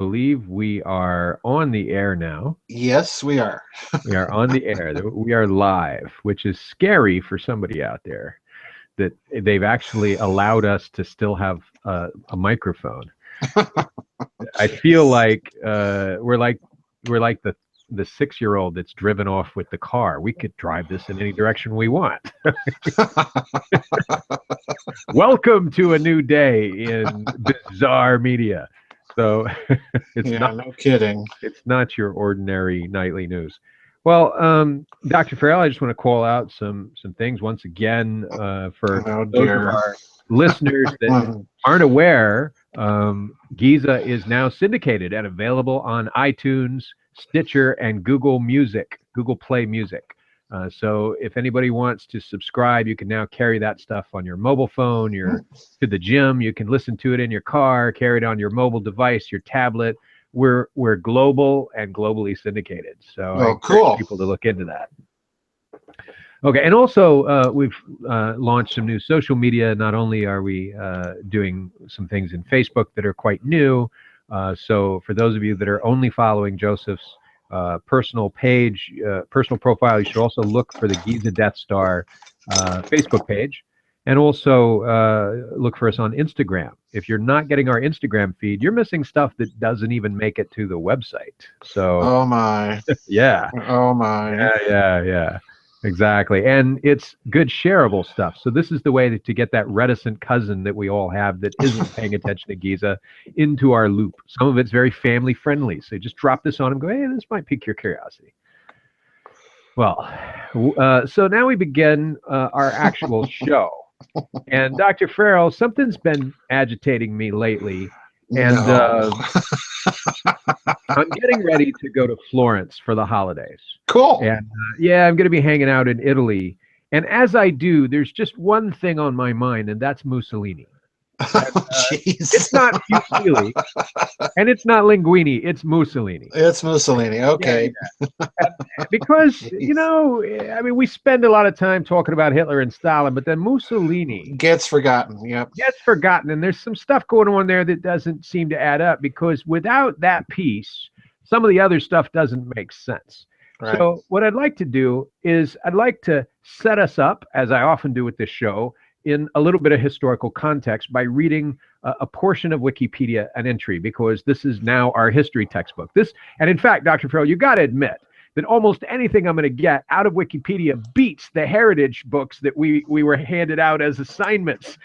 believe we are on the air now. Yes, we are. We are on the air. We are live, which is scary for somebody out there that they've actually allowed us to still have a microphone. I feel like we're like the 6-year-old that's driven off with the car. We could drive this in any direction we want. Welcome to a new day in bizarre media. So it's Yeah, not no kidding. it's not your ordinary nightly news. Well, Dr. Farrell, I just want to call out some things once again for Oh those of dear. our listeners that aren't aware. Giza is now syndicated and available on iTunes, Stitcher, and Google Music, Google Play Music. So if anybody wants to subscribe, you can now carry that stuff on your mobile phone. You're to the gym, you can listen to it in your car, carry it on your mobile device, your tablet. We're global and globally syndicated. So I encourage cool. people to look into that. Okay, and also we've launched some new social media. Not only are we doing some things in Facebook that are quite new, so for those of you that are only following Joseph's personal page, personal profile, you should also look for the Giza Death Star Facebook page, and also look for us on Instagram. If you're not getting our Instagram feed, you're missing stuff that doesn't even make it to the website. So, Oh my. yeah. Oh my. Yeah. Exactly. And it's good shareable stuff. So this is the way to get that reticent cousin that we all have that isn't paying attention to Giza into our loop. Some of it's very family friendly. So just drop this on and go, hey, this might pique your curiosity. Well, so now we begin our actual show. And Dr. Farrell, something's been agitating me lately. And No. I'm getting ready to go to Florence for the holidays. Cool. And yeah, I'm going to be hanging out in Italy. And as I do, there's just one thing on my mind, and that's Mussolini. And, Jeez. it's not Fusilli, and it's not Linguini. It's Mussolini. It's Mussolini. Okay. Because, I mean, we spend a lot of time talking about Hitler and Stalin, but then Mussolini Gets forgotten. Yep. gets forgotten. And there's some stuff going on there that doesn't seem to add up, because without that piece, some of the other stuff doesn't make sense. Right. So what I'd like to do is I'd like to set us up, as I often do with this show, in a little bit of historical context by reading a portion of Wikipedia, an entry, because this is now our history textbook. And in fact, Dr. Farrell, you got to admit that almost anything I'm going to get out of Wikipedia beats the heritage books that we were handed out as assignments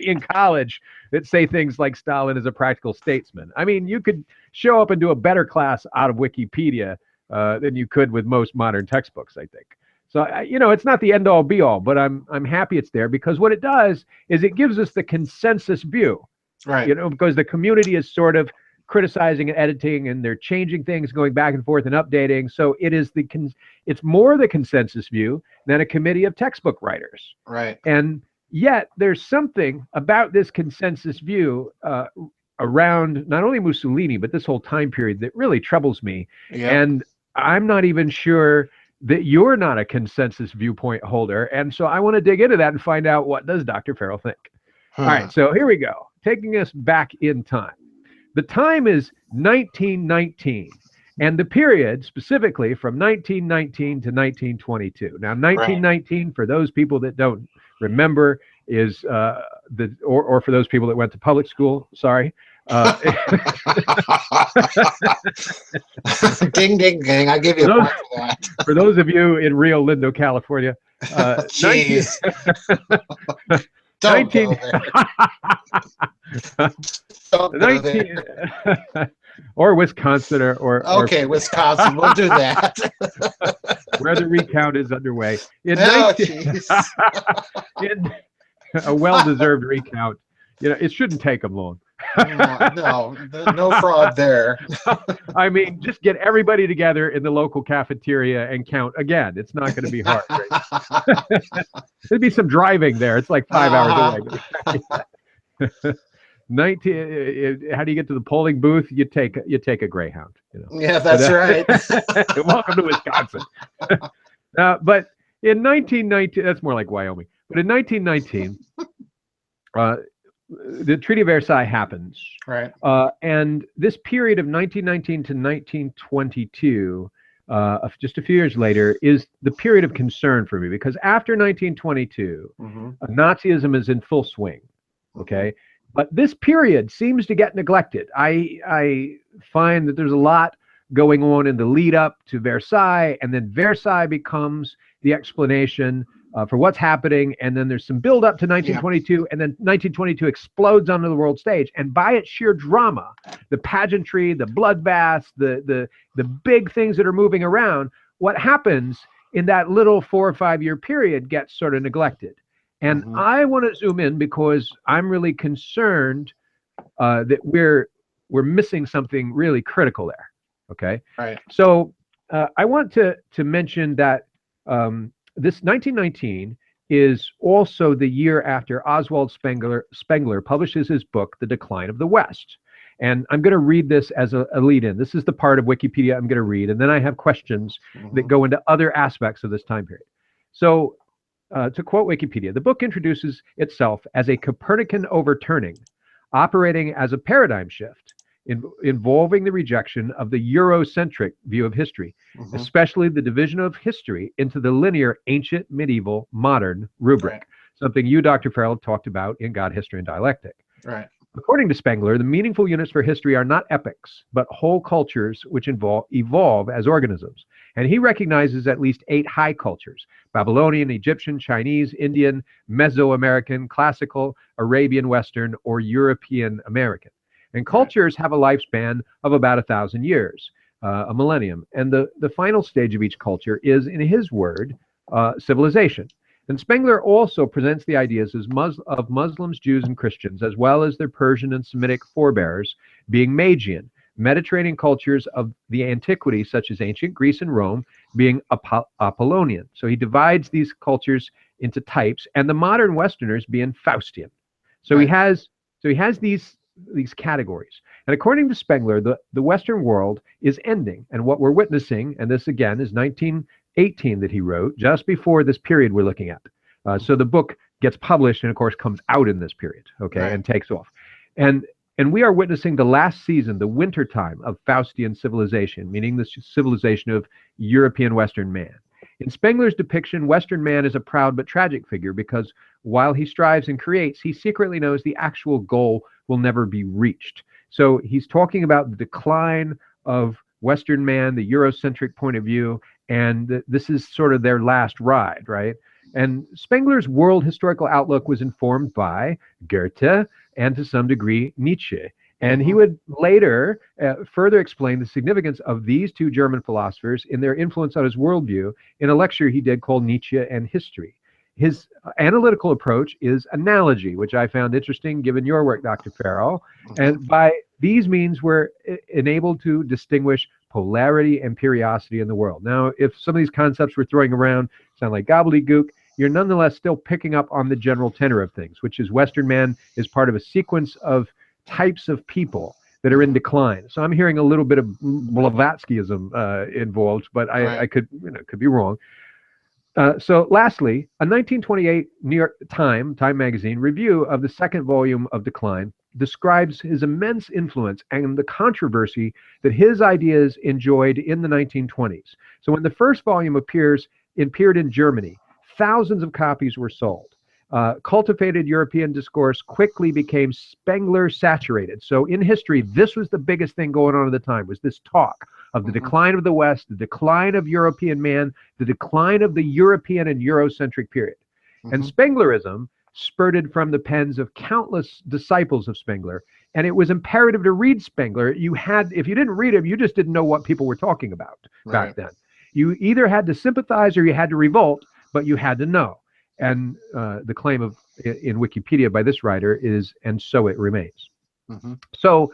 in college that say things like Stalin is a practical statesman. I mean, you could show up and do a better class out of Wikipedia than you could with most modern textbooks, I think. So, it's not the end all be all, but I'm happy it's there, because what it does is it gives us the consensus view, Right. Because the community is sort of criticizing and editing, and they're changing things, going back and forth and updating. So it's more the consensus view than a committee of textbook writers. Right. And yet there's something about this consensus view around not only Mussolini, but this whole time period that really troubles me. Yep. And I'm not even sure that you're not a consensus viewpoint holder. And so I want to dig into that and find out, what does Dr. Farrell think? All right, so here we go. Taking us back in time. The time is 1919, and the period specifically from 1919 to 1922. Now, 1919, for those people that don't remember, is or for those people that went to public school, sorry. Ding, ding, ding. I give you a point for that. For those of you in Rio Lindo, California, Jeez. 19, Don't go 19 or Wisconsin or okay, Wisconsin. We'll do that. Where the recount is underway. In a well-deserved recount. It shouldn't take them long. No fraud there. I mean, just get everybody together in the local cafeteria and count again. It's not going to be hard. Right? There'd be some driving there. It's like 5 hours away. 19. How do you get to the polling booth? You take a Greyhound. Yeah, that's right. Welcome to Wisconsin. But in 1919, that's more like Wyoming. But in 1919, the Treaty of Versailles happens. Right. And this period of 1919 to 1922, just a few years later, is the period of concern for me because after 1922, Nazism is in full swing. Okay. But this period seems to get neglected. I find that there's a lot going on in the lead up to Versailles, and then Versailles becomes the explanation for what's happening, and then there's some build up to 1922, and then 1922 explodes onto the world stage, and by its sheer drama, the pageantry, the bloodbaths, the big things that are moving around, what happens in that little 4 or 5 year period gets sort of neglected. And I want to zoom in because I'm really concerned that we're missing something really critical there. Okay. Right. So I want to mention that this 1919 is also the year after Oswald Spengler publishes his book, The Decline of the West. And I'm going to read this as a lead-in. This is the part of Wikipedia I'm going to read, and then I have questions that go into other aspects of this time period. So to quote Wikipedia, the book introduces itself as a Copernican overturning, operating as a paradigm shift, involving the rejection of the Eurocentric view of history, especially the division of history into the linear ancient, medieval, modern rubric, something you, Dr. Farrell, talked about in God, History, and Dialectic. Right. According to Spengler, the meaningful units for history are not epochs, but whole cultures which evolve as organisms. And he recognizes at least 8 high cultures: Babylonian, Egyptian, Chinese, Indian, Mesoamerican, Classical, Arabian, Western, or European American. And cultures have a lifespan of about 1,000 years, a millennium. And the final stage of each culture is, in his word, civilization. And Spengler also presents the ideas of Muslims, Jews, and Christians, as well as their Persian and Semitic forebears, being Magian, Mediterranean cultures of the antiquity, such as ancient Greece and Rome, being Apollonian. So he divides these cultures into types, and the modern Westerners being Faustian. So he has these categories. And according to Spengler, the Western world is ending. And what we're witnessing, and this again is 1918 that he wrote, just before this period we're looking at. So the book gets published and, of course, comes out in this period, okay, and takes off. And we are witnessing the last season, the winter time of Faustian civilization, meaning the civilization of European Western man. In Spengler's depiction, Western man is a proud but tragic figure because while he strives and creates, he secretly knows the actual goal will never be reached. So he's talking about the decline of Western man, the Eurocentric point of view, and this is sort of their last ride, right? And Spengler's world historical outlook was informed by Goethe and to some degree Nietzsche. And he would later further explain the significance of these two German philosophers in their influence on his worldview in a lecture he did called Nietzsche and History. His analytical approach is analogy, which I found interesting given your work, Dr. Farrell. And by these means, we're enabled to distinguish polarity and periodicity in the world. Now, if some of these concepts we're throwing around sound like gobbledygook, you're nonetheless still picking up on the general tenor of things, which is Western man is part of a sequence of types of people that are in decline. So I'm hearing a little bit of Blavatskyism involved, but I could be wrong. So lastly, a 1928 New York Time magazine review of the second volume of Decline describes his immense influence and the controversy that his ideas enjoyed in the 1920s. So when the first volume appeared in Germany, thousands of copies were sold. Cultivated European discourse quickly became Spengler saturated. So in history, this was the biggest thing going on at the time, was this talk of the decline of the West, the decline of European man, the decline of the European and Eurocentric period. And Spenglerism spurted from the pens of countless disciples of Spengler. And it was imperative to read Spengler. If you didn't read him, you just didn't know what people were talking about back then. You either had to sympathize or you had to revolt, but you had to know. And the claim in Wikipedia by this writer is, and so it remains. So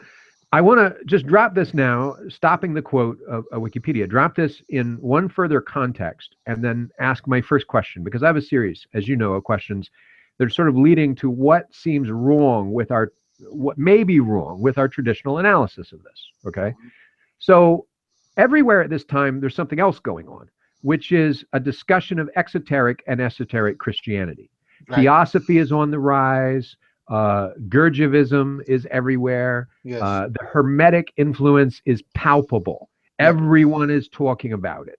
I want to just drop this now, stopping the quote of Wikipedia, drop this in one further context, and then ask my first question, because I have a series, as you know, of questions that are sort of leading to what seems wrong with what may be wrong with our traditional analysis of this, okay? So everywhere at this time, there's something else going on, which is a discussion of exoteric and esoteric Christianity. Theosophy is on the rise. Gurdjiefism is everywhere. Yes. The Hermetic influence is palpable. Yep. Everyone is talking about it.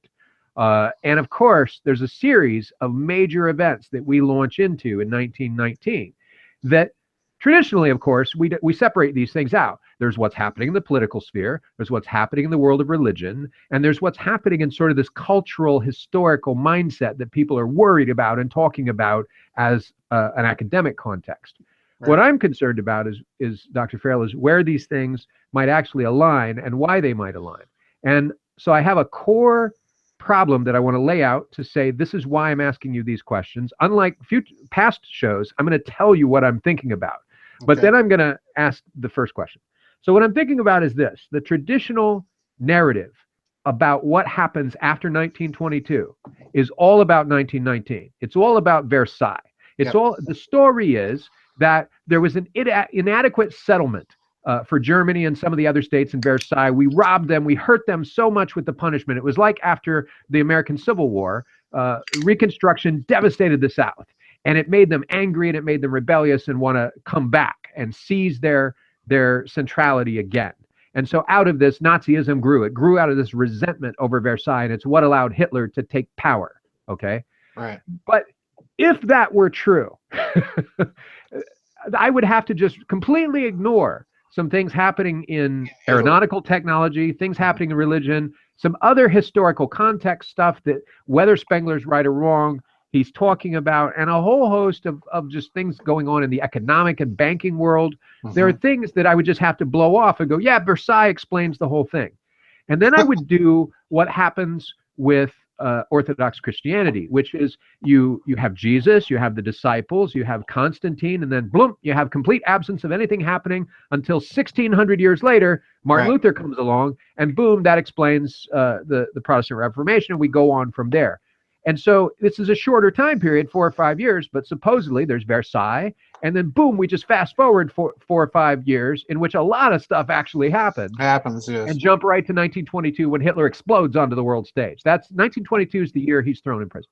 And of course, there's a series of major events that we launch into in 1919 that traditionally, of course, we separate these things out. There's what's happening in the political sphere, there's what's happening in the world of religion, and there's what's happening in sort of this cultural, historical mindset that people are worried about and talking about as an academic context. Right. What I'm concerned about is Dr. Farrell, is where these things might actually align and why they might align. And so I have a core problem that I want to lay out to say this is why I'm asking you these questions. Unlike past shows, I'm going to tell you what I'm thinking about. But Okay. then I'm going to ask the first question. So what I'm thinking about is this: the traditional narrative about what happens after 1922 is all about 1919. It's all about Versailles. It's all, the story is that there was an inadequate settlement for Germany and some of the other states in Versailles. We robbed them. We hurt them so much with the punishment. It was like after the American Civil War, Reconstruction devastated the South, and it made them angry and it made them rebellious and want to come back and seize their centrality again. And so out of this, Nazism grew. It grew out of this resentment over Versailles, and it's what allowed Hitler to take power. Okay. Right. But if that were true, I would have to just completely ignore some things happening in aeronautical technology, things happening in religion, some other historical context stuff that whether Spengler's right or wrong, he's talking about, and a whole host of just things going on in the economic and banking world. Mm-hmm. There are things that I would just have to blow off and go, yeah, Versailles explains the whole thing. And then I would do what happens with Orthodox Christianity, which is you have Jesus, you have the disciples, you have Constantine, and then boom, you have complete absence of anything happening until 1600 years later, Martin Luther comes along, and boom, that explains the Protestant Reformation, and we go on from there. And so this is a shorter time period, 4 or 5 years, but supposedly there's Versailles, and then boom, we just fast forward 4 or 5 years in which a lot of stuff actually happens. Yes. And jump right to 1922 when Hitler explodes onto the world stage. That's 1922 is the year he's thrown in prison.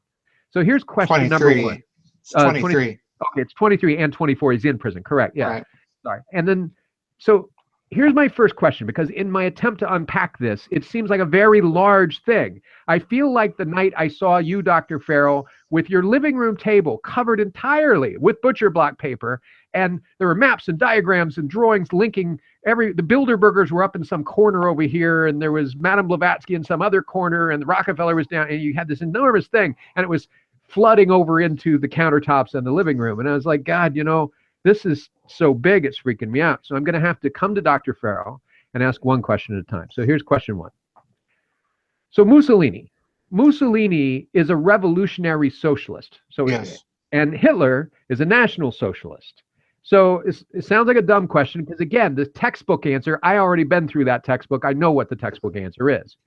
So here's question 23. number one. 23. Okay, it's 23 and 24. He's in prison. Correct. Yeah. Right. Sorry. And then, so here's my first question, because in my attempt to unpack this, it seems like a very large thing. I feel like the night I saw you, Dr. Farrell, with your living room table covered entirely with butcher block paper, and there were maps and diagrams and drawings linking the Bilderbergers were up in some corner over here, and there was Madame Blavatsky in some other corner, and the Rockefeller was down, and you had this enormous thing, and it was flooding over into the countertops in the living room. And I was like, God, this is so big, it's freaking me out. So I'm going to have to come to Dr. Farrell and ask one question at a time. So here's question one. So Mussolini is a revolutionary socialist. So yes. And Hitler is a national socialist. So it sounds like a dumb question because, again, the textbook answer, I already been through that textbook. I know what the textbook answer is.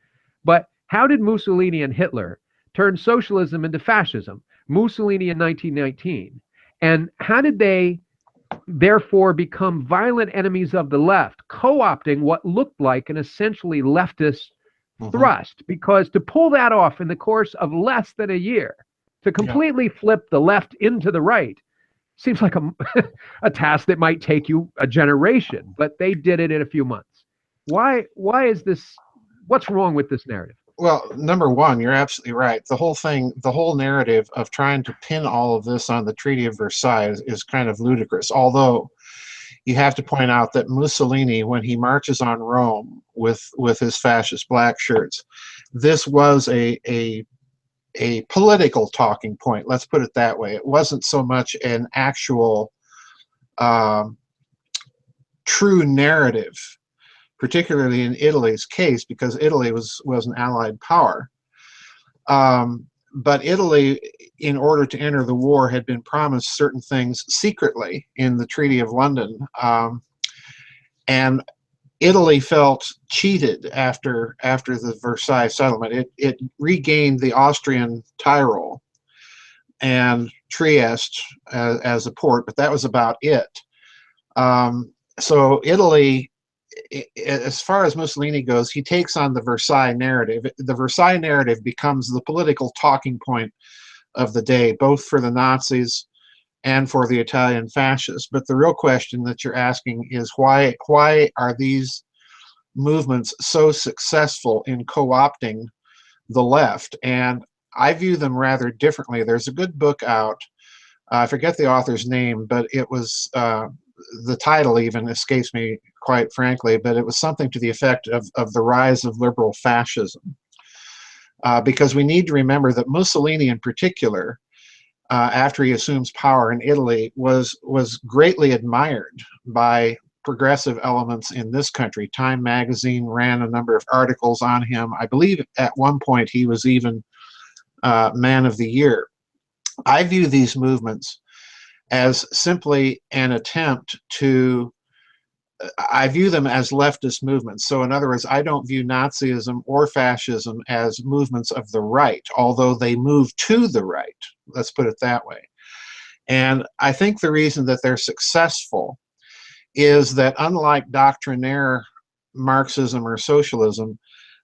But how did Mussolini and Hitler turn socialism into fascism? Mussolini in 1919. And how did they therefore become violent enemies of the left, co-opting what looked like an essentially leftist thrust? Because to pull that off in the course of less than a year, to completely flip the left into the right, seems like a task that might take you a generation, but they did it in a few months. Why is this? What's wrong with this narrative? Well, number one, you're absolutely right. The whole narrative of trying to pin all of this on the Treaty of Versailles is kind of ludicrous. Although you have to point out that Mussolini, when he marches on Rome with his fascist black shirts, this was a political talking point. Let's put it that way. It wasn't so much an actual true narrative, particularly in Italy's case, because Italy was an allied power. But Italy, in order to enter the war, had been promised certain things secretly in the Treaty of London. And Italy felt cheated after the Versailles settlement. It regained the Austrian Tyrol and Trieste as a port, but that was about it. So Italy, as far as Mussolini goes, he takes on the Versailles narrative. The Versailles narrative becomes the political talking point of the day, both for the Nazis and for the Italian fascists. But the real question that you're asking is why are these movements so successful in co-opting the left? And I view them rather differently. There's a good book out. I forget the author's name, but it was the title even escapes me, quite frankly, but it was something to the effect of the rise of liberal fascism. Because we need to remember that Mussolini in particular, after he assumes power in Italy, was greatly admired by progressive elements in this country. Time magazine ran a number of articles on him. I believe at one point he was even Man of the Year. I view these movements as simply an attempt to, I view them as leftist movements. So in other words, I don't view Nazism or fascism as movements of the right, although they move to the right. Let's put it that way. And I think the reason that they're successful is that unlike doctrinaire Marxism or socialism,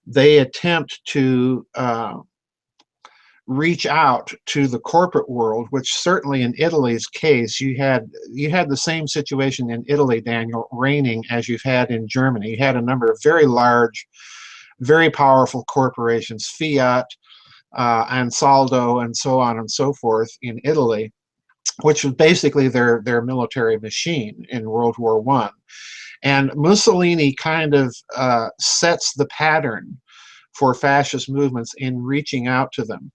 they attempt to reach out to the corporate world, which certainly in Italy's case, you had the same situation in Italy, Daniel, reigning as you've had in Germany. You had a number of very large, very powerful corporations, Fiat, Ansaldo, and so on and so forth in Italy, which was basically their military machine in World War I. And Mussolini kind of sets the pattern for fascist movements in reaching out to them.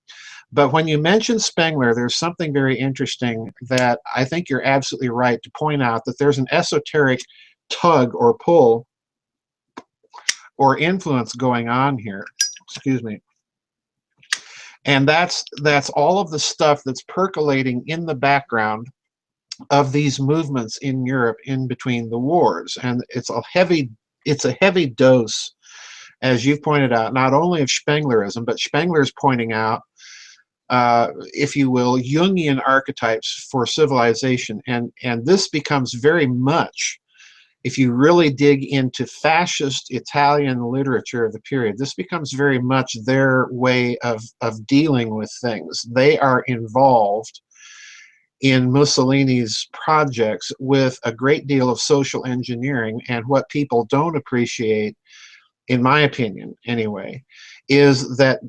But when you mention Spengler, there's something very interesting that I think you're absolutely right to point out, that there's an esoteric tug or pull or influence going on here. Excuse me. And that's all of the stuff that's percolating in the background of these movements in Europe in between the wars. And it's a heavy dose, as you've pointed out, not only of Spenglerism, but Spengler's pointing out, if you will, Jungian archetypes for civilization. And this becomes very much, if you really dig into fascist Italian literature of the period, this becomes very much their way of dealing with things. They are involved in Mussolini's projects with a great deal of social engineering. And what people don't appreciate, in my opinion anyway, is that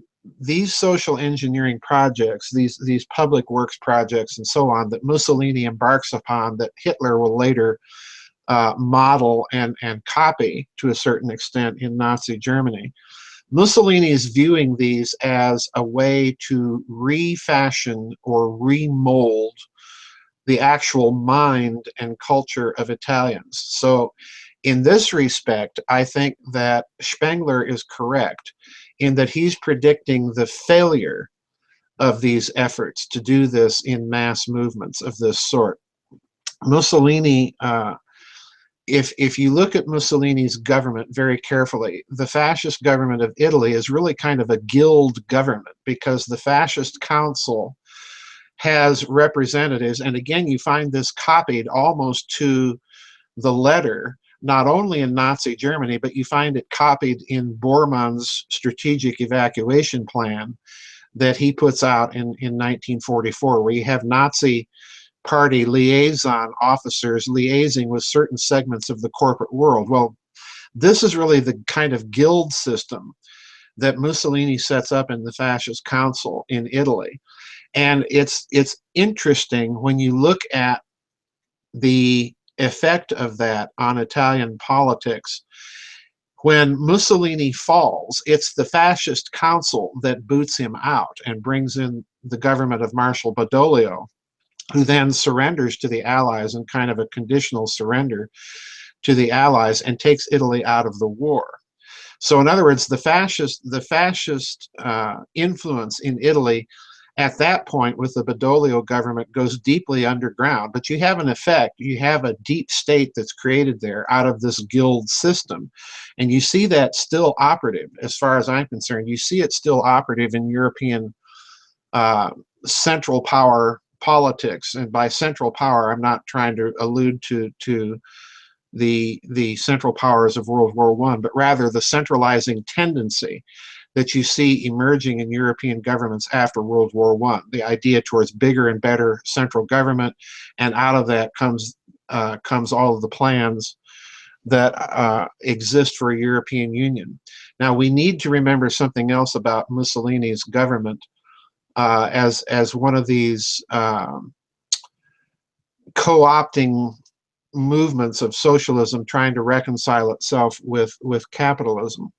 these social engineering projects, these public works projects and so on, that Mussolini embarks upon, that Hitler will later model and copy to a certain extent in Nazi Germany, Mussolini is viewing these as a way to refashion or remold the actual mind and culture of Italians. So in this respect, I think that Spengler is correct in that he's predicting the failure of these efforts to do this in mass movements of this sort. Mussolini, if you look at Mussolini's government very carefully, the fascist government of Italy is really kind of a guild government, because the fascist council has representatives, and again, you find this copied almost to the letter, not only in Nazi Germany, but you find it copied in Bormann's strategic evacuation plan that he puts out in 1944, where you have Nazi party liaison officers liaising with certain segments of the corporate world. Well, this is really the kind of guild system that Mussolini sets up in the fascist council in Italy. And it's interesting when you look at the effect of that on Italian politics. When Mussolini falls, it's the fascist council that boots him out and brings in the government of Marshal Badoglio, who then surrenders to the Allies in kind of a conditional surrender to the Allies and takes Italy out of the war. So in other words, the fascist influence in Italy at that point with the Badoglio government goes deeply underground. But you have an effect, you have a deep state that's created there out of this guild system. And you see that still operative, as far as I'm concerned. You see it still operative in European central power politics. And by central power, I'm not trying to allude to the central powers of World War I, but rather the centralizing tendency that you see emerging in European governments after World War I. The idea towards bigger and better central government, and out of that comes all of the plans that exist for a European Union. Now, we need to remember something else about Mussolini's government as one of these co-opting movements of socialism trying to reconcile itself with capitalism.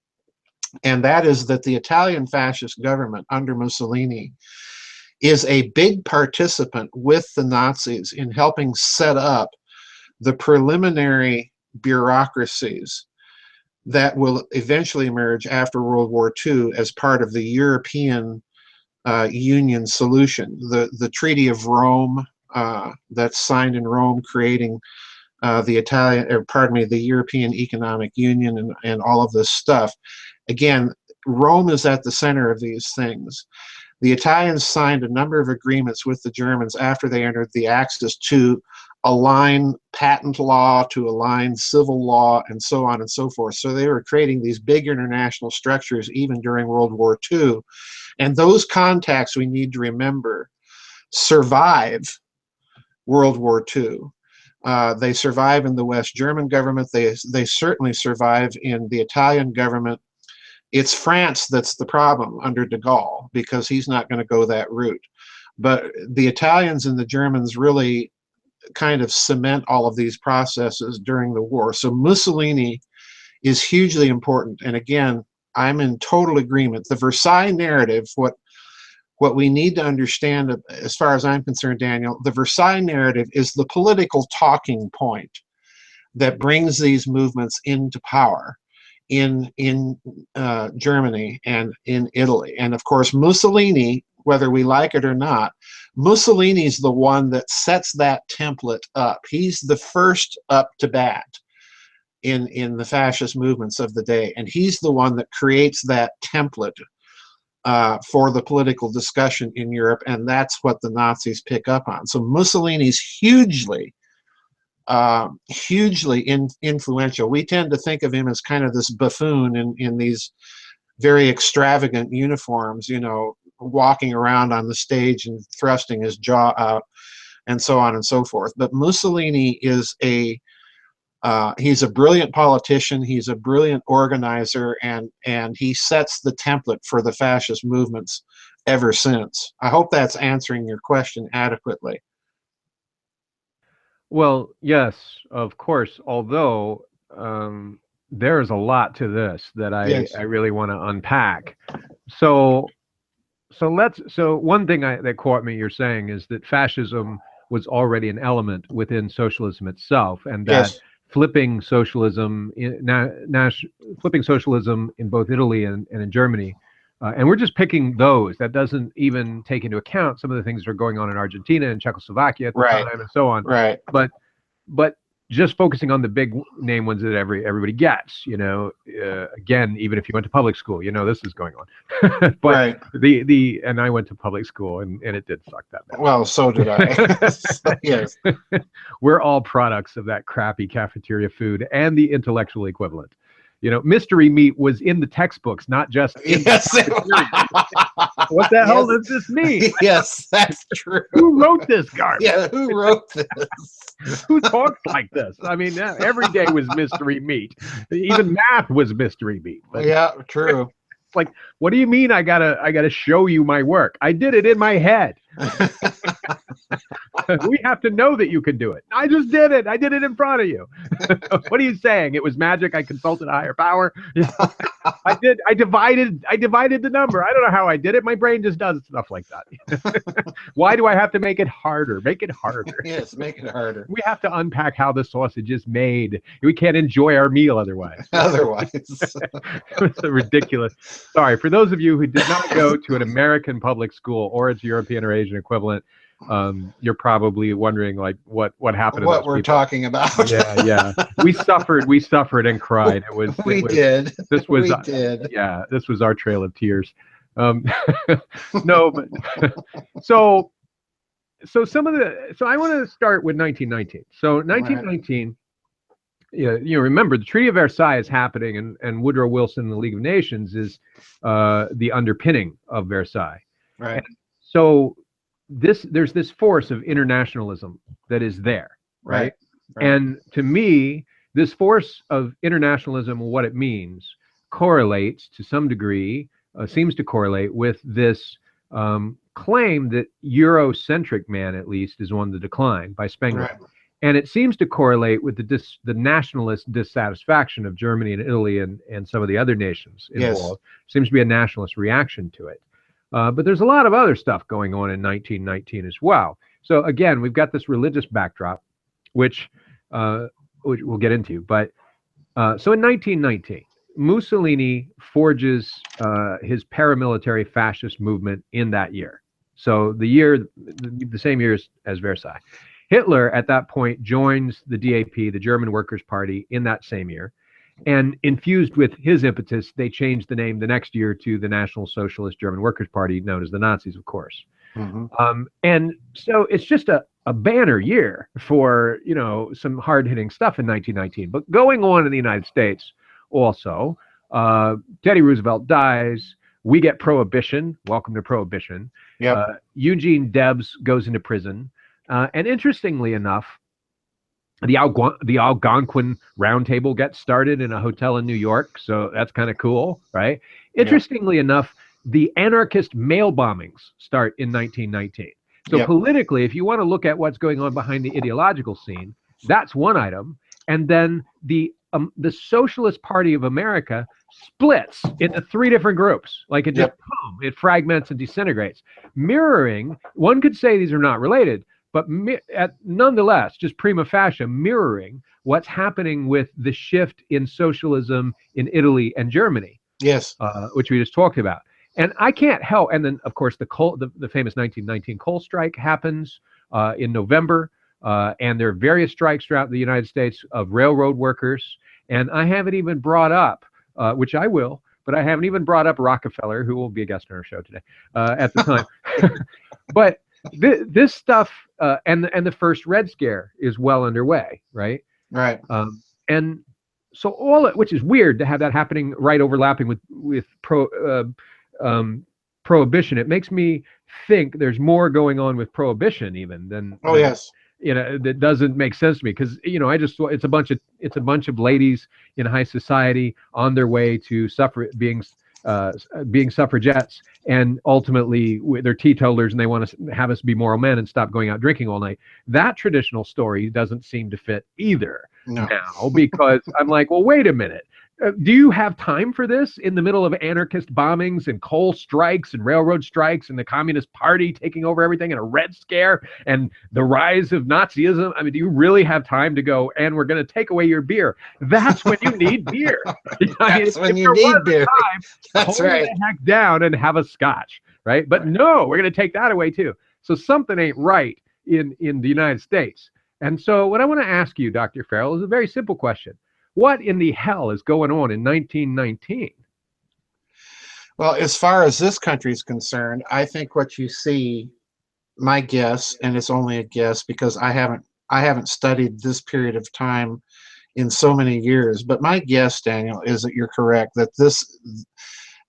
And that is that the Italian fascist government under Mussolini is a big participant with the Nazis in helping set up the preliminary bureaucracies that will eventually emerge after World War II as part of the European Union solution. The Treaty of Rome that's signed in Rome, creating the European Economic Union and all of this stuff. Again, Rome is at the center of these things. The Italians signed a number of agreements with the Germans after they entered the Axis to align patent law, to align civil law, and so on and so forth. So they were creating these big international structures even during World War II. And those contacts, we need to remember, survive World War II. They survive in the West German government. They certainly survive in the Italian government. It's France that's the problem under de Gaulle, because he's not going to go that route. But the Italians and the Germans really kind of cement all of these processes during the war. So Mussolini is hugely important. And again, I'm in total agreement. The Versailles narrative, what we need to understand, as far as I'm concerned, Daniel, the Versailles narrative is the political talking point that brings these movements into power in Germany and in Italy. And of course, Mussolini, whether we like it or not, Mussolini's the one that sets that template up. He's the first up to bat in the fascist movements of the day, and he's the one that creates that template for the political discussion in Europe, and that's what the Nazis pick up on. So Mussolini's hugely influential. We tend to think of him as kind of this buffoon in these very extravagant uniforms, you know, walking around on the stage and thrusting his jaw out and so on and so forth. But Mussolini is he's a brilliant politician, he's a brilliant organizer, and he sets the template for the fascist movements ever since. I hope that's answering your question adequately. Well, yes, of course, although there's a lot to this that Yes. I really want to unpack. So one thing that caught me you're saying is that fascism was already an element within socialism itself, and that Yes. flipping socialism flipping socialism in both Italy and in Germany, and we're just picking those. That doesn't even take into account some of the things that are going on in Argentina and Czechoslovakia at the Right. time and so on. Right. But just focusing on the big name ones that everybody gets, you know, again, even if you went to public school, you know, this is going on. But Right. and I went to public school, and it did suck that bad. Well, so did I. So, yes. We're all products of that crappy cafeteria food and the intellectual equivalent. You know, mystery meat was in the textbooks, not just in Yes. the cafeteria. What the hell does this mean? Yes, that's true. Who wrote this garbage? Yeah, who wrote this? Who talks like this? I mean, every day was mystery meat. Even math was mystery meat. But Yeah, true. it's like, what do you mean I gotta show you my work? I did it in my head. We have to know that you can do it. I just did it. I did it in front of you. What are you saying? It was magic. I consulted a higher power. I divided the number. I don't know how I did it. My brain just does stuff like that. Why do I have to make it harder? Make it harder. Yes, make it harder. We have to unpack how the sausage is made. We can't enjoy our meal otherwise. Otherwise. It's ridiculous. Sorry, for those of you who did not go to an American public school or its European or Asian equivalent, you're probably wondering like what happened to What those we're people. talking about. Yeah. We suffered and cried. We did. This was We did. Yeah, this was our trail of tears. No, but so I want to start with 1919. So 1919 remember the Treaty of Versailles is happening, and Woodrow Wilson and the League of Nations is the underpinning of Versailles. Right. And so there's this force of internationalism that is there, right? Right. And to me, this force of internationalism, what it means, correlates to some degree, seems to correlate with this claim that Eurocentric man, at least, is on the decline by Spengler. Right. And it seems to correlate with the nationalist dissatisfaction of Germany and Italy and some of the other nations involved. Yes. Seems to be a nationalist reaction to it. But there's a lot of other stuff going on in 1919 as well. So again, we've got this religious backdrop, which we'll get into. But so in 1919, Mussolini forges his paramilitary fascist movement in that year. So the same year as Versailles. Hitler, at that point, joins the DAP, the German Workers' Party, in that same year. And infused with his impetus, they changed the name the next year to the National Socialist German Workers' Party, known as the Nazis, of course. Mm-hmm. And so it's just a banner year for, some hard-hitting stuff in 1919. But going on in the United States also, Teddy Roosevelt dies. We get Prohibition. Welcome to Prohibition. Yep. Eugene Debs goes into prison. And interestingly enough, the Algonquin Roundtable gets started in a hotel in New York. So that's kind of cool, right? Interestingly enough, the anarchist mail bombings start in 1919. So politically, if you want to look at what's going on behind the ideological scene, that's one item. And then the Socialist Party of America splits into three different groups. Like it just it fragments and disintegrates. Mirroring, one could say these are not related, but nonetheless, just prima facie, mirroring what's happening with the shift in socialism in Italy and Germany. Yes. Which we just talked about. And I can't help. And then, of course, the famous 1919 coal strike happens in November. And there are various strikes throughout the United States of railroad workers. And I haven't even brought up, which I will, but I haven't even brought up Rockefeller, who will be a guest on our show today at the time. But this stuff and the first Red Scare is well underway, right? Right. And so which is weird to have that happening right overlapping with Prohibition. It makes me think there's more going on with Prohibition even than. Oh, yes. That doesn't make sense to me because I just thought it's a bunch of ladies in high society on their way to being suffragettes, and ultimately they're teetotalers and they want to have us be moral men and stop going out drinking all night. That traditional story doesn't seem to fit either now, because I'm like, well, wait a minute. Do you have time for this in the middle of anarchist bombings and coal strikes and railroad strikes and the Communist Party taking over everything and a Red Scare and the rise of Nazism? I mean, do you really have time to go, and we're going to take away your beer? That's when you need beer. That's when you need beer. That's right. Hold the heck down and have a scotch, right? But no, we're going to take that away too. So something ain't right in the United States. And so what I want to ask you, Dr. Farrell, is a very simple question. What in the hell is going on in 1919? Well, as far as this country is concerned, I think what you see, my guess, and it's only a guess because I haven't studied this period of time in so many years, but my guess, Daniel, is that you're correct, that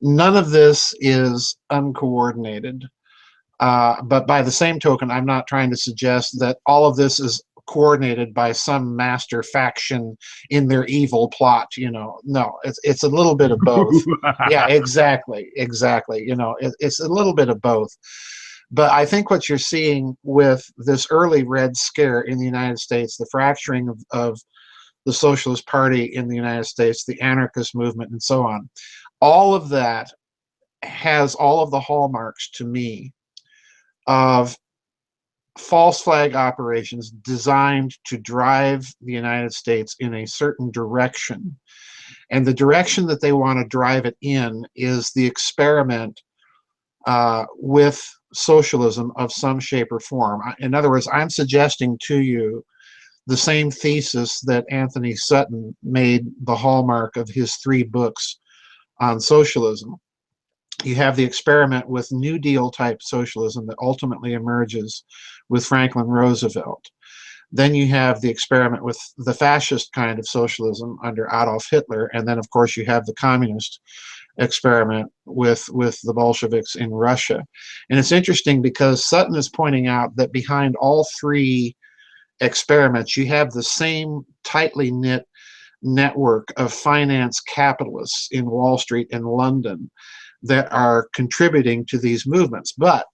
none of this is uncoordinated. But by the same token, I'm not trying to suggest that all of this is coordinated by some master faction in their evil plot. No, it's a little bit of both. Yeah, exactly. It's a little bit of both. But I think what you're seeing with this early Red Scare in the United States, the fracturing of the Socialist Party in the United States, the anarchist movement, and so on, all of that has all of the hallmarks to me of false flag operations designed to drive the United States in a certain direction. And the direction that they want to drive it in is the experiment with socialism of some shape or form. In other words, I'm suggesting to you the same thesis that Anthony Sutton made the hallmark of his 3 books on socialism. You have the experiment with New Deal type socialism that ultimately emerges with Franklin Roosevelt. Then you have the experiment with the fascist kind of socialism under Adolf Hitler, and then of course you have the communist experiment with the Bolsheviks in Russia. And it's interesting because Sutton is pointing out that behind all three experiments, you have the same tightly knit network of finance capitalists in Wall Street and London that are contributing to these movements. But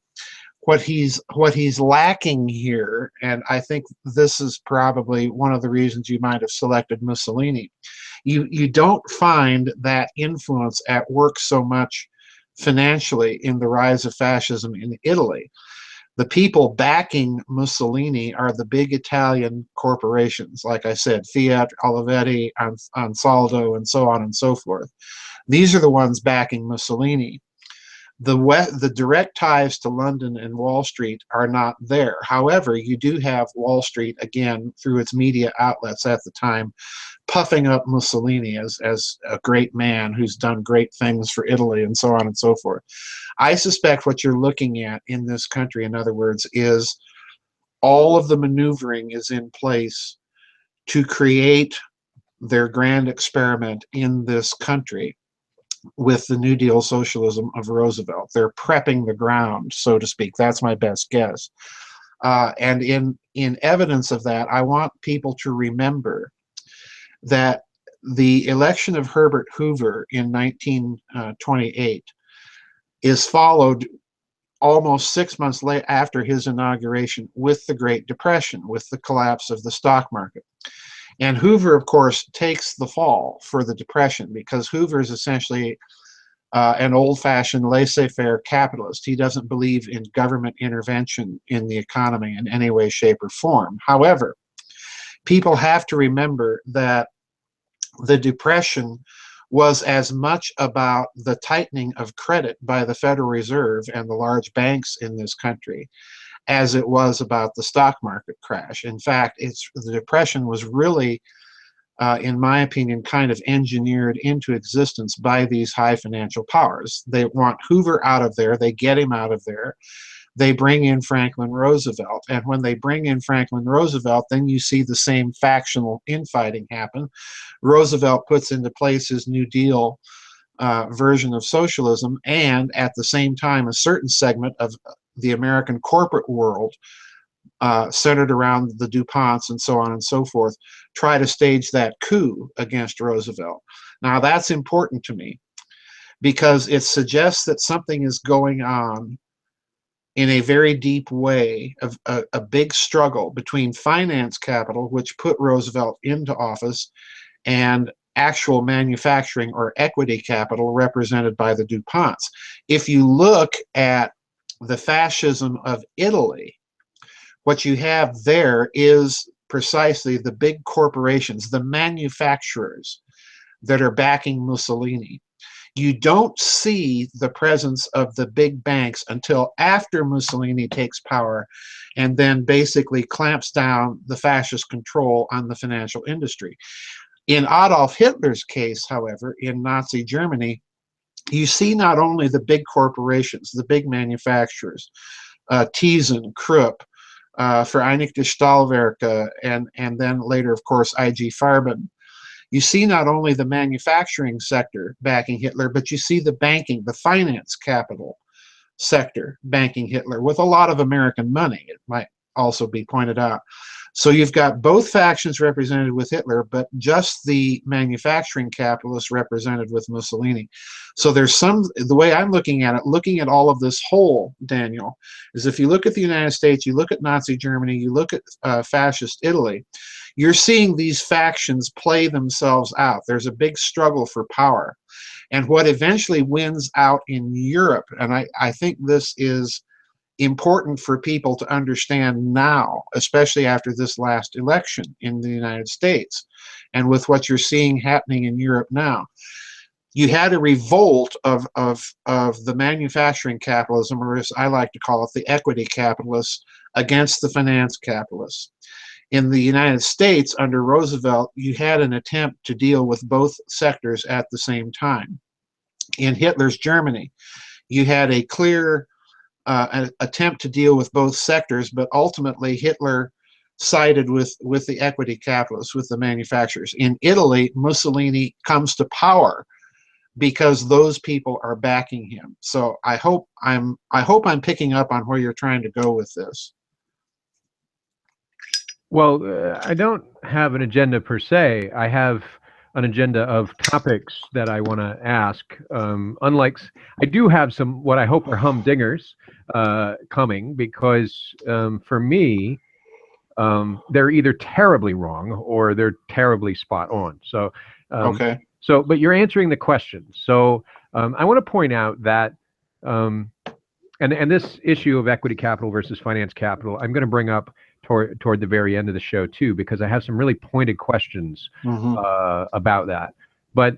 what he's lacking here, and I think this is probably one of the reasons you might have selected Mussolini, you don't find that influence at work so much financially in the rise of fascism in Italy. The people backing Mussolini are the big Italian corporations, like I said, Fiat, Olivetti, Ansaldo, and so on and so forth. These are the ones backing Mussolini. The direct ties to London and Wall Street are not there. However, you do have Wall Street, again, through its media outlets at the time, puffing up Mussolini as a great man who's done great things for Italy and so on and so forth. I suspect what you're looking at in this country, in other words, is all of the maneuvering is in place to create their grand experiment in this country with the New Deal socialism of Roosevelt. They're prepping the ground, so to speak. That's my best guess. And in evidence of that, I want people to remember that the election of Herbert Hoover in 1928 is followed almost 6 months after his inauguration with the Great Depression, with the collapse of the stock market. And Hoover, of course, takes the fall for the Depression because Hoover is essentially an old-fashioned laissez-faire capitalist. He doesn't believe in government intervention in the economy in any way, shape, or form. However, people have to remember that the Depression was as much about the tightening of credit by the Federal Reserve and the large banks in this country as it was about the stock market crash. In fact, the Depression was really, in my opinion, kind of engineered into existence by these high financial powers. They want Hoover out of there. They get him out of there. They bring in Franklin Roosevelt. And when they bring in Franklin Roosevelt, then you see the same factional infighting happen. Roosevelt puts into place his New Deal version of socialism, and at the same time, a certain segment of the American corporate world, centered around the DuPonts and so on and so forth, try to stage that coup against Roosevelt. Now, that's important to me because it suggests that something is going on in a very deep way, of a big struggle between finance capital, which put Roosevelt into office, and actual manufacturing or equity capital represented by the DuPonts. If you look at the fascism of Italy, what you have there is precisely the big corporations, the manufacturers that are backing Mussolini. You don't see the presence of the big banks until after Mussolini takes power and then basically clamps down the fascist control on the financial industry. In Adolf Hitler's case, however, in Nazi Germany, you see not only the big corporations, the big manufacturers, Thyssen, Krupp, Vereinigte Stahlwerke, and then later, of course, IG Farben. You see not only the manufacturing sector backing Hitler, but you see the banking, the finance capital sector banking Hitler with a lot of American money, it might also be pointed out. So you've got both factions represented with Hitler, but just the manufacturing capitalists represented with Mussolini. So there's the way I'm looking at it, looking at all of this whole, Daniel, is if you look at the United States, you look at Nazi Germany, you look at fascist Italy, you're seeing these factions play themselves out. There's a big struggle for power. And what eventually wins out in Europe, and I think this is important for people to understand now, especially after this last election in the United States, and with what you're seeing happening in Europe now. You had a revolt of the manufacturing capitalism, or as I like to call it, the equity capitalists, against the finance capitalists. In the United States, under Roosevelt, you had an attempt to deal with both sectors at the same time. In Hitler's Germany, you had a clear an attempt to deal with both sectors, but ultimately Hitler sided with the equity capitalists, with the manufacturers. In Italy, Mussolini comes to power because those people are backing him. So I hope I'm picking up on where you're trying to go with this. Well, I don't have an agenda per se. I have an agenda of topics that I want to ask. I do have some what I hope are humdingers coming because for me, they're either terribly wrong or they're terribly spot on. So, Okay. but you're answering the question. So, I want to point out that, and this issue of equity capital versus finance capital, I'm going to bring up toward the very end of the show too, because I have some really pointed questions about that. But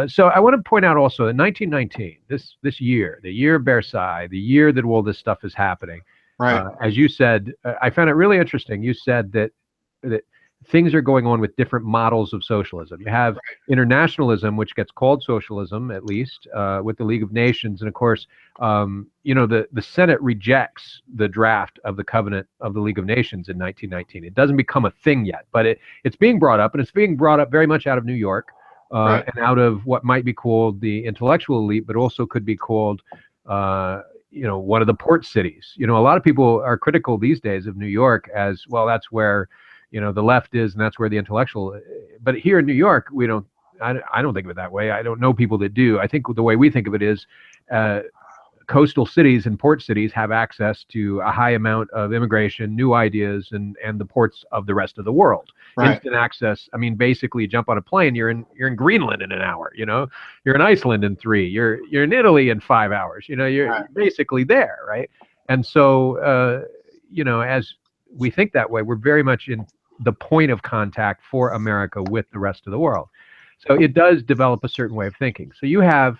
so I want to point out also that 1919, this year, the year of Versailles, the year that all this stuff is happening. Right. As you said, I found it really interesting. You said that things are going on with different models of socialism. You have internationalism, which gets called socialism, at least, with the League of Nations. And of course, the Senate rejects the draft of the Covenant of the League of Nations in 1919. It doesn't become a thing yet, but it's being brought up, and it's being brought up very much out of New York and out of what might be called the intellectual elite, but also could be called one of the port cities. A lot of people are critical these days of New York as, well, that's where, the left is, and that's where the intellectual, but here in New York, I don't think of it that way. I don't know people that do. I think the way we think of it is, coastal cities and port cities have access to a high amount of immigration, new ideas, and the ports of the rest of the world. Right. Instant access. I mean, basically, you jump on a plane, you're in Greenland in an hour. You're in Iceland in 3. You're in Italy in 5 hours. You're basically there, right? And so, as we think that way, we're very much in the point of contact for America with the rest of the world. So it does develop a certain way of thinking. So you have,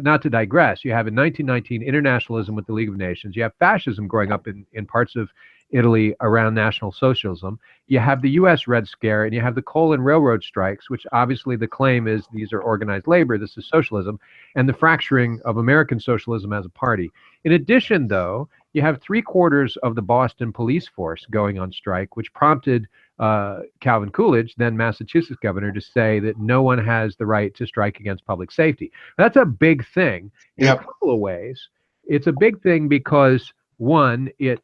not to digress, you have in 1919 internationalism with the League of Nations. You have fascism growing up in parts of Italy around National Socialism. You have the U.S. Red Scare, and you have the coal and railroad strikes, which obviously the claim is these are organized labor, this is socialism, and the fracturing of American socialism as a party. In addition, though, you have 3/4 of the Boston police force going on strike, which prompted Calvin Coolidge, then Massachusetts governor, to say that no one has the right to strike against public safety. That's a big thing in a couple of ways. It's a big thing because, one, it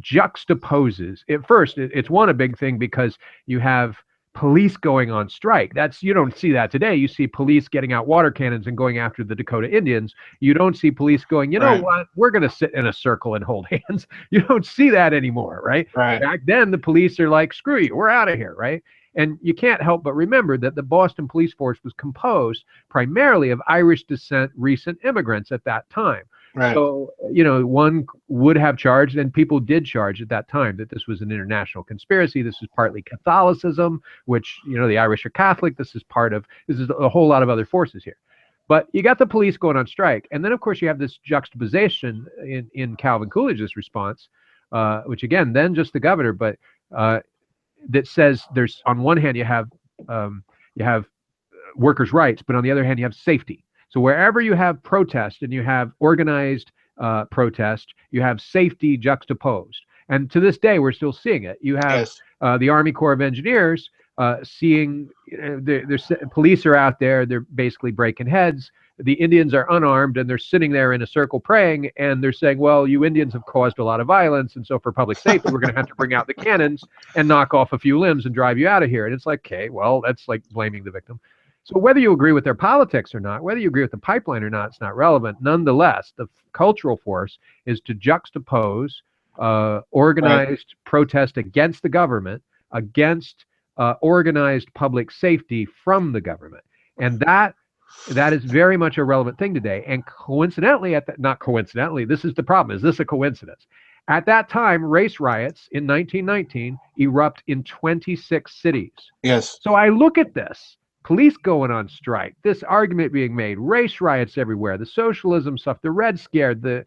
juxtaposes. It's a big thing because you have police going on strike. You don't see that today. You see police getting out water cannons and going after the Dakota Indians. You don't see police going, what, we're going to sit in a circle and hold hands. You don't see that anymore, right? Back then, the police are like, screw you, we're out of here, right? And you can't help but remember that the Boston police force was composed primarily of Irish descent recent immigrants at that time. Right. So, one would have charged, and people did charge at that time, that this was an international conspiracy. This is partly Catholicism, which, the Irish are Catholic. This is a whole lot of other forces here. But you got the police going on strike. And then, of course, you have this juxtaposition in Calvin Coolidge's response, which, again, then just the governor, but that says there's, on one hand, you have workers' rights, but on the other hand, you have safety. So wherever you have protest and you have organized protest, you have safety juxtaposed. And to this day, we're still seeing it. You have the Army Corps of Engineers seeing police are out there. They're basically breaking heads. The Indians are unarmed, and they're sitting there in a circle praying, and they're saying, well, you Indians have caused a lot of violence, and so for public safety, we're going to have to bring out the cannons and knock off a few limbs and drive you out of here. And it's like, okay, well, that's like blaming the victim. So whether you agree with their politics or not, whether you agree with the pipeline or not, it's not relevant. Nonetheless, the cultural force is to juxtapose organized protest against the government, against organized public safety from the government. And that is very much a relevant thing today. And coincidentally, not coincidentally, this is the problem. Is this a coincidence? At that time, race riots in 1919 erupt in 26 cities. Yes. So I look at this. Police going on strike, this argument being made, race riots everywhere, the socialism stuff, the Red Scare, the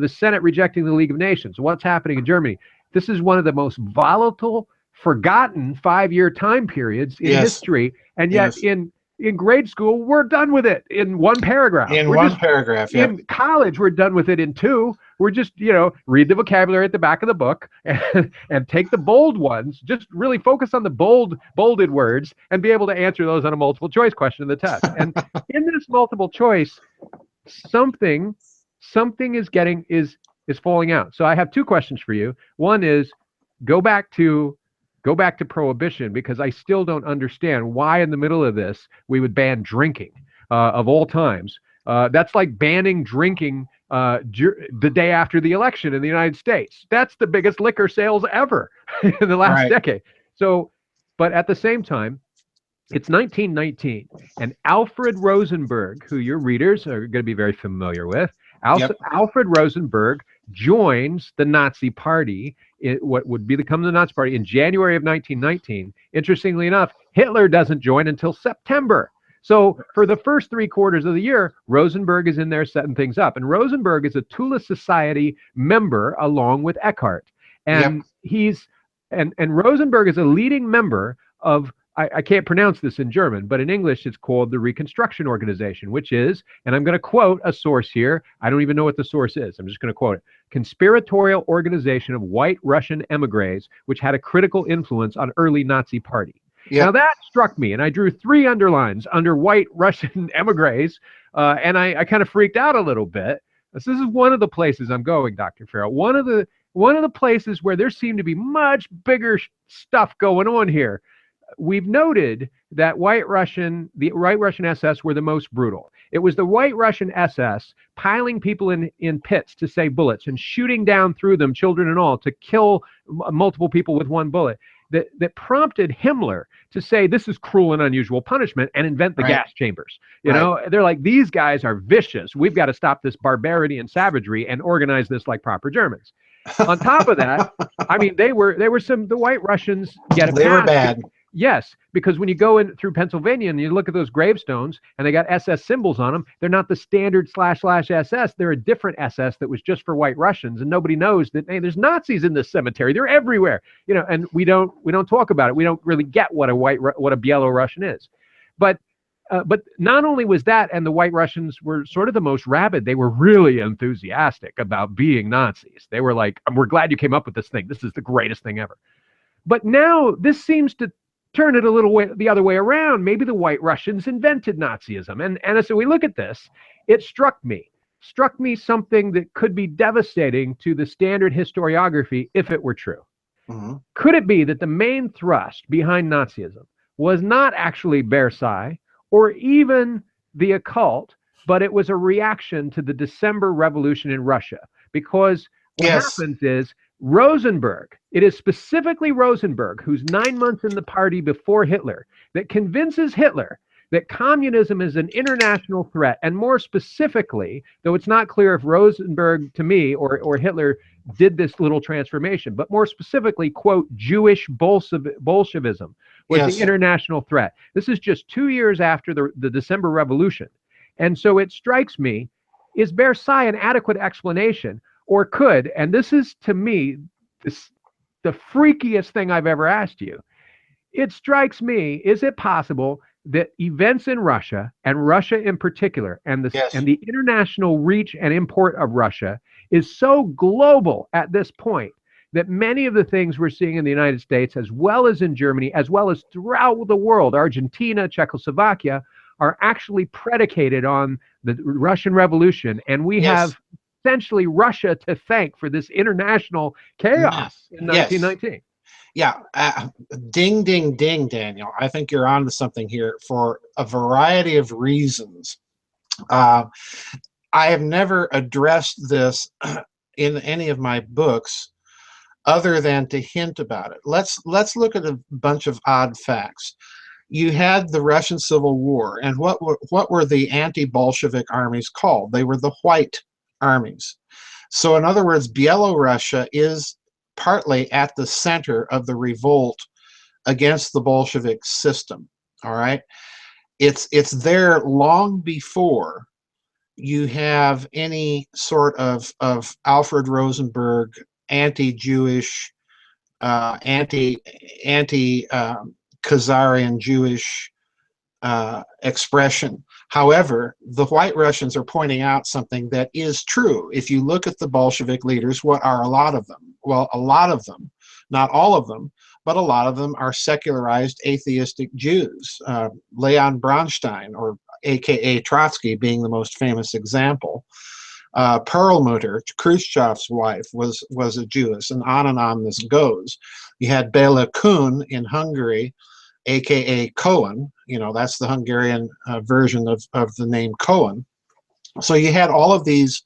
Senate rejecting the League of Nations, what's happening in Germany. This is one of the most volatile, forgotten 5-year time periods in history. And yet in In grade school, we're done with it in one paragraph. In We're one just paragraph, yep. in college, we're done with it in two. We're just, read the vocabulary at the back of the book and take the bold ones, just really focus on the bolded words and be able to answer those on a multiple choice question in the test. And in this multiple choice, something is falling out. So I have two questions for you. One is go back to prohibition, because I still don't understand why in the middle of this we would ban drinking of all times. That's like banning drinking the day after the election in the United States. That's the biggest liquor sales ever in the last decade. So, but at the same time, it's 1919, and Alfred Rosenberg, who your readers are going to be very familiar with, Alfred Rosenberg joins the Nazi Party, what would become the Nazi Party, in January of 1919. Interestingly enough, Hitler doesn't join until September. So for the first 3/4 of the year, Rosenberg is in there setting things up. And Rosenberg is a Tula Society member along with Eckhart. And and Rosenberg is a leading member of, I can't pronounce this in German, but in English it's called the Reconstruction Organization, which is, and I'm going to quote a source here. I don't even know what the source is. I'm just going to quote it. Conspiratorial organization of white Russian emigres, which had a critical influence on early Nazi party. Now that struck me, and I drew 3 underlines under white Russian emigres, and I kind of freaked out a little bit. This is one of the places I'm going, Dr. Farrell. One of the places where there seemed to be much bigger stuff going on here. We've noted that the White Russian SS were the most brutal. It was the White Russian SS piling people in pits to save bullets and shooting down through them, children and all, to kill multiple people with one bullet, that prompted Himmler to say this is cruel and unusual punishment and invent the gas chambers. You know, they're like, these guys are vicious. We've got to stop this barbarity and savagery and organize this like proper Germans. On top of that, I mean, the White Russians get a pass. They were bad. Yes, because when you go in through Pennsylvania and you look at those gravestones and they got SS symbols on them, they're not the standard //SS. They're a different SS that was just for White Russians, and nobody knows that, hey, there's Nazis in this cemetery. They're everywhere, and we don't talk about it. We don't really get what a Bielorussian is, but not only was that, and the White Russians were sort of the most rabid. They were really enthusiastic about being Nazis. They were like, "We're glad you came up with this thing. This is the greatest thing ever." But now this seems to turn it a little way the other way around. Maybe the White Russians invented Nazism. And as we look at this, it struck me something that could be devastating to the standard historiography if it were true. Mm-hmm. Could it be that the main thrust behind Nazism was not actually Versailles or even the occult, but it was a reaction to the December Revolution in Russia? Because what happens is it is specifically Rosenberg, who's 9 months in the party before Hitler, that convinces Hitler that communism is an international threat. And more specifically, though it's not clear if Rosenberg, to me, or Hitler did this little transformation, but more specifically, quote, Jewish Bolshevism was the international threat. This is just 2 years after the December Revolution. And so it strikes me, is Versailles an adequate explanation? Or could, and this is to me the freakiest thing I've ever asked you, it strikes me, is it possible that events in Russia, and Russia in particular, and the international reach and import of Russia is so global at this point that many of the things we're seeing in the United States, as well as in Germany, as well as throughout the world, Argentina, Czechoslovakia, are actually predicated on the Russian Revolution, and we have essentially Russia to thank for this international chaos in 1919. Yeah, ding, ding, ding, Daniel. I think you're on to something here for a variety of reasons. I have never addressed this in any of my books other than to hint about it. Let's look at a bunch of odd facts. You had the Russian Civil War, and what were the anti-Bolshevik armies called? They were the White armies. So in other words, Bielorussia is partly at the center of the revolt against the Bolshevik system. All right, it's there long before you have any sort of Alfred Rosenberg anti-Jewish, anti-Khazarian Jewish expression. However, the White Russians are pointing out something that is true. If you look at the Bolshevik leaders, what are a lot of them? Well, a lot of them, not all of them, but a lot of them are secularized atheistic Jews. Leon Bronstein, or AKA Trotsky, being the most famous example. Perlmutter, Khrushchev's wife, was a Jewess, and on this goes. You had Bela Kun in Hungary, aka Cohen. You know, that's the Hungarian version of the name Cohen. So you had all of these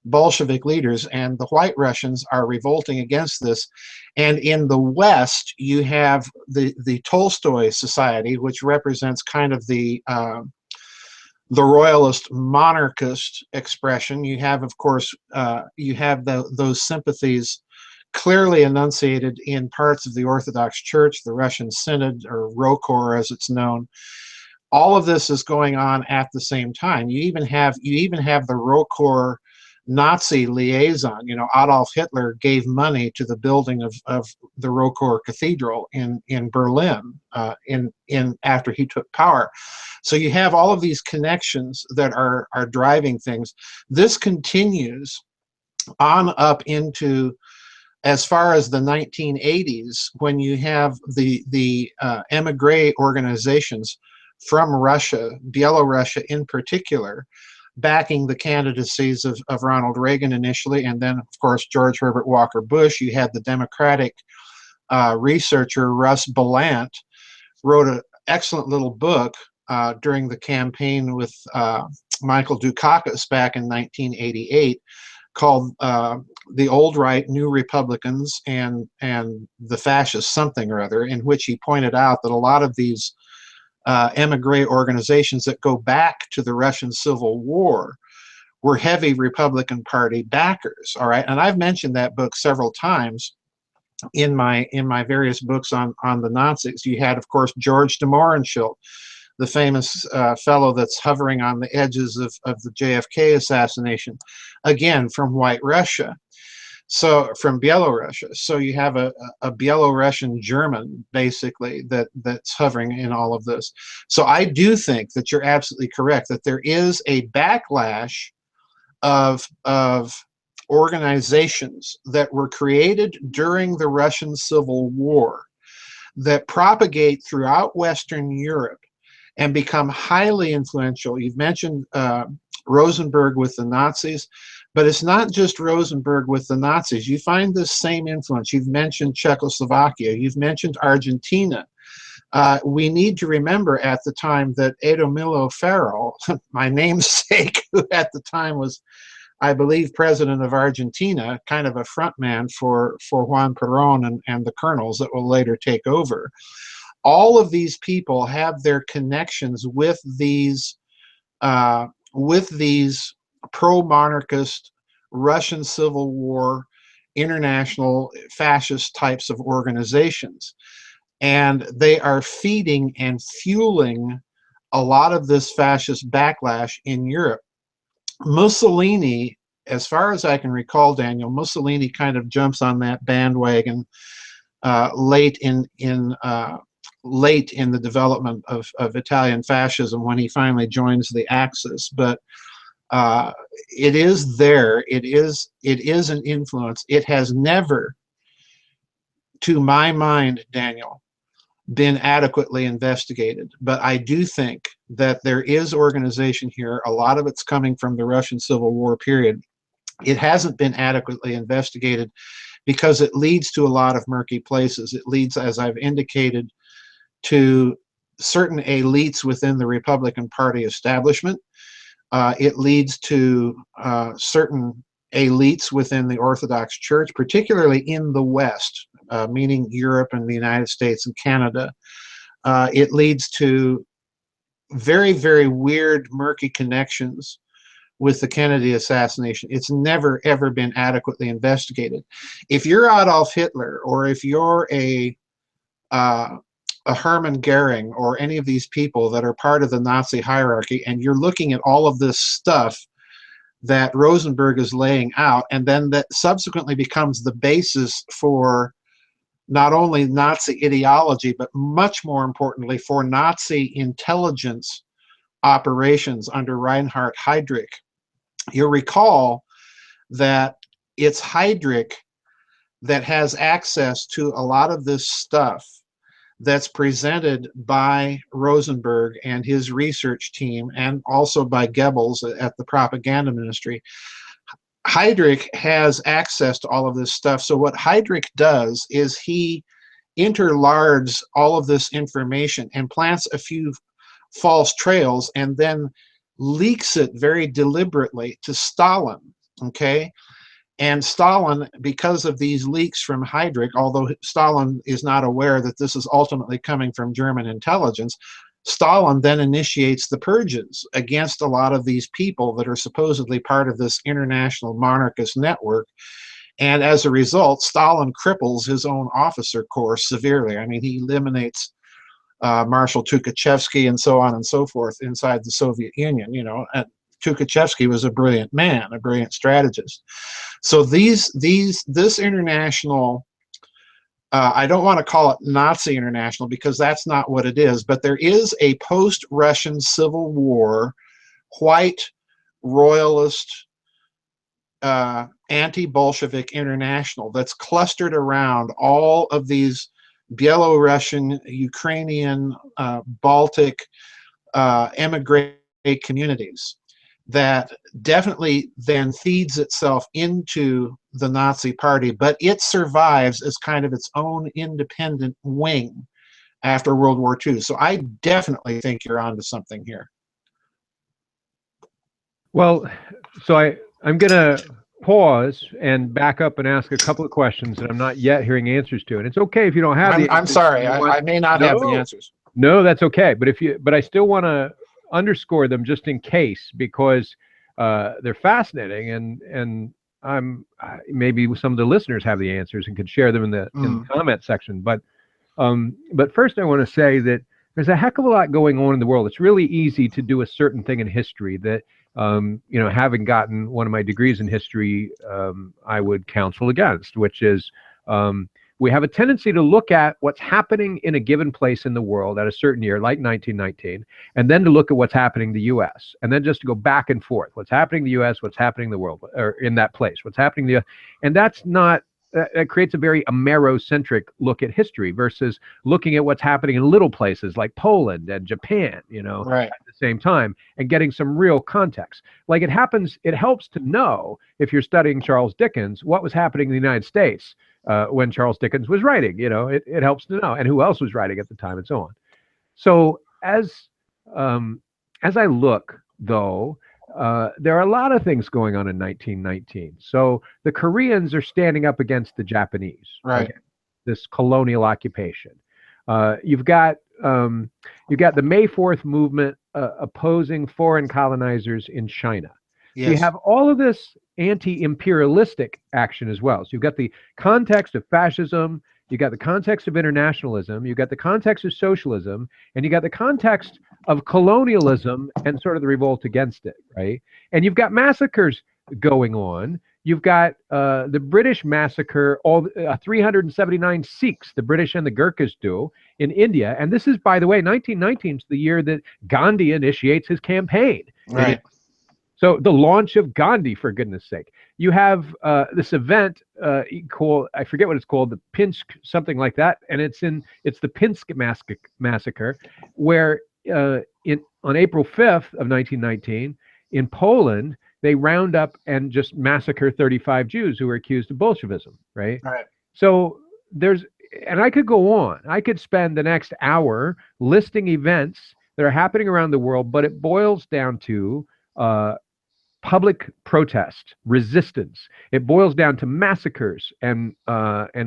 Bolshevik leaders, and the White Russians are revolting against this. And in the West, you have the Tolstoy Society, which represents kind of the royalist monarchist expression. You have, of course, you have those sympathies clearly enunciated in parts of the Orthodox Church, the Russian Synod, or Rokor as it's known. All of this is going on at the same time. You even have the Rokor Nazi liaison. You know, Adolf Hitler gave money to the building of the Rokor Cathedral in Berlin in after he took power. So you have all of these connections that are driving things. This continues on up into as far as the 1980s, when you have the emigre organizations from Russia, Belarus in particular, backing the candidacies of Ronald Reagan initially, and then, of course, George Herbert Walker Bush. You had the Democratic researcher Russ Belant wrote an excellent little book during the campaign with Michael Dukakis back in 1988 called The Old Right, New Republicans, and the Fascist something or other, in which he pointed out that a lot of these emigre organizations that go back to the Russian Civil War were heavy Republican Party backers. All right, and I've mentioned that book several times in my various books on the Nazis. You had, of course, George de Mohrenschildt, the famous fellow that's hovering on the edges of the JFK assassination, again from White Russia. So from Belarus, so you have a Belarusian German basically that's hovering in all of this. So I do think that you're absolutely correct that there is a backlash of organizations that were created during the Russian Civil War that propagate throughout Western Europe and become highly influential. You've mentioned Rosenberg with the Nazis, but it's not just Rosenberg with the Nazis. You find this same influence. You've mentioned Czechoslovakia. You've mentioned Argentina. We need to remember at the time that Edomilo Ferro, my namesake, who at the time was, I believe, president of Argentina, kind of a front man for Juan Perón and the colonels that will later take over. All of these people have their connections with these pro-monarchist Russian Civil War, international fascist types of organizations. And they are feeding and fueling a lot of this fascist backlash in Europe. Mussolini, as far as I can recall, Daniel, Mussolini kind of jumps on that bandwagon late in the development of Italian fascism when he finally joins the Axis. But it is there. It is an influence. It has never, to my mind, Daniel, been adequately investigated. But I do think that there is organization here. A lot of it's coming from the Russian Civil War period. It hasn't been adequately investigated because it leads to a lot of murky places. It leads, as I've indicated, to certain elites within the Republican Party establishment. It leads to certain elites within the Orthodox Church, particularly in the West, meaning Europe and the United States and Canada. It leads to very, very weird, murky connections with the Kennedy assassination. It's never, ever been adequately investigated. If you're Adolf Hitler, or if you're a Hermann Goering, or any of these people that are part of the Nazi hierarchy, and you're looking at all of this stuff that Rosenberg is laying out, and then that subsequently becomes the basis for not only Nazi ideology, but much more importantly for Nazi intelligence operations under Reinhard Heydrich. You'll recall that it's Heydrich that has access to a lot of this stuff that's presented by Rosenberg and his research team, and also by Goebbels at the propaganda ministry. Heydrich has access to all of this stuff. So what Heydrich does is he interlards all of this information and plants a few false trails and then leaks it very deliberately to Stalin, okay? And Stalin, because of these leaks from Heydrich, although Stalin is not aware that this is ultimately coming from German intelligence, Stalin then initiates the purges against a lot of these people that are supposedly part of this international monarchist network. And as a result, Stalin cripples his own officer corps severely. I mean, he eliminates Marshal Tukhachevsky and so on and so forth inside the Soviet Union. You know, Tukhachevsky was a brilliant man, a brilliant strategist. So this international, I don't want to call it Nazi international because that's not what it is, but there is a post-Russian Civil War white royalist anti-Bolshevik international that's clustered around all of these Belarusian, Ukrainian, Baltic emigre communities that definitely then feeds itself into the Nazi Party, but it survives as kind of its own independent wing after World War II. So I definitely think you're onto something here. Well, so I'm going to pause and back up and ask a couple of questions that I'm not yet hearing answers to. And it's okay if you don't have the answers. I'm sorry, I may not have the answers. No, that's okay. But I still want to underscore them just in case, because they're fascinating, and maybe some of the listeners have the answers and can share them in the comment section. But first I want to say that there's a heck of a lot going on in the world. It's really easy to do a certain thing in history that, having gotten one of my degrees in history, I would counsel against, which is we have a tendency to look at what's happening in a given place in the world at a certain year, like 1919, and then to look at what's happening in the U.S., and then just to go back and forth. What's happening in the U.S., what's happening in the world, or in that place, what's happening in the U.S. And that's not, that creates a very Amerocentric look at history versus looking at what's happening in little places like Poland and Japan, right, at the same time, and getting some real context. Like it helps to know, if you're studying Charles Dickens, what was happening in the United States when Charles Dickens was writing. It helps to know, and who else was writing at the time, and so on. So as I look, though, there are a lot of things going on in 1919. So the Koreans are standing up against the Japanese, right? This colonial occupation. You've got the May 4th movement opposing foreign colonizers in China. Yes. So you have all of this anti-imperialistic action as well. So you've got the context of fascism, you got the context of internationalism, you got the context of socialism, and you got the context of colonialism and sort of the revolt against it, right? And you've got massacres going on. You've got the British massacre, 379 Sikhs, the British and the Gurkhas do in India. And this is, by the way, 1919 is the year that Gandhi initiates his campaign. Right. So the launch of Gandhi, for goodness sake. You have this event called, I forget what it's called, the Pinsk, something like that. And it's the Pinsk massacre, where on April 5th of 1919, in Poland, they round up and just massacre 35 Jews who were accused of Bolshevism, right? Right. So and I could go on. I could spend the next hour listing events that are happening around the world, but it boils down to public protest, resistance. It boils down to massacres and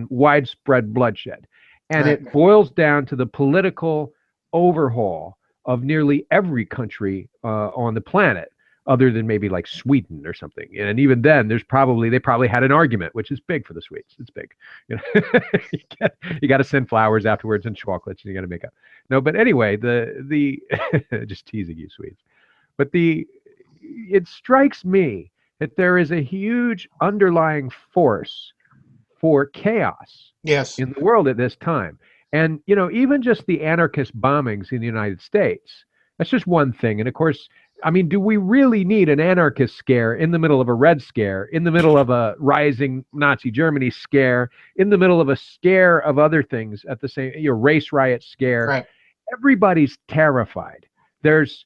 widespread bloodshed. And Right. it boils down to the political overhaul of nearly every country on the planet, other than maybe like Sweden or something. And even then, they probably had an argument, which is big for the Swedes. It's big. You got to send flowers afterwards and chocolates, and you got to make up. No, but anyway, the just teasing you, Swedes. But it strikes me that there is a huge underlying force for chaos Yes. in the world at this time. And, even just the anarchist bombings in the United States, that's just one thing. And of course, I mean, do we really need an anarchist scare in the middle of a Red Scare, in the middle of a rising Nazi Germany scare, in the middle of a scare of other things at the same, race riot scare? Right. Everybody's terrified. There's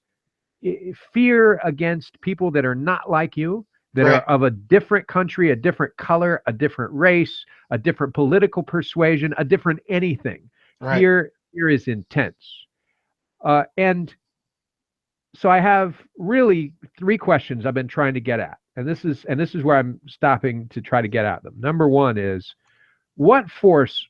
fear against people that are not like you, that are Right. of a different country, a different color, a different race, a different political persuasion, a different anything. Right. Fear is intense. And so I have really three questions I've been trying to get at. And this is where I'm stopping to try to get at them. Number one is, what force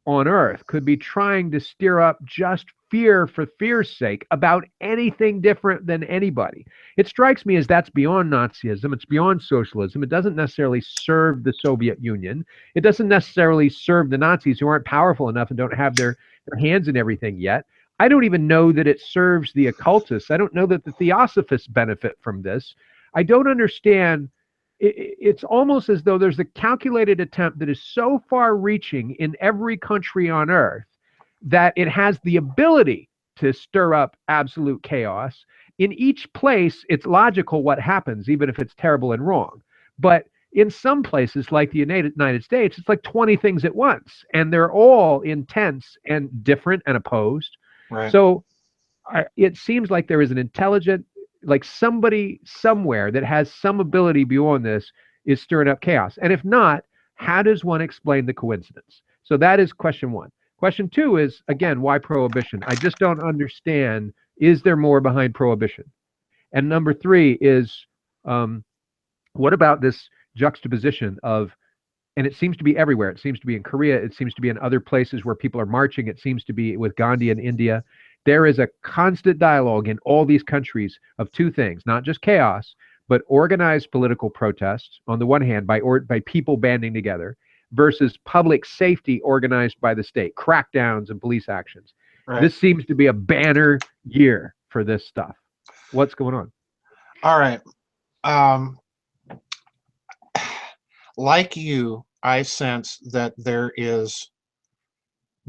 on earth could be trying to stir up just fear for fear's sake about anything different than anybody? It strikes me as that's beyond Nazism. It's beyond socialism. It doesn't necessarily serve the Soviet Union. It doesn't necessarily serve the Nazis, who aren't powerful enough and don't have their hands in everything yet. I don't even know that it serves the occultists. I don't know that the theosophists benefit from this. I don't understand. It's almost as though there's a calculated attempt that is so far reaching in every country on earth that it has the ability to stir up absolute chaos. In each place, it's logical what happens, even if it's terrible and wrong. But in some places, like the United States, it's like 20 things at once, and they're all intense and different and opposed. Right. So it seems like there is an intelligent, like somebody somewhere that has some ability beyond this is stirring up chaos. And if not, how does one explain the coincidence? So that is question one. Question two is, again, why prohibition? I just don't understand. Is there more behind prohibition? And number three is, what about this juxtaposition of, and it seems to be everywhere. It seems to be in Korea. It seems to be in other places where people are marching. It seems to be with Gandhi in India. There is a constant dialogue in all these countries of two things, not just chaos, but organized political protests on the one hand by people banding together, versus public safety organized by the state, crackdowns and police actions. Right. This seems to be a banner year for this stuff. What's going on? All right. Like you, I sense that there is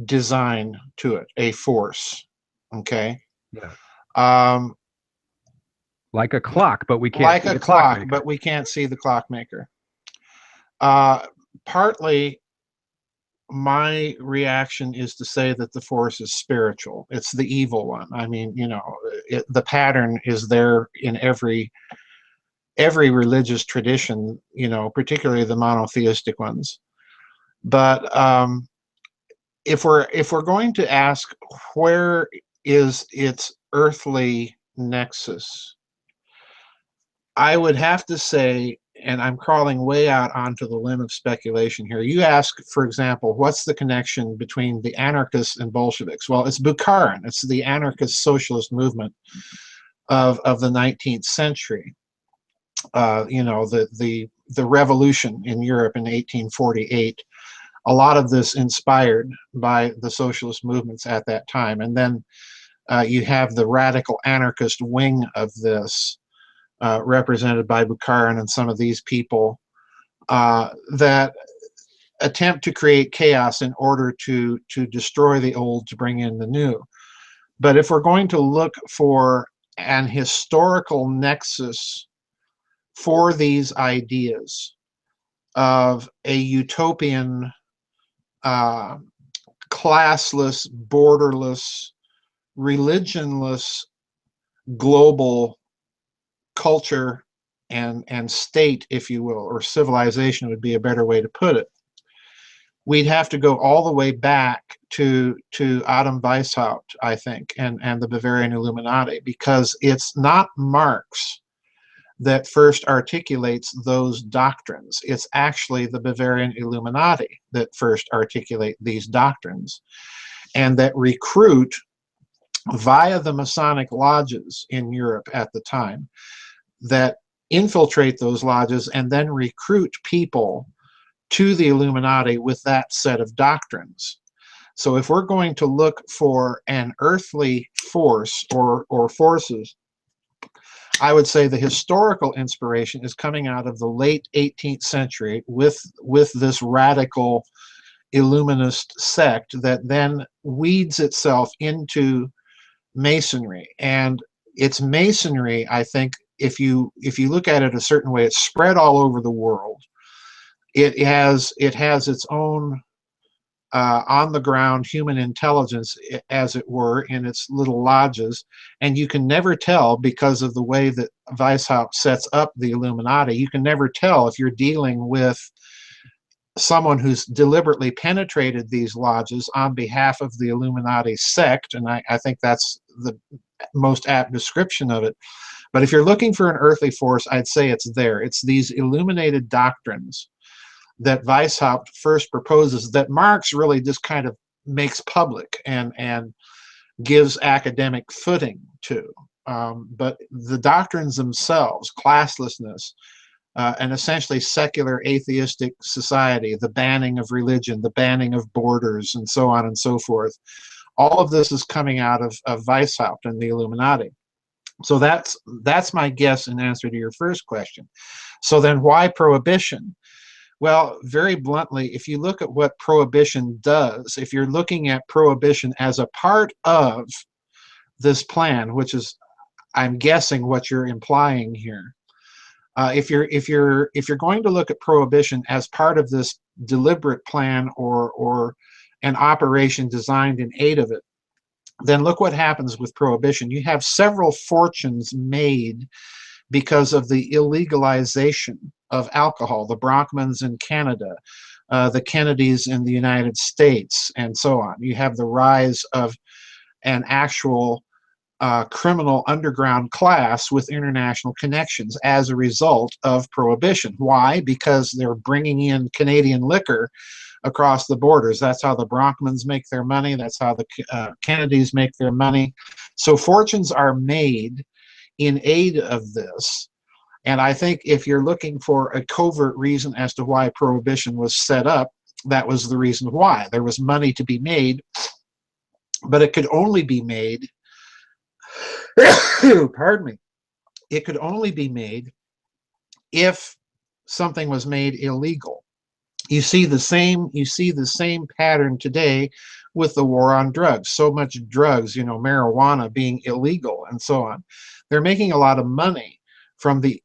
design to it, a force. Okay. Yeah. Like a clock, but we can't Like see a the clock, clockmaker. but we can't see the clockmaker. Partly, my reaction is to say that the force is spiritual. It's the evil one. I mean, the pattern is there in every religious tradition, particularly the monotheistic ones. But if we're going to ask, where is its earthly nexus, I would have to say, and I'm crawling way out onto the limb of speculation here. You ask, for example, what's the connection between the anarchists and Bolsheviks? Well, it's Bukharin. It's the anarchist socialist movement of the 19th century. The revolution in Europe in 1848. A lot of this inspired by the socialist movements at that time. And then you have the radical anarchist wing of this, represented by Bukharin and some of these people, that attempt to create chaos in order to destroy the old, to bring in the new. But if we're going to look for an historical nexus for these ideas of a utopian, classless, borderless, religionless global culture and state, if you will, or civilization would be a better way to put it, we'd have to go all the way back to Adam Weishaupt, I think, and the Bavarian Illuminati, because it's not Marx that first articulates those doctrines. It's actually the Bavarian Illuminati that first articulate these doctrines, and that recruit via the Masonic lodges in Europe at the time, that infiltrate those lodges and then recruit people to the Illuminati with that set of doctrines. So if we're going to look for an earthly force or forces I would say the historical inspiration is coming out of the late 18th century with this radical Illuminist sect that then weeds itself into Masonry. And it's Masonry, I think, if you look at it a certain way, it's spread all over the world. It has its own on the ground human intelligence, as it were, in its little lodges, and you can never tell, because of the way that Weishaupt sets up the Illuminati, you can never tell if you're dealing with someone who's deliberately penetrated these lodges on behalf of the Illuminati sect, and I think that's the most apt description of it. But if you're looking for an earthly force, I'd say it's there. It's these illuminated doctrines that Weishaupt first proposes, that Marx really just kind of makes public and gives academic footing to. But the doctrines themselves, classlessness, an essentially secular atheistic society, the banning of religion, the banning of borders, and so on and so forth, all of this is coming out of Weishaupt and the Illuminati. So that's my guess in answer to your first question. So then why prohibition? Well, very bluntly, if you look at what prohibition does, if you're looking at prohibition as a part of this plan, which is, I'm guessing, what you're implying here, if you're going to look at prohibition as part of this deliberate plan or an operation designed in aid of it, then look what happens with prohibition. You have several fortunes made because of the illegalization of alcohol, the Brockmans in Canada, the Kennedys in the United States, and so on. You have the rise of an actual criminal underground class with international connections as a result of prohibition. Why? Because they're bringing in Canadian liquor across the borders. That's how the Brockmans make their money. That's how the Kennedys make their money. So fortunes are made in aid of this. And I think if you're looking for a covert reason as to why prohibition was set up, that was the reason why. There was money to be made, but it could only be made, pardon me, it could only be made if something was made illegal. You see the same pattern today with the war on drugs. So much drugs, marijuana being illegal and so on. They're making a lot of money from the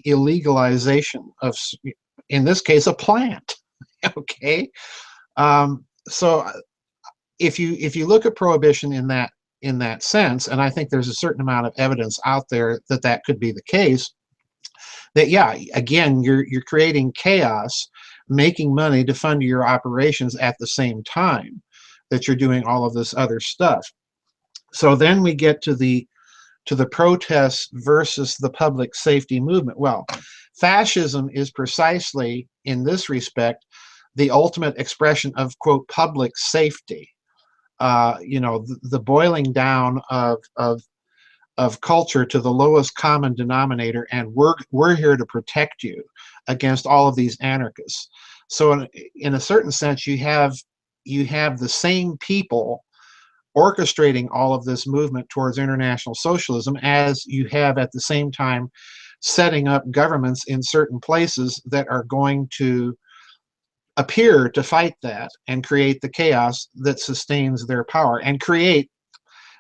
illegalization of, in this case, a plant. Okay, so if you look at prohibition in that sense, and I think there's a certain amount of evidence out there that could be the case, that yeah, again, you're creating chaos, making money to fund your operations at the same time that you're doing all of this other stuff. So then we get to the protests versus the public safety movement. Well, fascism is precisely in this respect the ultimate expression of, quote, public safety. The boiling down of culture to the lowest common denominator, and we're here to protect you against all of these anarchists. So in a certain sense, you have the same people orchestrating all of this movement towards international socialism, as you have at the same time setting up governments in certain places that are going to appear to fight that and create the chaos that sustains their power and create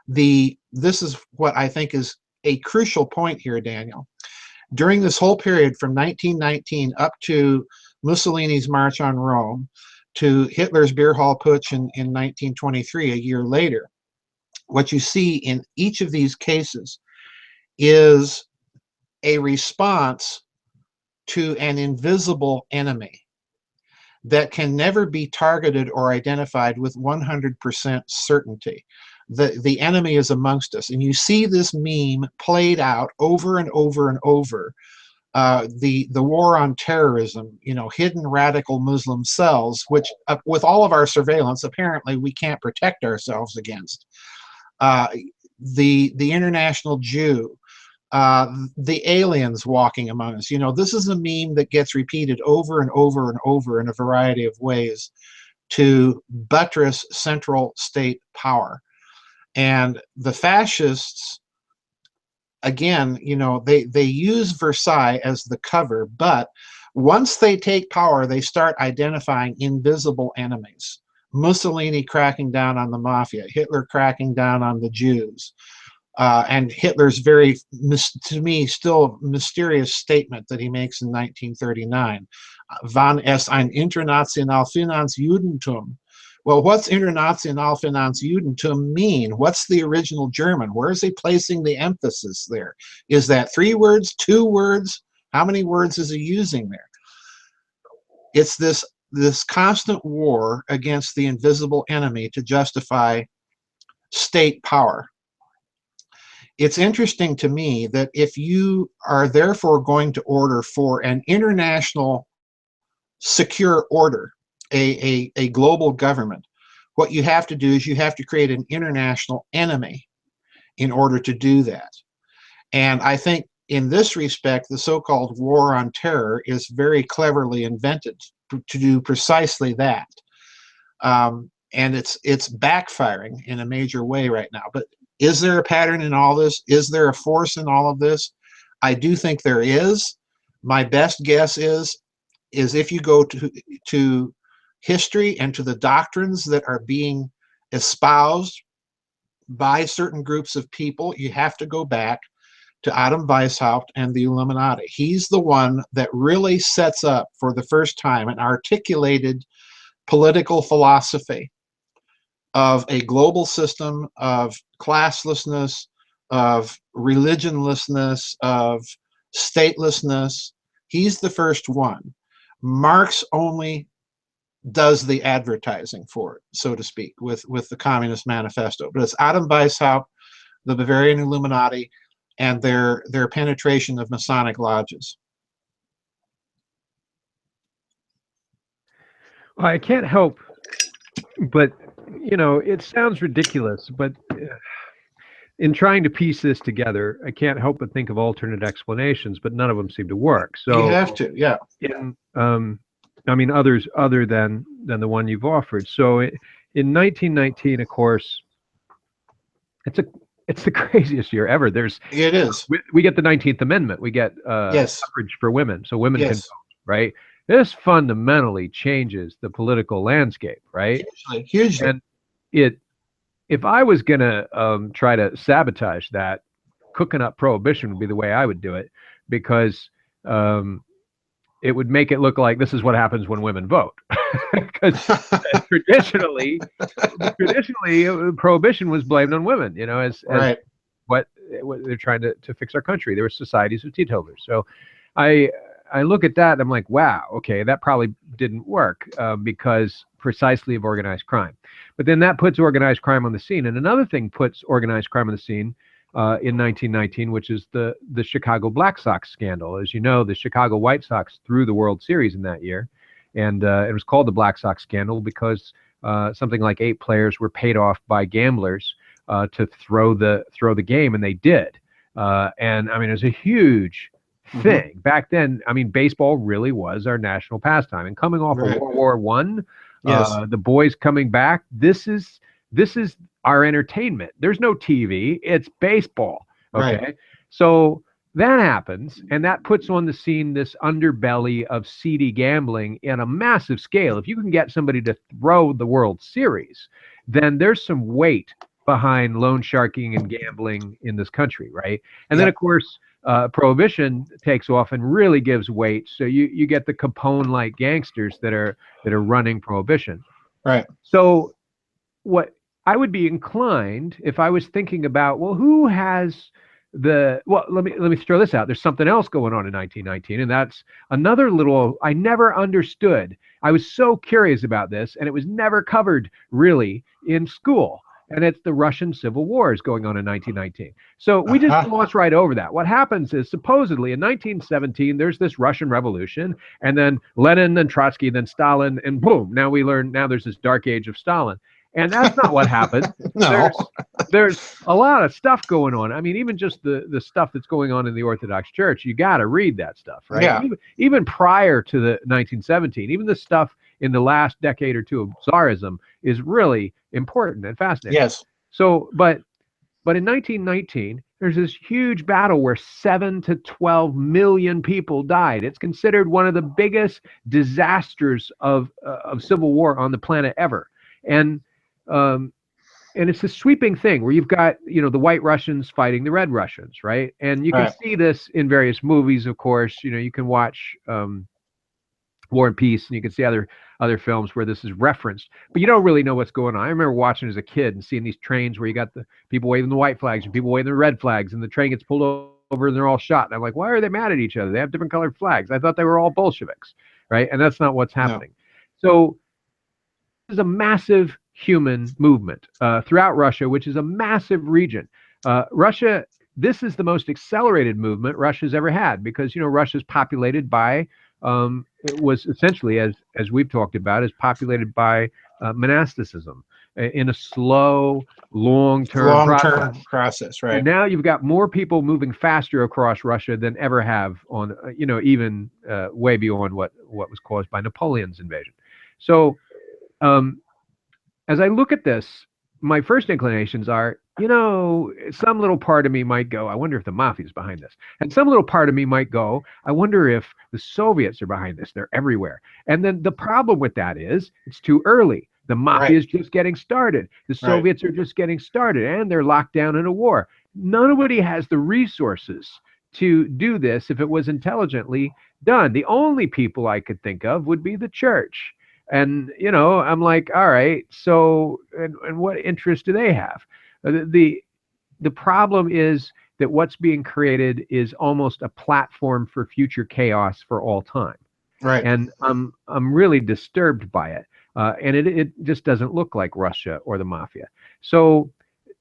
this is what I think is a crucial point here, Daniel. During this whole period from 1919 up to Mussolini's March on Rome, to Hitler's beer hall putsch in 1923, a year later, what you see in each of these cases is a response to an invisible enemy that can never be targeted or identified with 100% certainty. The enemy is amongst us, and you see this meme played out over and over and over. The war on terrorism, hidden radical Muslim cells, which with all of our surveillance, apparently we can't protect ourselves against. The international Jew, the aliens walking among us. This is a meme that gets repeated over and over and over in a variety of ways to buttress central state power. And the fascists again, they use Versailles as the cover, but once they take power, they start identifying invisible enemies. Mussolini cracking down on the mafia, Hitler cracking down on the Jews, and Hitler's very, to me, still mysterious statement that he makes in 1939, "Wann es ein Internationalfinanzjudentum." Well, what's Internationalfinanzjudentum mean? What's the original German? Where is he placing the emphasis there? Is that 3 words, 2 words? How many words is he using there? It's this constant war against the invisible enemy to justify state power. It's interesting to me that if you are therefore going to order for an international secure order, a global government, what you have to do is you have to create an international enemy in order to do that. And I think in this respect, the so-called war on terror is very cleverly invented to do precisely that. And it's backfiring in a major way right now. But is there a pattern in all this? Is there a force in all of this? I do think there is. My best guess is if you go to history and to the doctrines that are being espoused by certain groups of people, you have to go back to Adam Weishaupt and the Illuminati. He's the one that really sets up for the first time an articulated political philosophy of a global system of classlessness, of religionlessness, of statelessness. He's the first one. Marx only does the advertising for it, so to speak, with the Communist Manifesto. But it's Adam Weishaupt, the Bavarian Illuminati, and their penetration of Masonic lodges. Well, I can't help but, it sounds ridiculous, but in trying to piece this together, I can't help but think of alternate explanations, but none of them seem to work. So you have to, yeah. I mean, others other than the one you've offered. So in 1919, of course, it's the craziest year ever. It is. We get the 19th Amendment. We get yes. suffrage for women, so women yes. can vote, right? This fundamentally changes the political landscape, right? Hugely. And if I was gonna try to sabotage that, cooking up prohibition would be the way I would do it, because it would make it look like this is what happens when women vote. Because traditionally, prohibition was blamed on women, as right. what they're trying to fix our country. There were societies of teetotalers. So I look at that and I'm like, wow, okay, that probably didn't work because precisely of organized crime. But then that puts organized crime on the scene. And another thing puts organized crime on the scene in 1919, which is the Chicago Black Sox scandal. As you know, the Chicago White Sox threw the World Series in that year. And it was called the Black Sox scandal because something like 8 players were paid off by gamblers to throw the game, and they did. And I mean, it was a huge thing back then. I mean, baseball really was our national pastime, and coming off of World War I, the boys coming back. This is our entertainment. There's no TV. It's baseball. Okay, right. So that happens, and that puts on the scene this underbelly of seedy gambling in a massive scale. If you can get somebody to throw the World Series, then there's some weight behind loan sharking and gambling in this country, right? And then, of course, prohibition takes off and really gives weight. So you get the Capone-like gangsters that are running prohibition. Right. So what I would be inclined, if I was thinking about, well, who has let me throw this out. There's something else going on in 1919, and that's another little I never understood. I was so curious about this, and it was never covered really in school. And it's the Russian Civil War is going on in 1919. So we just gloss right over that. What happens is supposedly in 1917, there's this Russian Revolution, and then Lenin and Trotsky, then Stalin, and boom, now there's this dark age of Stalin. And that's not what happened. No. There's a lot of stuff going on. I mean, even just the stuff that's going on in the Orthodox Church, you got to read that stuff, right? Yeah. Even prior to the 1917, even the stuff in the last decade or two of Tsarism is really important and fascinating. Yes. So, but But in 1919, there's this huge battle where 7 to 12 million people died. It's considered one of the biggest disasters of civil war on the planet ever. And um, and it's a sweeping thing where you've got, the white Russians fighting the red Russians, right? And you can Right. see this in various movies, of course. You can watch War and Peace, and you can see other films where this is referenced, but you don't really know what's going on. I remember watching as a kid and seeing these trains where you got the people waving the white flags and people waving the red flags, and the train gets pulled over and they're all shot. And I'm like, why are they mad at each other? They have different colored flags. I thought they were all Bolsheviks, right? And that's not what's No. happening. So this is a massive human movement throughout Russia, which is a massive region. Russia, this is the most accelerated movement Russia's ever had because Russia's populated by it was essentially, as we've talked about, is populated by monasticism in a slow, long-term Long-term process. process, And right? now you've got more people moving faster across Russia than ever have on, even way beyond what was caused by Napoleon's invasion. So um, as I look at this, my first inclinations are, some little part of me might go, I wonder if the mafia is behind this. And some little part of me might go, I wonder if the Soviets are behind this. They're everywhere. And then the problem with that is it's too early. The mafia Right. is just getting started. The Right. Soviets are just getting started and they're locked down in a war. Nobody has the resources to do this if it was intelligently done. The only people I could think of would be the church. And I'm like, all right, so and what interest do they have? The problem is that what's being created is almost a platform for future chaos for all time, Right. and I'm really disturbed by it. And it just doesn't look like Russia or the mafia. So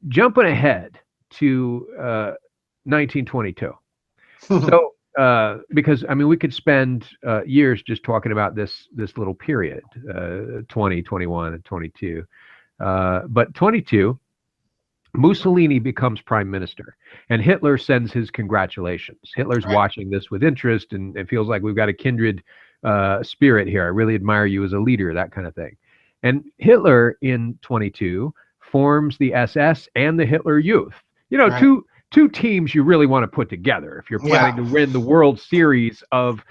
jumping ahead to 1922. So, because I mean, we could spend years just talking about this little period, 20, 21, and 22. But 22, Mussolini becomes prime minister, and Hitler sends his congratulations. Hitler's Right. watching this with interest, and it feels like we've got a kindred spirit here. I really admire you as a leader, that kind of thing. And Hitler in 22 forms the SS and the Hitler Youth. Right. Two teams you really want to put together if you're planning Yeah. to win the World Series of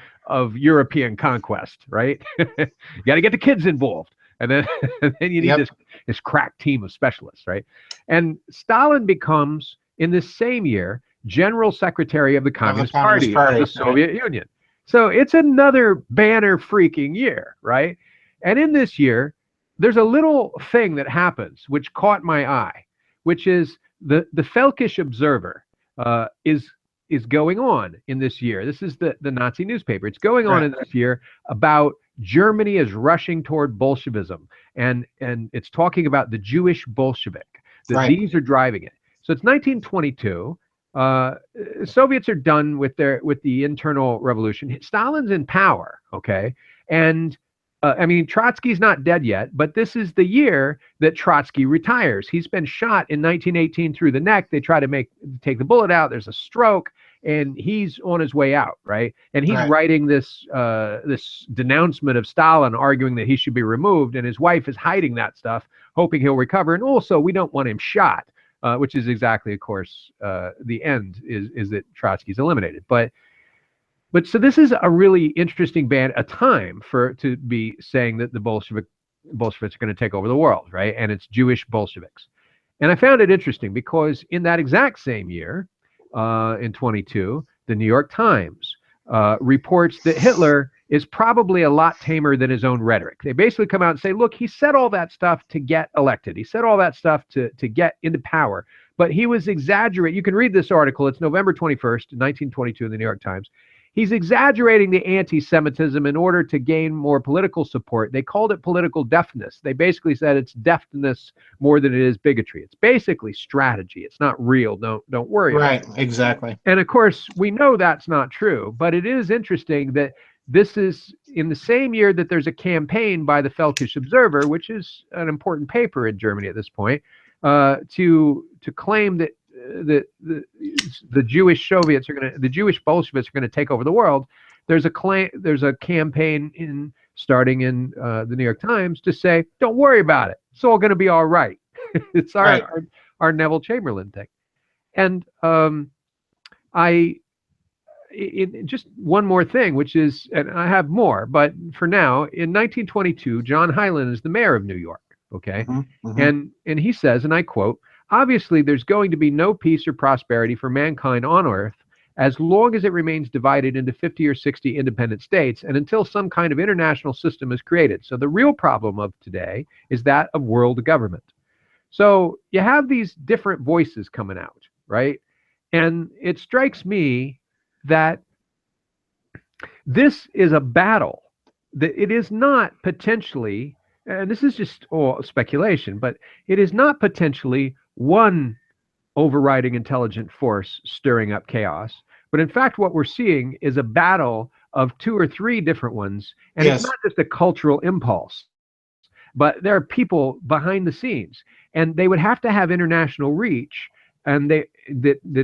European conquest, right? You got to get the kids involved, and then and then you need Yep. this crack team of specialists, right? And Stalin becomes in this same year General Secretary of the Of the Communist Communist Party of the Party. Right. Soviet Union. So it's another banner freaking year, right? And in this year, there's a little thing that happens which caught my eye, which is the Völkisch Observer is going on in this year. This is the Nazi newspaper. It's going on Right. in this year about Germany is rushing toward Bolshevism, and it's talking about the Jewish Bolshevik, that Right. these are driving it. So it's 1922. Soviets are done with the internal revolution. Stalin's in power, okay, and I mean, Trotsky's not dead yet, but this is the year that Trotsky retires. He's been shot in 1918 through the neck. They try to take the bullet out. There's a stroke, and he's on his way out, right? And he's Right. writing this denouncement of Stalin, arguing that he should be removed, and his wife is hiding that stuff, hoping he'll recover. And also, we don't want him shot, which is exactly, of course, the end is that Trotsky's eliminated. But so this is a really interesting a time to be saying that the Bolsheviks are going to take over the world, right? And it's Jewish Bolsheviks. And I found it interesting because in that exact same year, in 22, the New York Times reports that Hitler is probably a lot tamer than his own rhetoric. They basically come out and say, look, he said all that stuff to get elected. He said all that stuff to get into power, but he was exaggerating. You can read this article. It's November 21st, 1922 in the New York Times. He's exaggerating the anti-Semitism in order to gain more political support. They called it political deafness. They basically said it's deafness more than it is bigotry. It's basically strategy. It's not real. Don't worry about it. Right. Exactly. And of course, we know that's not true, but it is interesting that this is in the same year that there's a campaign by the Völkisch Observer, which is an important paper in Germany at this point, to claim that the Jewish Soviets the Jewish Bolsheviks are going to take over the world. There's a campaign starting in the New York Times to say, don't worry about it. It's all going to be all right. It's Right. our Neville Chamberlain thing. And I just one more thing, which is, and I have more, but for now, in 1922, John Hyland is the mayor of New York. Okay, Hmm. Hmm. and he says, and I quote, "Obviously, there's going to be no peace or prosperity for mankind on Earth as long as it remains divided into 50 or 60 independent states, and until some kind of international system is created. So the real problem of today is that of world government." So you have these different voices coming out, right? And it strikes me that this is a battle, that it is not potentially, and this is just speculation, but it is not potentially one overriding intelligent force stirring up chaos. But in fact, what we're seeing is a battle of two or three different ones. And it's not Yes. just a cultural impulse, but there are people behind the scenes, and they would have to have international reach. And that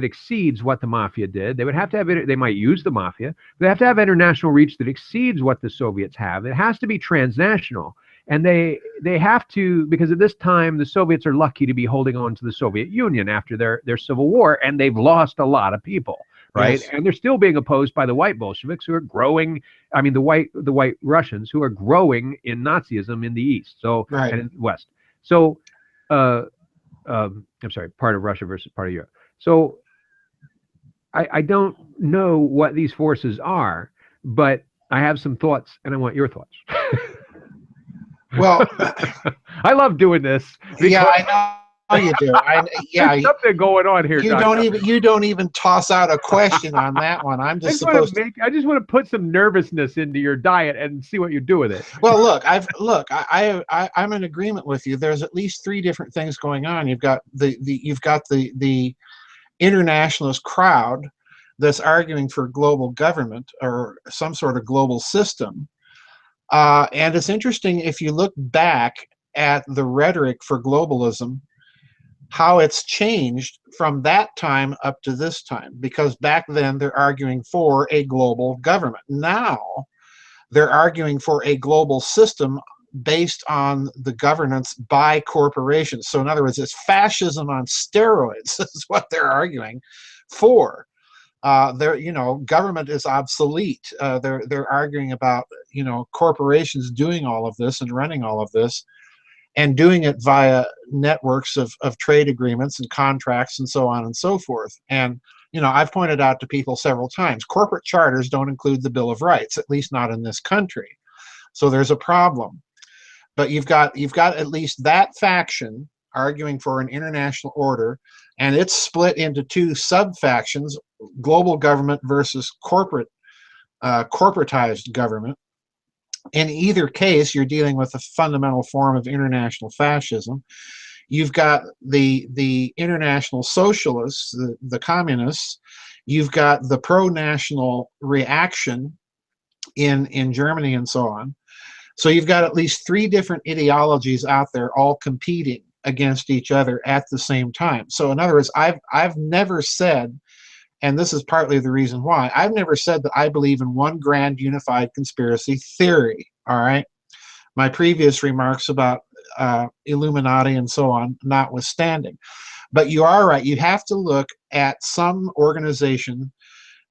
exceeds what the mafia did. They would have to have it. They might use the mafia. They have to have international reach that exceeds what the Soviets have. It has to be transnational, and they have to, because at this time the Soviets are lucky to be holding on to the Soviet Union after their civil war, and they've lost a lot of people, right? Yes. And they're still being opposed by the white Bolsheviks who are growing. I mean, the white Russians who are growing in Nazism in the East, so Right. and in the West. So, uh, I'm sorry, part of Russia versus part of Europe. So I don't know what these forces are, but I have some thoughts, and I want your thoughts. Well, I love doing this yeah, because I know you do. there's something going on here, Doctor. you don't even toss out a question on that one. I'm I just just want to supposed to. make. I just want to put some nervousness into your diet and see what you do with it. Well, look, I'm in agreement with you. There's at least three different things going on. You've got the internationalist crowd that's arguing for global government or some sort of global system. And it's interesting if you look back at the rhetoric for globalism, how it's changed from that time up to this time. Because back then they're arguing for a global government. Now they're arguing for a global system based on the governance by corporations. So in other words, it's fascism on steroids is what they're arguing for. Government is obsolete. They're arguing about, corporations doing all of this and running all of this and doing it via networks of trade agreements and contracts and so on and so forth. And I've pointed out to people several times, corporate charters don't include the Bill of Rights, at least not in this country. So there's a problem. But you've got at least that faction arguing for an international order, and it's split into two sub-factions: global government versus corporatized government. In either case, you're dealing with a fundamental form of international fascism. You've got the international socialists, the communists. You've got the pro-national reaction in Germany and so on. So you've got at least three different ideologies out there all competing against each other at the same time. So in other words, I've never said, and this is partly the reason why, I've never said that I believe in one grand unified conspiracy theory, all right? My previous remarks about Illuminati and so on notwithstanding. But you are right, you have to look at some organization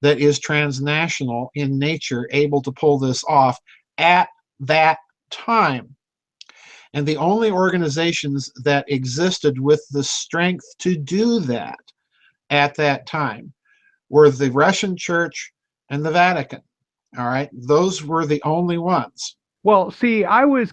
that is transnational in nature, able to pull this off at that time. And the only organizations that existed with the strength to do that at that time were the Russian Church and the Vatican. All right, those were the only ones. Well, see, I was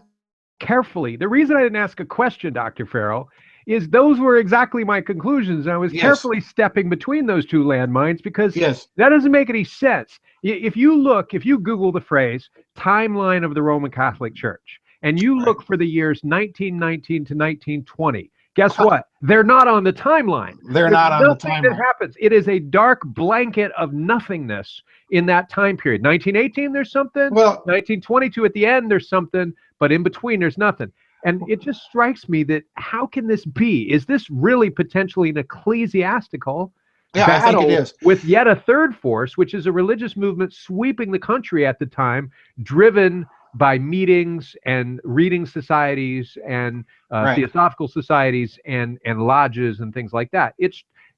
carefully. The reason I didn't ask a question, Dr. Farrell, is those were exactly my conclusions. And I was Yes, carefully stepping between those two landmines because yes, that doesn't make any sense. If you Google the phrase timeline of the Roman Catholic Church, and you right. look for the years 1919 to 1920, guess what? They're not on the timeline. They're There's not on the nothing that timeline. happens. It is a dark blanket of nothingness in that time period. 1918, there's something. Well, 1922 at the end, there's something. But in between, there's nothing. And it just strikes me that how can this be? Is this really potentially an ecclesiastical yeah, I think it battle is. with yet a third force, which is a religious movement sweeping the country at the time, driven by meetings and reading societies and Right. theosophical societies and lodges and things like that?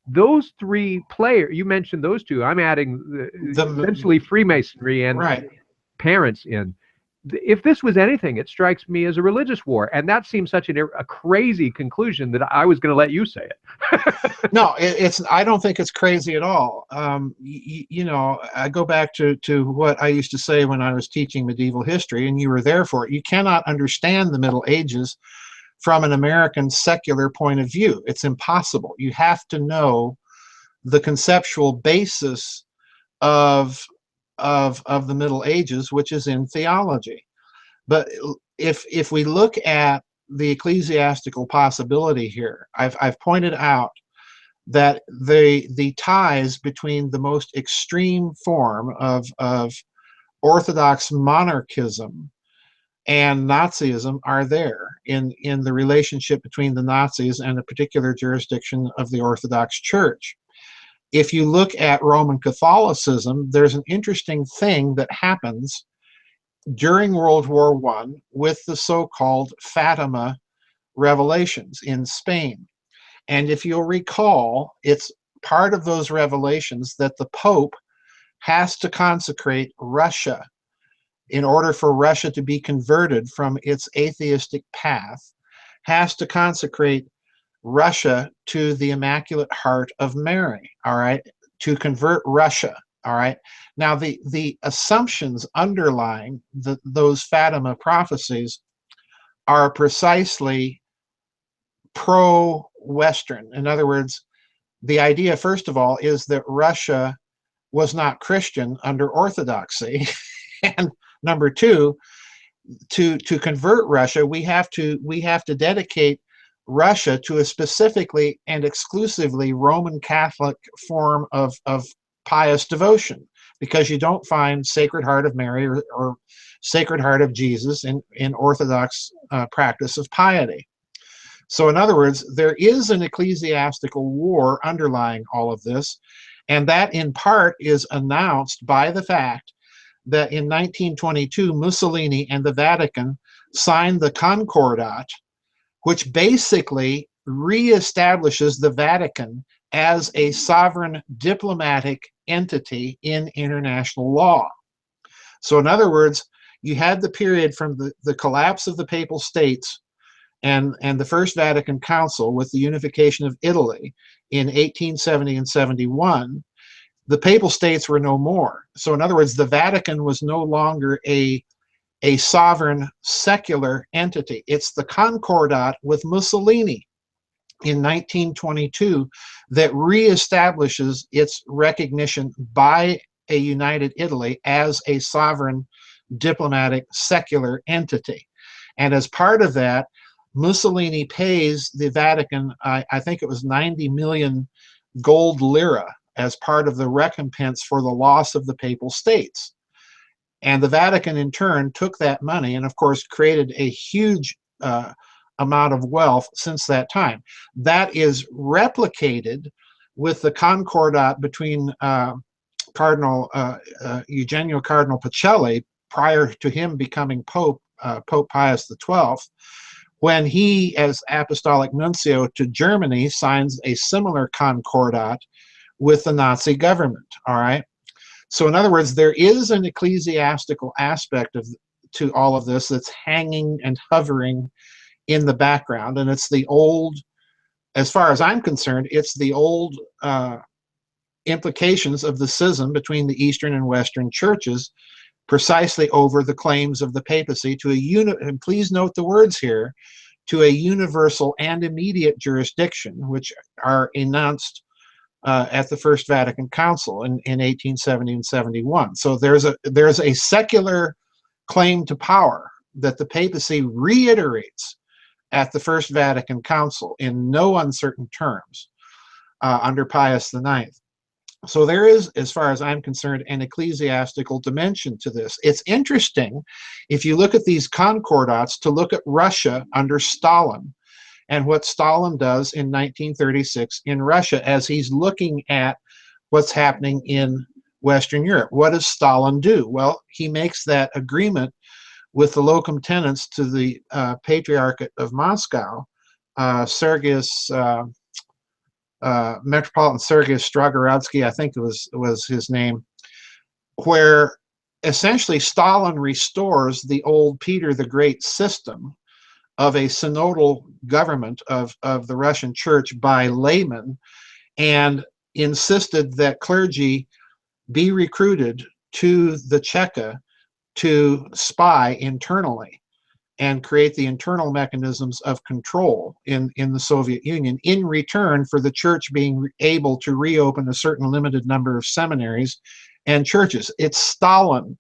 those three players, you mentioned those two. I'm adding The essentially Freemasonry and right. parents in. If this was anything, it strikes me as a religious war, and that seems such a crazy conclusion that I was going to let you say it. No, it's. I don't think it's crazy at all. You know, I go back to what I used to say when I was teaching medieval history, and you were there for it. You cannot understand the Middle Ages from an American secular point of view. It's impossible. You have to know the conceptual basis of of the Middle Ages, which is in theology. But if we look at the ecclesiastical possibility here, I've pointed out that the ties between the most extreme form of Orthodox monarchism and Nazism are there in the relationship between the Nazis and a particular jurisdiction of the Orthodox Church. If you look at Roman Catholicism, there's an interesting thing that happens during World War I with the so-called Fatima revelations in Spain. And if you'll recall, it's part of those revelations that the Pope has to consecrate Russia in order for Russia to be converted from its atheistic path, has to consecrate Russia to the Immaculate Heart of Mary, all right, to convert Russia, all right. Now, the assumptions underlying those Fatima prophecies are precisely pro-Western. In other words, the idea, first of all, is that Russia was not Christian under Orthodoxy. And number two, to convert Russia, we have to dedicate Russia to a specifically and exclusively Roman Catholic form of pious devotion, because you don't find Sacred Heart of Mary or Sacred Heart of Jesus in Orthodox practice of piety. So in other words, there is an ecclesiastical war underlying all of this, and that in part is announced by the fact that in 1922, Mussolini and the Vatican signed the Concordat, which basically reestablishes the Vatican as a sovereign diplomatic entity in international law. So in other words, you had the period from the collapse of the Papal States and the First Vatican Council with the unification of Italy in 1870 and 71. The Papal States were no more. So in other words, the Vatican was no longer a sovereign secular entity. It's the Concordat with Mussolini in 1922 that reestablishes its recognition by a united Italy as a sovereign diplomatic secular entity. And as part of that, Mussolini pays the Vatican, I think it was 90 million gold lira as part of the recompense for the loss of the Papal States. And the Vatican, in turn, took that money and, of course, created a huge amount of wealth since that time. That is replicated with the Concordat between Cardinal Eugenio Cardinal Pacelli, prior to him becoming Pope, Pope Pius XII, when he, as Apostolic Nuncio to Germany, signs a similar Concordat with the Nazi government, all right? So in other words, there is an ecclesiastical aspect to all of this that's hanging and hovering in the background, and it's the old, as far as I'm concerned, it's the old implications of the schism between the Eastern and Western churches, precisely over the claims of the papacy to and please note the words here, to a universal and immediate jurisdiction, which are announced at the First Vatican Council in 1870 and 71. So there's a secular claim to power that the papacy reiterates at the First Vatican Council in no uncertain terms under Pius IX. So there is, as far as I'm concerned, an ecclesiastical dimension to this. It's interesting, if you look at these concordats, to look at Russia under Stalin and what Stalin does in 1936 in Russia as he's looking at what's happening in Western Europe. What does Stalin do? Well, he makes that agreement with the locum tenens to the Patriarchate of Moscow, Sergius Metropolitan Sergei Strogorodski, I think it was his name, where essentially Stalin restores the old Peter the Great system of a synodal government of the Russian church by laymen, and insisted that clergy be recruited to the Cheka to spy internally and create the internal mechanisms of control in the Soviet Union, in return for the church being able to reopen a certain limited number of seminaries and churches. It's Stalin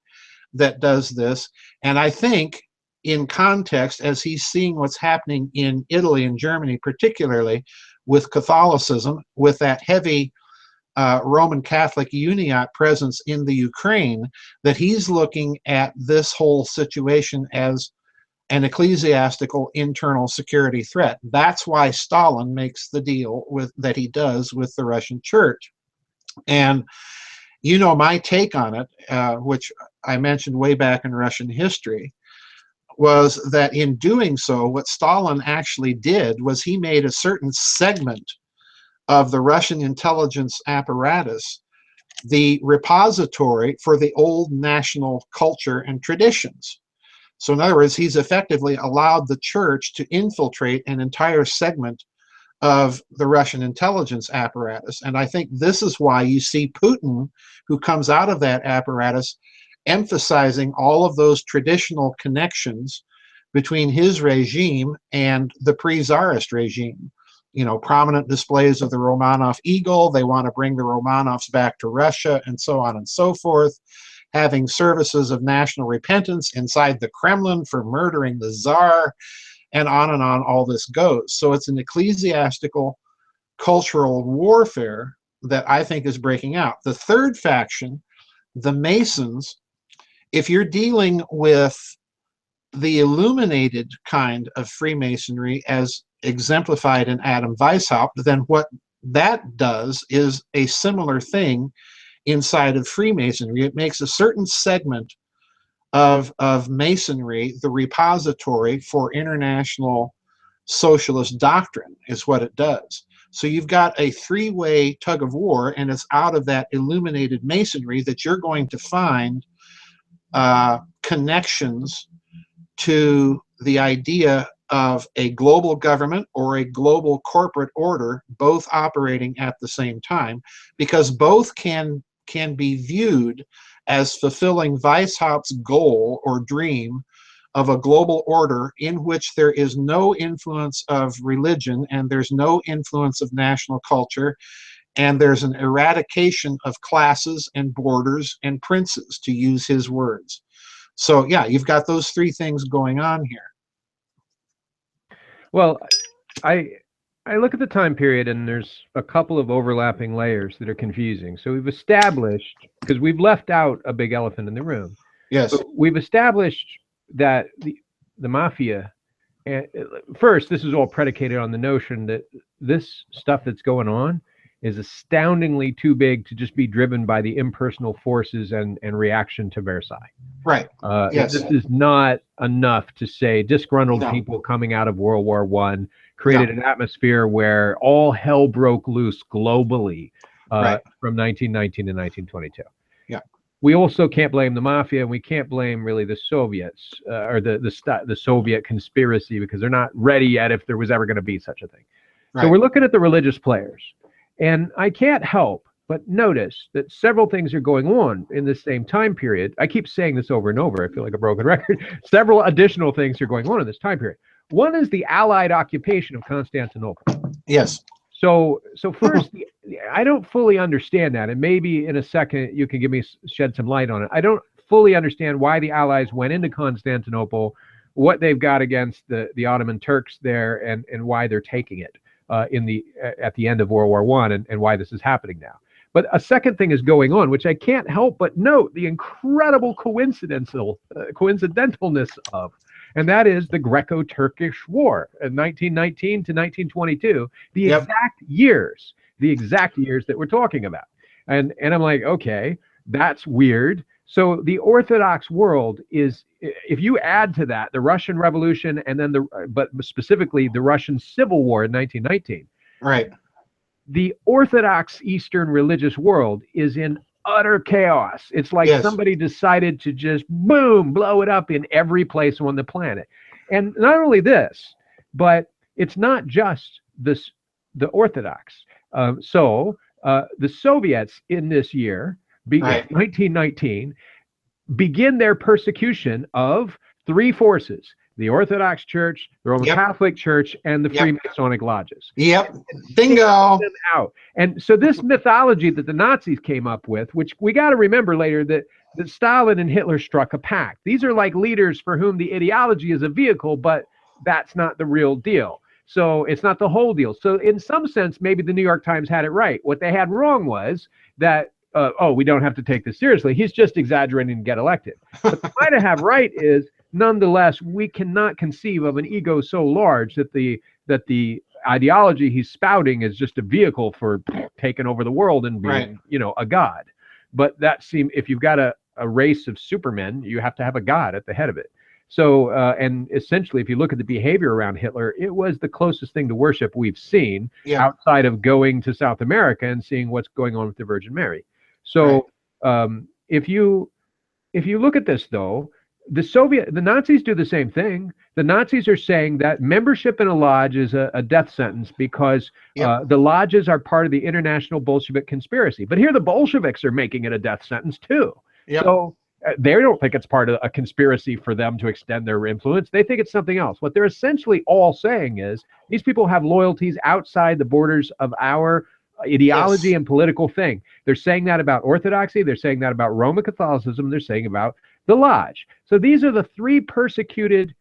that does this. And I think in context, as he's seeing what's happening in Italy and Germany, particularly with Catholicism, with that heavy Roman Catholic Uniate presence in the Ukraine, that he's looking at this whole situation as an ecclesiastical internal security threat. That's why Stalin makes the deal that he does with the Russian church. And you know my take on it, which I mentioned way back in Russian history, was that in doing so, what Stalin actually did was he made a certain segment of the Russian intelligence apparatus the repository for the old national culture and traditions. So in other words, he's effectively allowed the church to infiltrate an entire segment of the Russian intelligence apparatus. And I think this is why you see Putin, who comes out of that apparatus, emphasizing all of those traditional connections between his regime and the pre-Tsarist regime. You know, prominent displays of the Romanov eagle. They want to bring the Romanovs back to Russia, and so on and so forth. Having services of national repentance inside the Kremlin for murdering the Tsar, and on all this goes. So it's an ecclesiastical cultural warfare that I think is breaking out. The third faction, the Masons, if you're dealing with the illuminated kind of Freemasonry as exemplified in Adam Weishaupt, then what that does is a similar thing inside of Freemasonry. It makes a certain segment of Masonry the repository for international socialist doctrine, is what it does. So you've got a three-way tug of war, and it's out of that illuminated Masonry that you're going to find connections to the idea of a global government or a global corporate order, both operating at the same time, because both can be viewed as fulfilling Weishaupt's goal or dream of a global order in which there is no influence of religion and there's no influence of national culture, and there's an eradication of classes and borders and princes, to use his words. So yeah, you've got those three things going on here. Well, I look at the time period, and there's a couple of overlapping layers that are confusing. So we've established, because we've left out a big elephant in the room. Yes. But we've established that the mafia, and first, this is all predicated on the notion that this stuff that's going on is astoundingly too big to just be driven by the impersonal forces and reaction to Versailles. Right. Yes. This is not enough to say disgruntled people coming out of World War I created an atmosphere where all hell broke loose globally from 1919 to 1922. Yeah. We also can't blame the mafia, and we can't blame really the Soviets or the Soviet conspiracy, because they're not ready yet if there was ever going to be such a thing. Right. So we're looking at the religious players. And I can't help but notice that several things are going on in this same time period. I keep saying this over and over. I feel like a broken record. Several additional things are going on in this time period. One is the Allied occupation of Constantinople. Yes. So first, I don't fully understand that. And maybe in a second you can shed some light on it. I don't fully understand why the Allies went into Constantinople, what they've got against the Ottoman Turks there, and why they're taking it. At the end of World War I, and why this is happening now. But a second thing is going on, which I can't help but note the incredible coincidentalness of, and that is the Greco-Turkish War in 1919 to 1922, the exact years that we're talking about. And I'm like, okay, that's weird. So the Orthodox world is, if you add to that the Russian Revolution, and then but specifically the Russian Civil War in 1919, right, the Orthodox Eastern religious world is in utter chaos. It's like Yes. somebody decided to just boom, blow it up in every place on the planet. And not only this, but it's not just this the Orthodox. The Soviets in this year, Right. 1919, begin their persecution of three forces: the Orthodox Church, the Roman Yep. Catholic Church, and the Yep. Freemasonic lodges. Yep. Take Bingo. them out. And so this mythology that the Nazis came up with, which we got to remember later, that Stalin and Hitler struck a pact. These are like leaders for whom the ideology is a vehicle, but that's not the real deal. So it's not the whole deal. So in some sense, maybe the New York Times had it right. What they had wrong was that, oh, we don't have to take this seriously. He's just exaggerating to get elected. But they might have right is, nonetheless, we cannot conceive of an ego so large that the ideology he's spouting is just a vehicle for taking over the world and being, Right. A god. But that seems, if you've got a race of supermen, you have to have a god at the head of it. So, and essentially, if you look at the behavior around Hitler, it was the closest thing to worship we've seen outside of going to South America and seeing what's going on with the Virgin Mary. So, if you look at this, though, the Nazis do the same thing. The Nazis are saying that membership in a lodge is a death sentence because the lodges are part of the international Bolshevik conspiracy. But here the Bolsheviks are making it a death sentence too. Yep. So they don't think it's part of a conspiracy for them to extend their influence. They think it's something else. What they're essentially all saying is these people have loyalties outside the borders of our ideology and political thing. They're saying that about Orthodoxy. They're saying that about Roman Catholicism. They're saying about the Lodge. So these are the three persecuted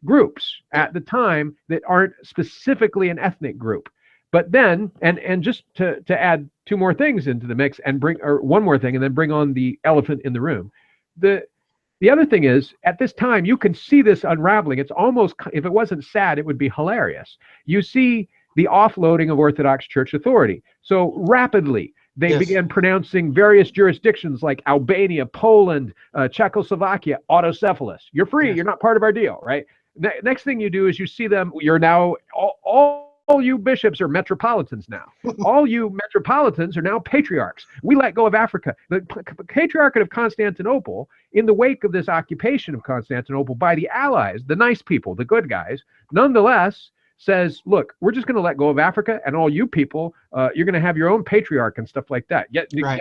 groups at the time that aren't specifically an ethnic group. But then, and just to add two more things into the mix and one more thing and then bring on the elephant in the room. The other thing is, at this time, you can see this unraveling. It's almost, if it wasn't sad, it would be hilarious. You see the offloading of Orthodox Church authority. So rapidly, they began pronouncing various jurisdictions like Albania, Poland, Czechoslovakia, autocephalous. You're free. You're not part of our deal, right? Next thing you do is you see them. You're now all you bishops are metropolitans now. All you metropolitans are now patriarchs. We let go of Africa. The Patriarchate of Constantinople, in the wake of this occupation of Constantinople by the Allies, the nice people, the good guys, nonetheless says, look, we're just going to let go of Africa, and all you people, you're going to have your own patriarch and stuff like that. Get going.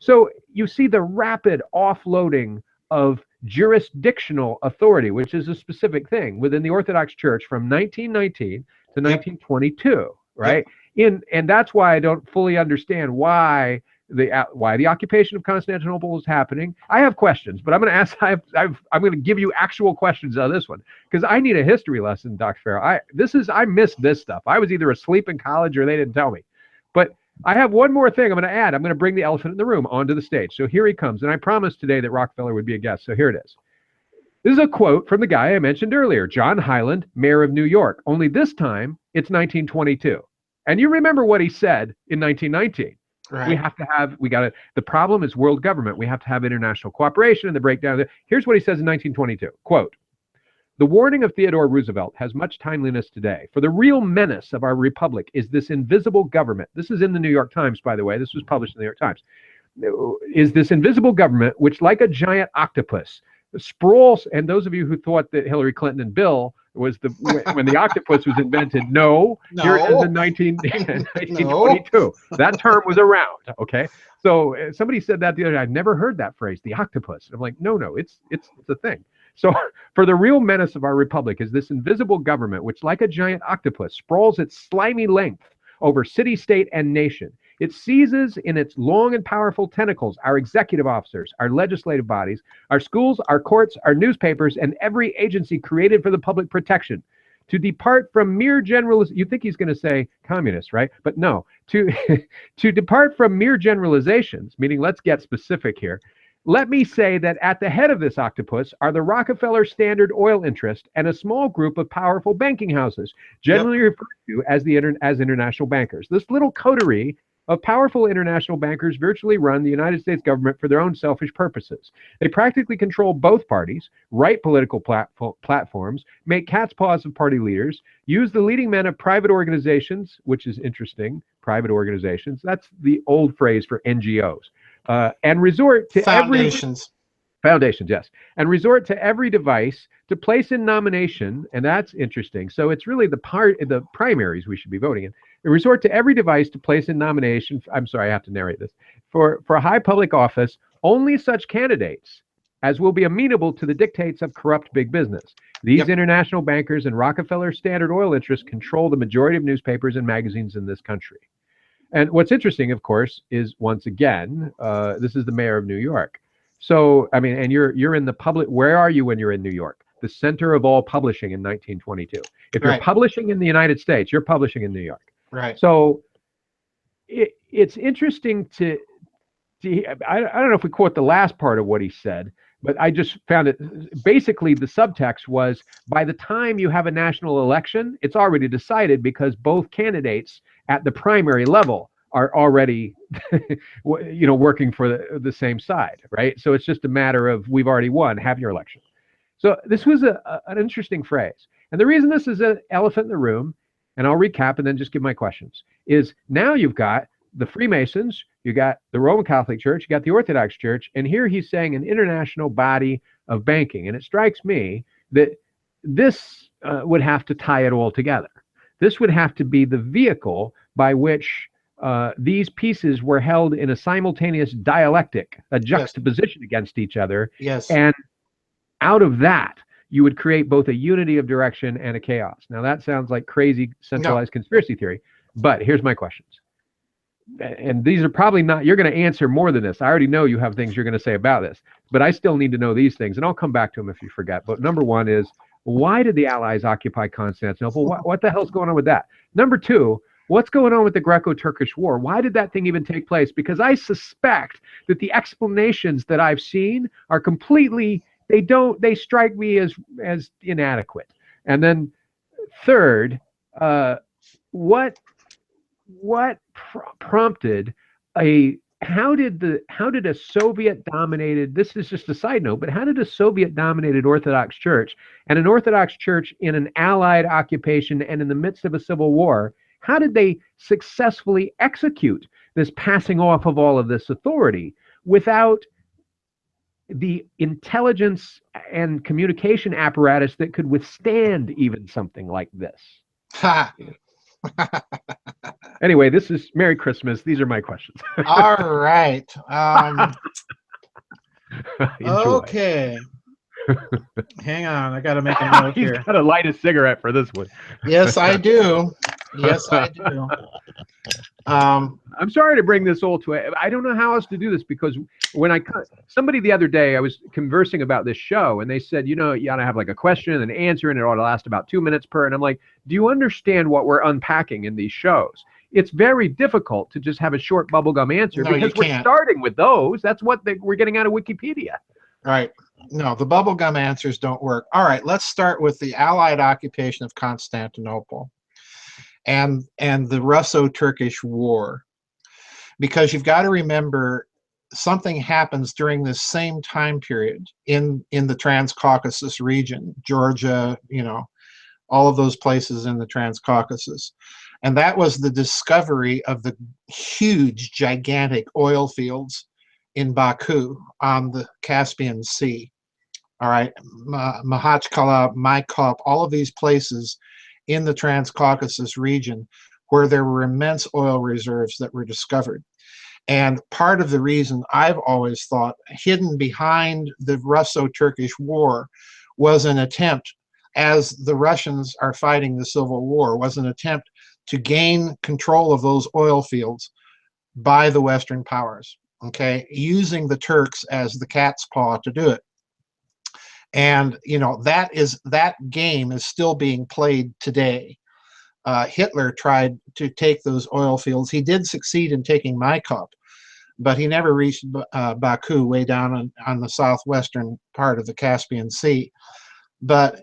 So you see the rapid offloading of jurisdictional authority, which is a specific thing within the Orthodox Church from 1919 to 1922, right? And that's why I don't fully understand why the occupation of Constantinople is happening. I have questions, but I'm going to ask. I'm going to give you actual questions on this one because I need a history lesson, Dr. Farrell. I missed this stuff. I was either asleep in college or they didn't tell me. But I have one more thing I'm going to add. I'm going to bring the elephant in the room onto the stage. So here he comes, and I promised today that Rockefeller would be a guest. So here it is. This is a quote from the guy I mentioned earlier, John Hyland, mayor of New York. Only this time, it's 1922. And you remember what he said in 1919. Right. The problem is world government. We have to have international cooperation and the breakdown. Here's what he says in 1922, quote, the warning of Theodore Roosevelt has much timeliness today. For the real menace of our republic is this invisible government. This is in the New York Times, by the way. This was published in the New York Times. Is this invisible government, which like a giant octopus, sprawls, and those of you who thought that Hillary Clinton and Bill was when the octopus was invented, here it is in 1922. That term was around, okay? So somebody said that the other day. I've never heard that phrase, the octopus. I'm like, no, it's a thing. So for the real menace of our republic is this invisible government, which like a giant octopus sprawls its slimy length over city, state, and nation. It seizes in its long and powerful tentacles our executive officers, our legislative bodies, our schools, our courts, our newspapers, and every agency created for the public protection. To depart from mere you think he's going to say communist, right? But no, to depart from mere generalizations, meaning let's get specific here. Let me say that at the head of this octopus are the Rockefeller Standard Oil Interest and a small group of powerful banking houses, generally referred to as as international bankers. This little coterie of powerful international bankers virtually run the United States government for their own selfish purposes. They practically control both parties, write political platforms, make cat's paws of party leaders, use the leading men of private organizations, which is interesting, private organizations. That's the old phrase for NGOs. And resort to every Foundations. foundations, yes, and resort to every device to place in nomination, and that's interesting. So it's really the primaries we should be voting in. And resort to every device to place in nomination. I'm sorry, I have to narrate this for a high public office. Only such candidates as will be amenable to the dictates of corrupt big business. These Yep. international bankers and Rockefeller Standard Oil interests control the majority of newspapers and magazines in this country. And what's interesting, of course, is once again, this is the mayor of New York. So, I mean, and you're in the public. Where are you when you're in New York? The center of all publishing in 1922. If you're Right. publishing in the United States, you're publishing in New York. Right. So it's interesting to I don't know if we quote the last part of what he said, but I just found it basically the subtext was by the time you have a national election, it's already decided because both candidates at the primary level are already working for the same side, right? So it's just a matter of we've already won, have your election. So this was an interesting phrase. And the reason this is an elephant in the room, and I'll recap and then just give my questions, is now you've got the Freemasons, you got the Roman Catholic Church, you got the Orthodox Church, and here he's saying an international body of banking. And it strikes me that this would have to tie it all together. This would have to be the vehicle by which these pieces were held in a simultaneous dialectic, a juxtaposition against each other. Yes. And out of that, you would create both a unity of direction and a chaos. Now, that sounds like crazy centralized conspiracy theory, but here's my questions. And these are probably not, you're going to answer more than this. I already know you have things you're going to say about this, but I still need to know these things, and I'll come back to them if you forget. But number one is, why did the Allies occupy Constantinople? What the hell's going on with that? Number two, what's going on with the Greco-Turkish War? Why did that thing even take place? Because I suspect that the explanations that I've seen are completely, they strike me as inadequate. And then third, what prompted how did a Soviet dominated, this is just a side note, but how did a Soviet dominated Orthodox Church and an Orthodox Church in an Allied occupation and in the midst of a civil war, how did they successfully execute this passing off of all of this authority without the intelligence and communication apparatus that could withstand even something like this? Ha. Anyway, this is Merry Christmas. These are my questions. All right. Okay. Hang on. I got to make a note He's here. got to light a cigarette for this one. Yes, I do. Yes, I do. I'm sorry to bring this all to it. I don't know how else to do this because when somebody the other day, I was conversing about this show and they said, you ought to have like a question and an answer and it ought to last about 2 minutes per. And I'm like, do you understand what we're unpacking in these shows? It's very difficult to just have a short bubblegum answer because we're starting with those. That's what we're getting out of Wikipedia. Right. No, the bubblegum answers don't work. All right, let's start with the Allied occupation of Constantinople and the Russo-Turkish War. Because you've got to remember something happens during this same time period in the Transcaucasus region, Georgia, all of those places in the Transcaucasus. And that was the discovery of the huge, gigantic oil fields in Baku on the Caspian Sea. All right, Makhachkala, Maykop, all of these places in the Transcaucasus region where there were immense oil reserves that were discovered. And part of the reason I've always thought hidden behind the Russo-Turkish War was an attempt, as the Russians are fighting the Civil War, was an attempt to gain control of those oil fields by the Western powers, okay, using the Turks as the cat's paw to do it. And, that game is still being played today. Hitler tried to take those oil fields. He did succeed in taking Maykop, but he never reached Baku, way down on the southwestern part of the Caspian Sea. But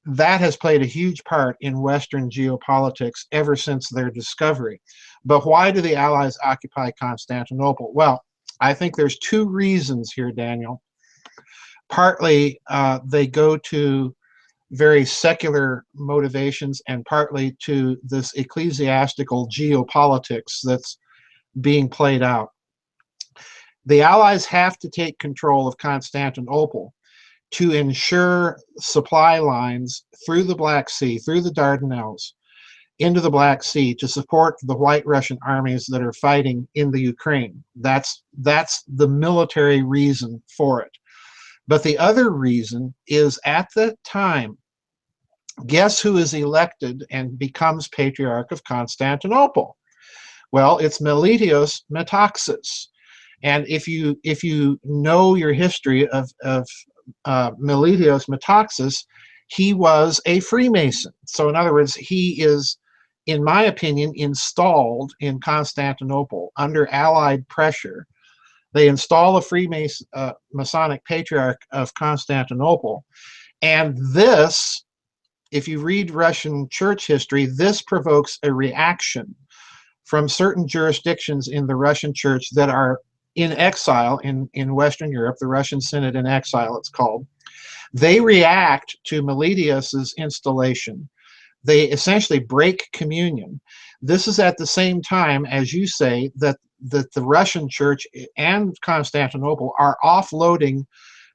that has played a huge part in Western geopolitics ever since their discovery. But why do the Allies occupy Constantinople? Well, I think there's two reasons here, Daniel. Partly, they go to very secular motivations and partly to this ecclesiastical geopolitics that's being played out. The Allies have to take control of Constantinople to ensure supply lines through the Black Sea, through the Dardanelles, into the Black Sea to support the White Russian armies that are fighting in the Ukraine. That's the military reason for it. But the other reason is, at that time, guess who is elected and becomes Patriarch of Constantinople? Well, it's Meletios Metaxas. And if you know your history of Meletios Metaxas, he was a Freemason. So in other words, he is, in my opinion, installed in Constantinople under Allied pressure. They install a Freemason, Masonic Patriarch of Constantinople. And this, if you read Russian church history, this provokes a reaction from certain jurisdictions in the Russian church that are in exile in Western Europe, the Russian Synod in exile, it's called. They react to Meletios's installation. They essentially break communion. This is at the same time, as you say, that the Russian church and Constantinople are offloading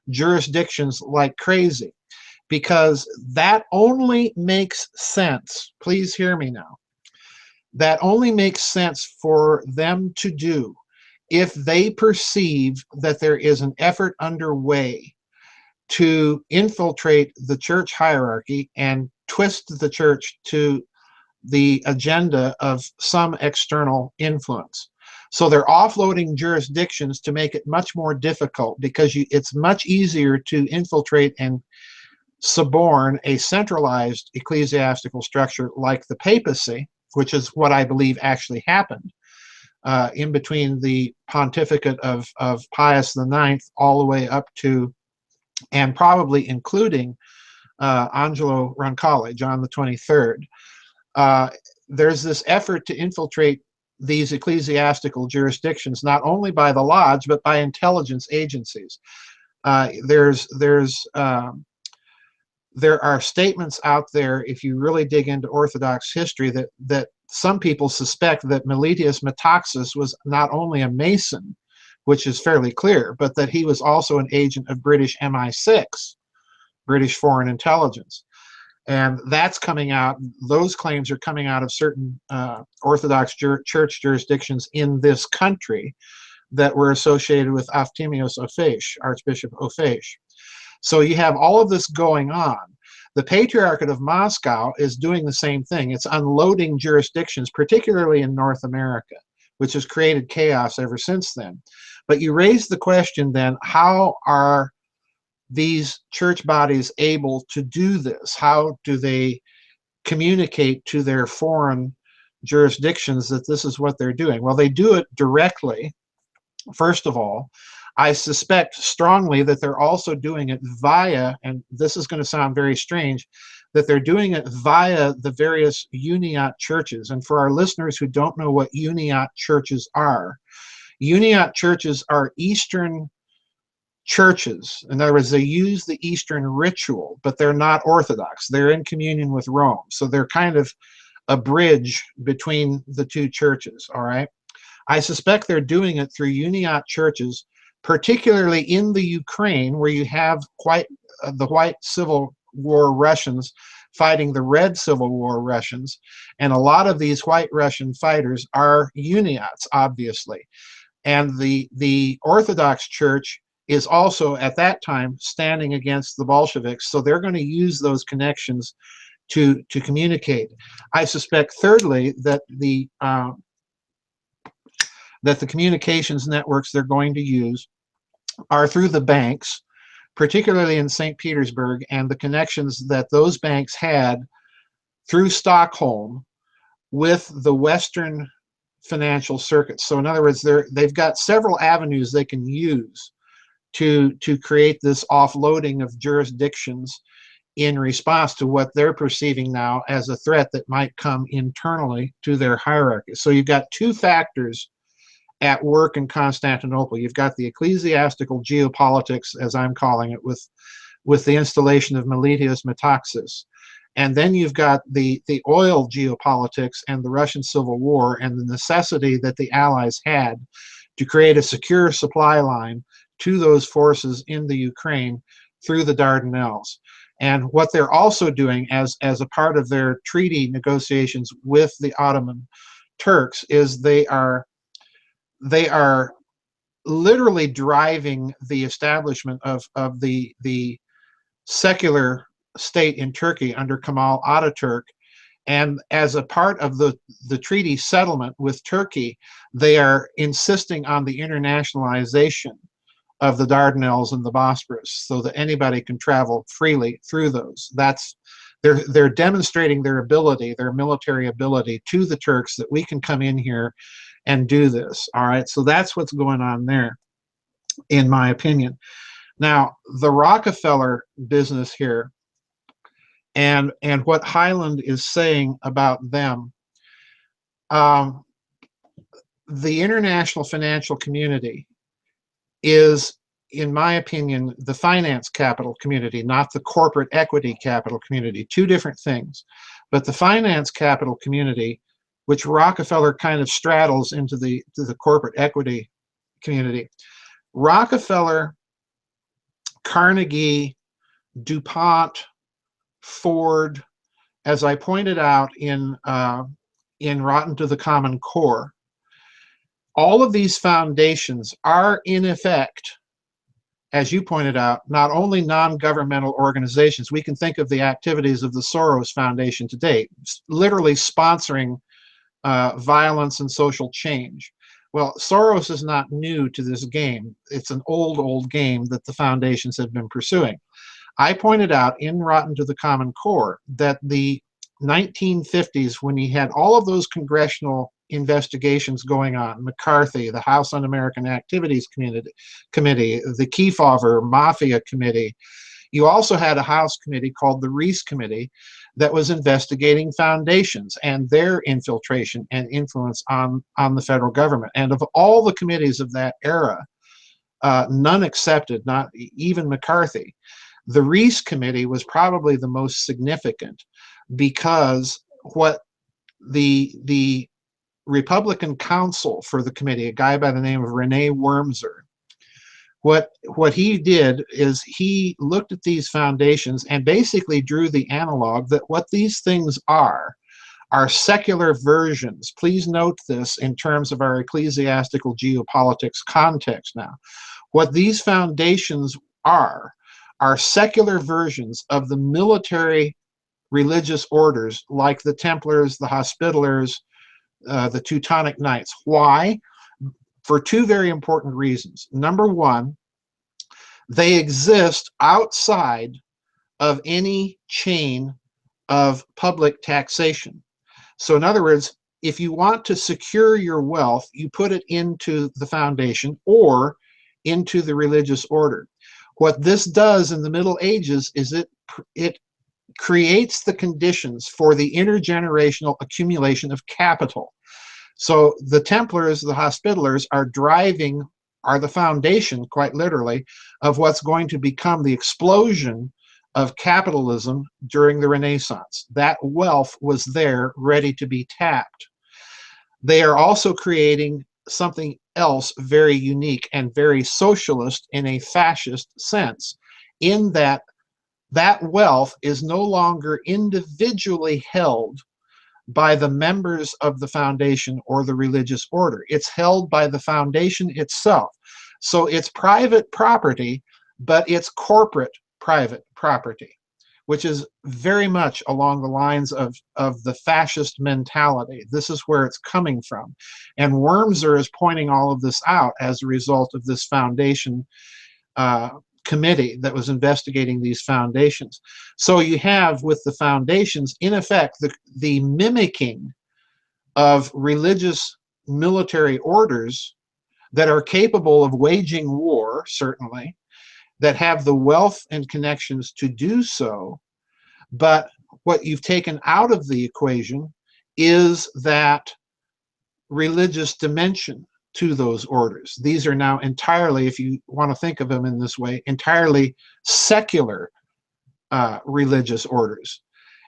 jurisdictions like crazy, because that only makes sense. Please hear me now. That only makes sense for them to do if they perceive that there is an effort underway to infiltrate the church hierarchy and twist the church to the agenda of some external influence. So they're offloading jurisdictions to make it much more difficult, because it's much easier to infiltrate and suborn a centralized ecclesiastical structure like the papacy, which is what I believe actually happened in between the pontificate of Pius IX all the way up to, and probably including Angelo Roncalli, John the 23rd. There's this effort to infiltrate these ecclesiastical jurisdictions, not only by the lodge, but by intelligence agencies. There are statements out there, if you really dig into Orthodox history, that some people suspect that Meletios Metaxas was not only a Mason, which is fairly clear, but that he was also an agent of British MI6, British Foreign Intelligence. And that's coming out, those claims are coming out of certain Orthodox church jurisdictions in this country that were associated with Efthymios Ophache, Archbishop Ophache. So you have all of this going on. The Patriarchate of Moscow is doing the same thing. It's unloading jurisdictions, particularly in North America, which has created chaos ever since then. But you raise the question then, how are these church bodies able to do this? How do they communicate to their foreign jurisdictions that this is what they're doing? Well, they do it directly, first of all. I suspect strongly that they're also doing it via, and this is going to sound very strange, that they're doing it via the various Uniate churches. And for our listeners who don't know what Uniate churches are Eastern churches. In other words, they use the Eastern ritual, but they're not Orthodox. They're in communion with Rome. So they're kind of a bridge between the two churches, all right? I suspect they're doing it through Uniate churches, particularly in the Ukraine, where you have the white Civil War Russians fighting the red Civil War Russians. And a lot of these white Russian fighters are Uniates, obviously. And the Orthodox Church is also, at that time, standing against the Bolsheviks. So they're going to use those connections to communicate. I suspect, thirdly, that the communications networks they're going to use are through the banks, particularly in St. Petersburg, and the connections that those banks had through Stockholm with the Western financial circuits. So in other words, they've got several avenues they can use to create this offloading of jurisdictions in response to what they're perceiving now as a threat that might come internally to their hierarchy. So you've got two factors at work in Constantinople. You've got the ecclesiastical geopolitics, as I'm calling it, with with the installation of Meletius Metaxas. And then you've got the oil geopolitics and the Russian Civil War and the necessity that the Allies had to create a secure supply line to those forces in the Ukraine through the Dardanelles. And what they're also doing as a part of their treaty negotiations with the Ottoman Turks is they are literally driving the establishment of the secular state in Turkey under Kemal Ataturk. And as a part of the treaty settlement with Turkey, they are insisting on the internationalization of the Dardanelles and the Bosporus so that anybody can travel freely through those. They're demonstrating their ability, their military ability to the Turks, that we can come in here and do this. All right, so that's what's going on there, in my opinion. Now, the Rockefeller business here, and what Highland is saying about them, the international financial community is, in my opinion, the finance capital community, not the corporate equity capital community. Two different things. But the finance capital community, which Rockefeller kind of straddles into the corporate equity community. Rockefeller, Carnegie, DuPont, Ford, as I pointed out in Rotten to the Common Core, all of these foundations are in effect, as you pointed out, not only non-governmental organizations. We can think of the activities of the Soros Foundation today, literally sponsoring violence and social change. Well, Soros is not new to this game. It's an old game that the foundations have been pursuing. I pointed out in Rotten to the Common Core that the 1950s, when he had all of those congressional investigations going on, McCarthy, the House Un-American Activities Committee, the Kefauver Mafia Committee, you also had a House committee called the Reese Committee that was investigating foundations and their infiltration and influence on the federal government. And of all the committees of that era, none excepted, not even McCarthy, the Reese Committee was probably the most significant, because what the Republican counsel for the committee, a guy by the name of Rene Wormser, what he did is he looked at these foundations and basically drew the analog that what these things are secular versions. Please note this in terms of our ecclesiastical geopolitics context now. What these foundations are secular versions of the military religious orders like the Templars, the Hospitallers, the Teutonic Knights. Why? For two very important reasons. Number one, they exist outside of any chain of public taxation. So in other words, if you want to secure your wealth, you put it into the foundation or into the religious order. What this does in the Middle Ages is it creates the conditions for the intergenerational accumulation of capital. So the Templars, the Hospitallers are the foundation, quite literally, of what's going to become the explosion of capitalism during the Renaissance. That wealth was there, ready to be tapped. They are also creating something else very unique and very socialist in a fascist sense, in that wealth is no longer individually held by the members of the foundation or the religious order. It's held by the foundation itself. So it's private property, but it's corporate private property, which is very much along the lines of the fascist mentality. This is where it's coming from. And Wormser is pointing all of this out as a result of this foundation committee that was investigating these foundations. So you have with the foundations, in effect, the mimicking of religious military orders that are capable of waging war, certainly, that have the wealth and connections to do so. But what you've taken out of the equation is that religious dimension to those orders. These are now entirely, if you want to think of them in this way, entirely secular religious orders.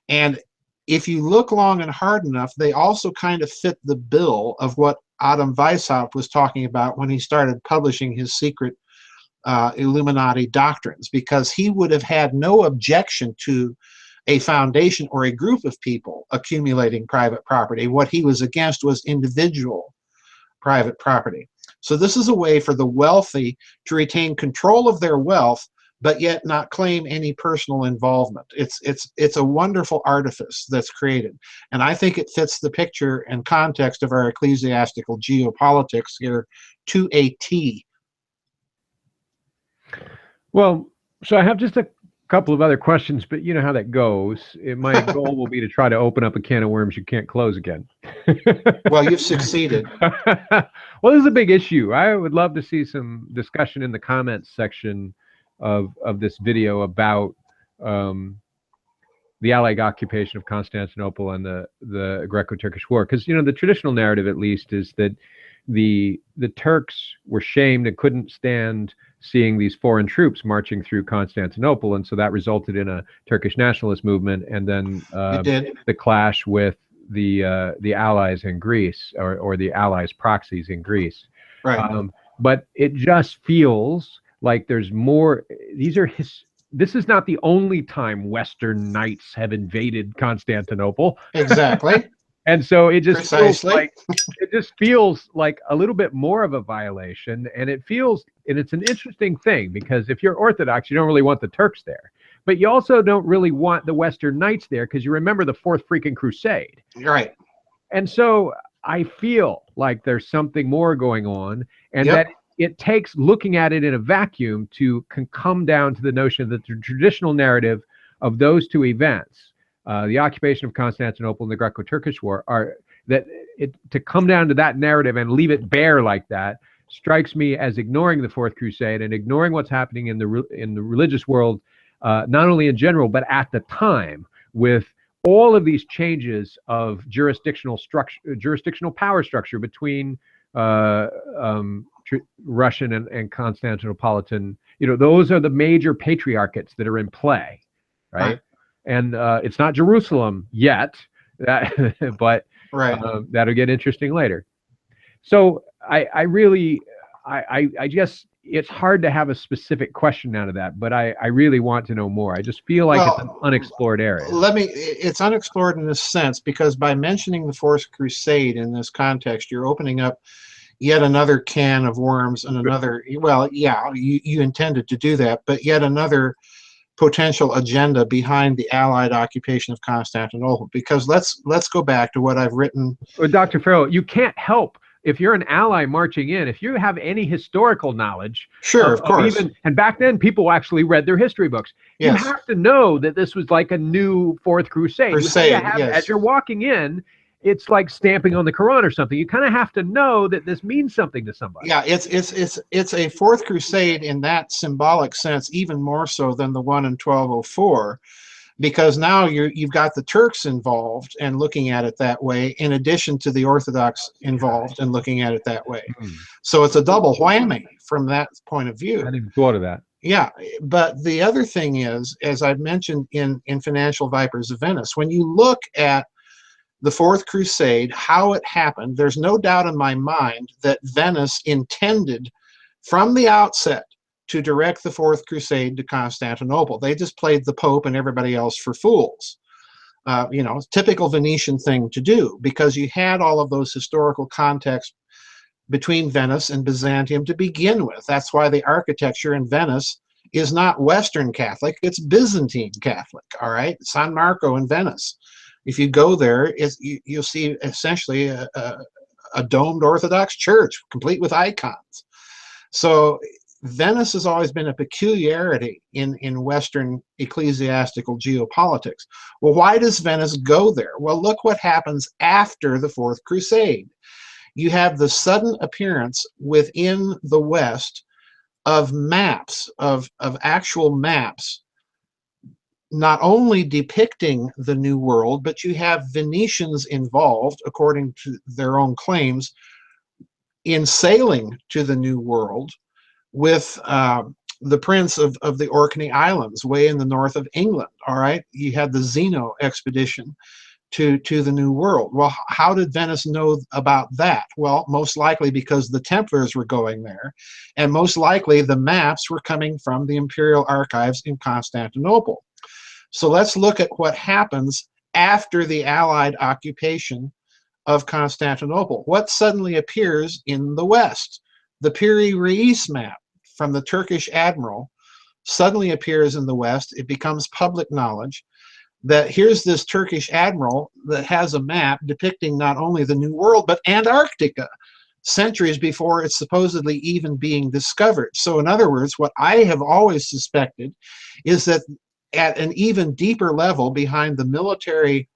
And if you look long and hard enough, they also kind of fit the bill of what Adam Weishaupt was talking about when he started publishing his secret Illuminati doctrines, because he would have had no objection to a foundation or a group of people accumulating private property. What he was against was individual private property. So this is a way for the wealthy to retain control of their wealth, but yet not claim any personal involvement. It's a wonderful artifice that's created. And I think it fits the picture and context of our ecclesiastical geopolitics here to a T. Well, so I have just a couple of other questions, but you know how that goes. My goal will be to try to open up a can of worms you can't close again. Well, you've succeeded. Well, this is a big issue. I would love to see some discussion in the comments section of this video about the Allied occupation of Constantinople and the Greco-Turkish War. Because, you know, the traditional narrative, at least, is that the Turks were shamed and couldn't stand seeing these foreign troops marching through Constantinople, and so that resulted in a Turkish nationalist movement, and then the clash with the Allies in Greece, or the Allies proxies in Greece. Right. But it just feels like there's more. This is not the only time Western knights have invaded Constantinople. Exactly. And so it just Precisely. feels like a little bit more of a violation, and it's an interesting thing, because if you're Orthodox, you don't really want the Turks there, but you also don't really want the Western Knights there, because you remember the Fourth freaking Crusade. Right. And so I feel like there's something more going on, and that it takes looking at it in a vacuum to come down to the notion that the traditional narrative of those two events, the occupation of Constantinople and the Greco-Turkish War, to come down to that narrative and leave it bare like that strikes me as ignoring the Fourth Crusade and ignoring what's happening in the religious world, not only in general, but at the time, with all of these changes of jurisdictional power structure between Russian and Constantinopolitan. You know, those are the major patriarchates that are in play, right? And it's not Jerusalem yet, but that'll get interesting later. So I guess it's hard to have a specific question out of that, but I really want to know more. I just feel like it's an unexplored area. It's unexplored in this sense, because by mentioning the Fourth Crusade in this context, you're opening up yet another can of worms, and another, well, yeah, you intended to do that, but yet another potential agenda behind the Allied occupation of Constantinople. Because let's go back to what I've written. Well, Dr. Farrell, you can't help, if you're an ally marching in, if you have any historical knowledge, sure, of course. And back then people actually read their history books. Yes. You have to know that this was like a new Fourth Crusade. Yes. As you're walking in, it's like stamping on the Quran or something. You kind of have to know that this means something to somebody. Yeah, it's a Fourth Crusade in that symbolic sense, even more so than the one in 1204, because now you've got the Turks involved and looking at it that way, in addition to the Orthodox involved and looking at it that way. So it's a double whammy from that point of view. I hadn't even thought of that. Yeah, but the other thing is, as I've mentioned in Financial Vipers of Venice, when you look at the Fourth Crusade, how it happened, there's no doubt in my mind that Venice intended from the outset to direct the Fourth Crusade to Constantinople. They just played the Pope and everybody else for fools. You know, typical Venetian thing to do, because you had all of those historical contexts between Venice and Byzantium to begin with. That's why the architecture in Venice is not Western Catholic, it's Byzantine Catholic, all right? San Marco in Venice. If you go there, you'll see essentially a domed Orthodox church, complete with icons. So Venice has always been a peculiarity in Western ecclesiastical geopolitics. Well, why does Venice go there? Well, look what happens after the Fourth Crusade. You have the sudden appearance within the West of maps, of actual maps, not only depicting the New World, but you have Venetians involved, according to their own claims, in sailing to the New World with the prince of the Orkney Islands, way in the north of England. All right, you had the Zeno expedition to the New World. Well, how did Venice know about that? Well, most likely because the Templars were going there, and most likely the maps were coming from the imperial archives in Constantinople. So let's look at what happens after the Allied occupation of Constantinople. What suddenly appears in the West? The Piri Reis map from the Turkish admiral suddenly appears in the West. It becomes public knowledge that here's this Turkish admiral that has a map depicting not only the New World, but Antarctica, centuries before it's supposedly even being discovered. So in other words, what I have always suspected is that at an even deeper level behind the military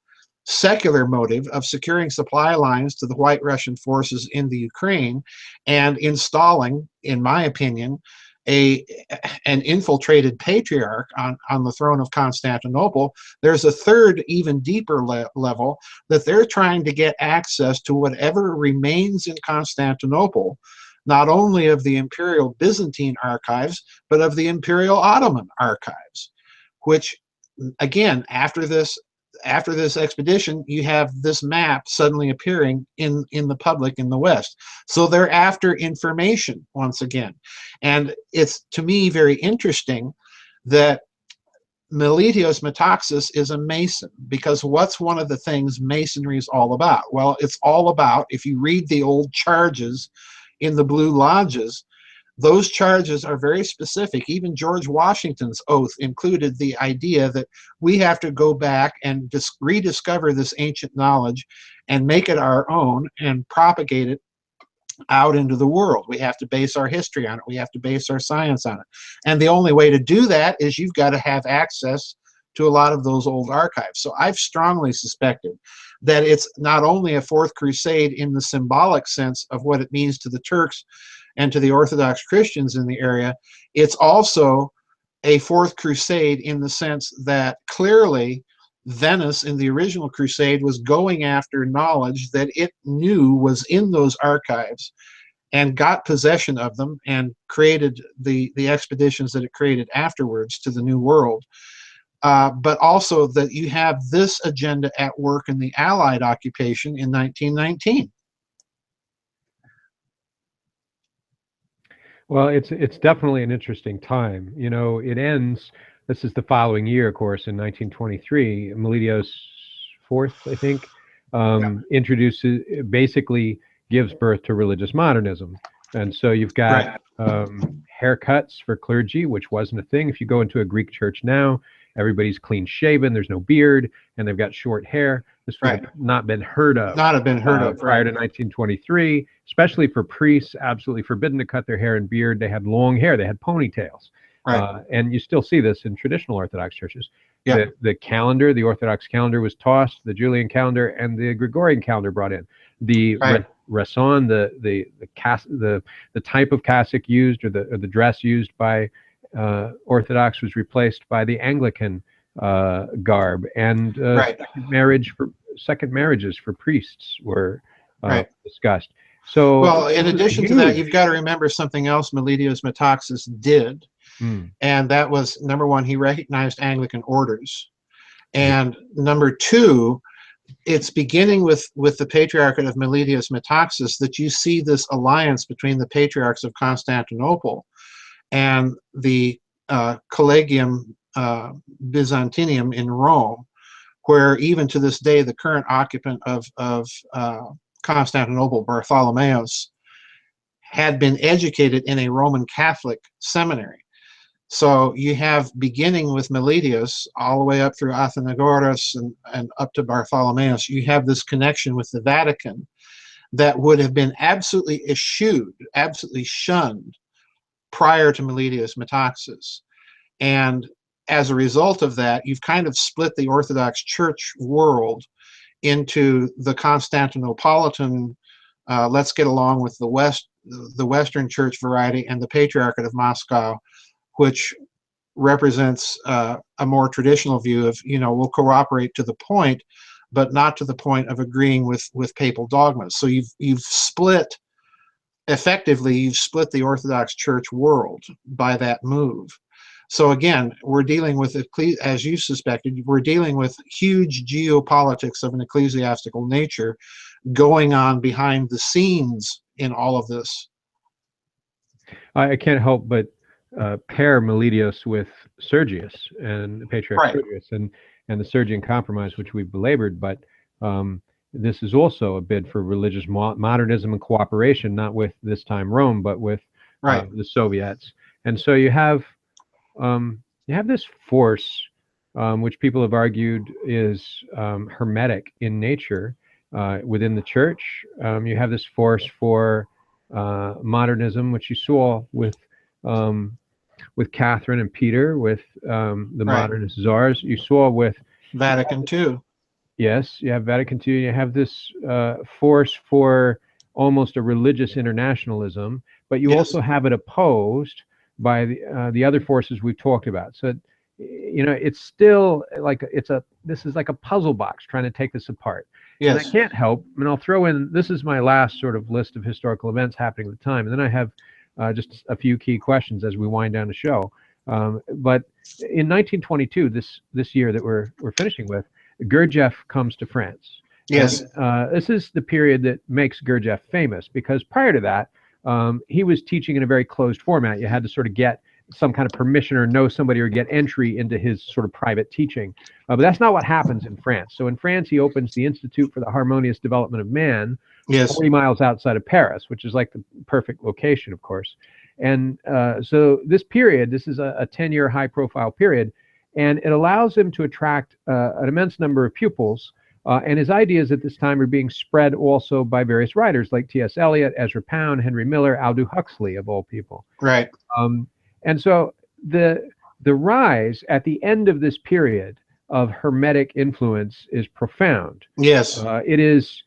secular motive of securing supply lines to the White Russian forces in the Ukraine and installing, in my opinion, an infiltrated patriarch on the throne of Constantinople, there's a third, even deeper level that they're trying to get access to whatever remains in Constantinople, not only of the Imperial Byzantine archives, but of the Imperial Ottoman archives, which, again, after this expedition, you have this map suddenly appearing in the public in the West. So they're after information once again. And it's, to me, very interesting that Meletios Metaxas is a Mason, because what's one of the things Masonry is all about? Well, it's all about, if you read the old charges in the Blue Lodges, those charges are very specific. Even George Washington's oath included the idea that we have to go back and rediscover this ancient knowledge and make it our own and propagate it out into the world. We have to base our history on it. We have to base our science on it. And the only way to do that is you've got to have access to a lot of those old archives. So I've strongly suspected that it's not only a fourth crusade in the symbolic sense of what it means to the Turks and to the Orthodox Christians in the area, it's also a fourth crusade in the sense that clearly Venice in the original crusade was going after knowledge that it knew was in those archives and got possession of them and created the expeditions that it created afterwards to the New World. But also that you have this agenda at work in the Allied occupation in 1919. Well, it's definitely an interesting time. You know, it ends. This is the following year, of course, in 1923. Meletios IV, I think, introduces, basically gives birth to religious modernism, and so you've got haircuts for clergy, which wasn't a thing. If you go into a Greek church now, everybody's clean shaven. There's no beard, and they've got short hair. This would have not been heard of. Not have been heard of prior to 1923, especially for priests, absolutely forbidden to cut their hair and beard. They had long hair. They had ponytails. And you still see this in traditional Orthodox churches. The calendar, the Orthodox calendar was tossed, the Julian calendar and the Gregorian calendar brought in. The rason, the type of cassock used or the dress used by Orthodox was replaced by the Anglican garb, and second marriages for priests were discussed. So, well, in addition to that, you've got to remember something else Meletios Metaxas did, and that was, number one, he recognized Anglican orders, and number two, it's beginning with the Patriarchate of Meletios Metaxas that you see this alliance between the Patriarchs of Constantinople and the Collegium Byzantium in Rome, where even to this day the current occupant of Constantinople, Bartholomeus, had been educated in a Roman Catholic seminary. So you have, beginning with Meletios all the way up through Athenagoras and up to Bartholomeus, you have this connection with the Vatican that would have been absolutely eschewed, absolutely shunned prior to Meletios Metaxas. And as a result of that, you've kind of split the Orthodox Church world into the Constantinopolitan, let's get along with the Western Church variety, and the Patriarchate of Moscow, which represents a more traditional view of, we'll cooperate to the point, but not to the point of agreeing with papal dogmas. So you've split effectively you've split the Orthodox Church world by that move. So again, we're dealing with, as you suspected, we're dealing with huge geopolitics of an ecclesiastical nature going on behind the scenes in all of this. I can't help but pair Meletius with Sergius and Patriarch Right. Sergius and the Sergian Compromise, which we've belabored. But this is also a bid for religious modernism and cooperation, not with this time Rome, but with Right. the Soviets. And so you have this force, which people have argued is hermetic in nature within the church. You have this force for modernism, which you saw with Catherine and Peter, with the Right. modernist czars. You saw with Vatican II. Yes, you have Vatican II. You have this force for almost a religious internationalism, but you Yes. also have it opposed by the other forces we've talked about. So, it's still like this is like a puzzle box trying to take this apart. And I Yes. can't help, and I'll throw in, this is my last sort of list of historical events happening at the time, and then I have just a few key questions as we wind down the show. But in 1922, this year that we're finishing with, Gurdjieff comes to France. Yes. And this is the period that makes Gurdjieff famous, because prior to that, he was teaching in a very closed format. You had to sort of get some kind of permission or know somebody or get entry into his sort of private teaching. But that's not what happens in France. So in France, he opens the Institute for the Harmonious Development of Man, Yes. 40 miles outside of Paris, which is like the perfect location, of course. And so this period, this is a 10-year high-profile period, and it allows him to attract an immense number of pupils. And his ideas at this time are being spread also by various writers like T.S. Eliot, Ezra Pound, Henry Miller, Aldous Huxley, of all people. Right. And so the rise at the end of this period of Hermetic influence is profound. Yes. It is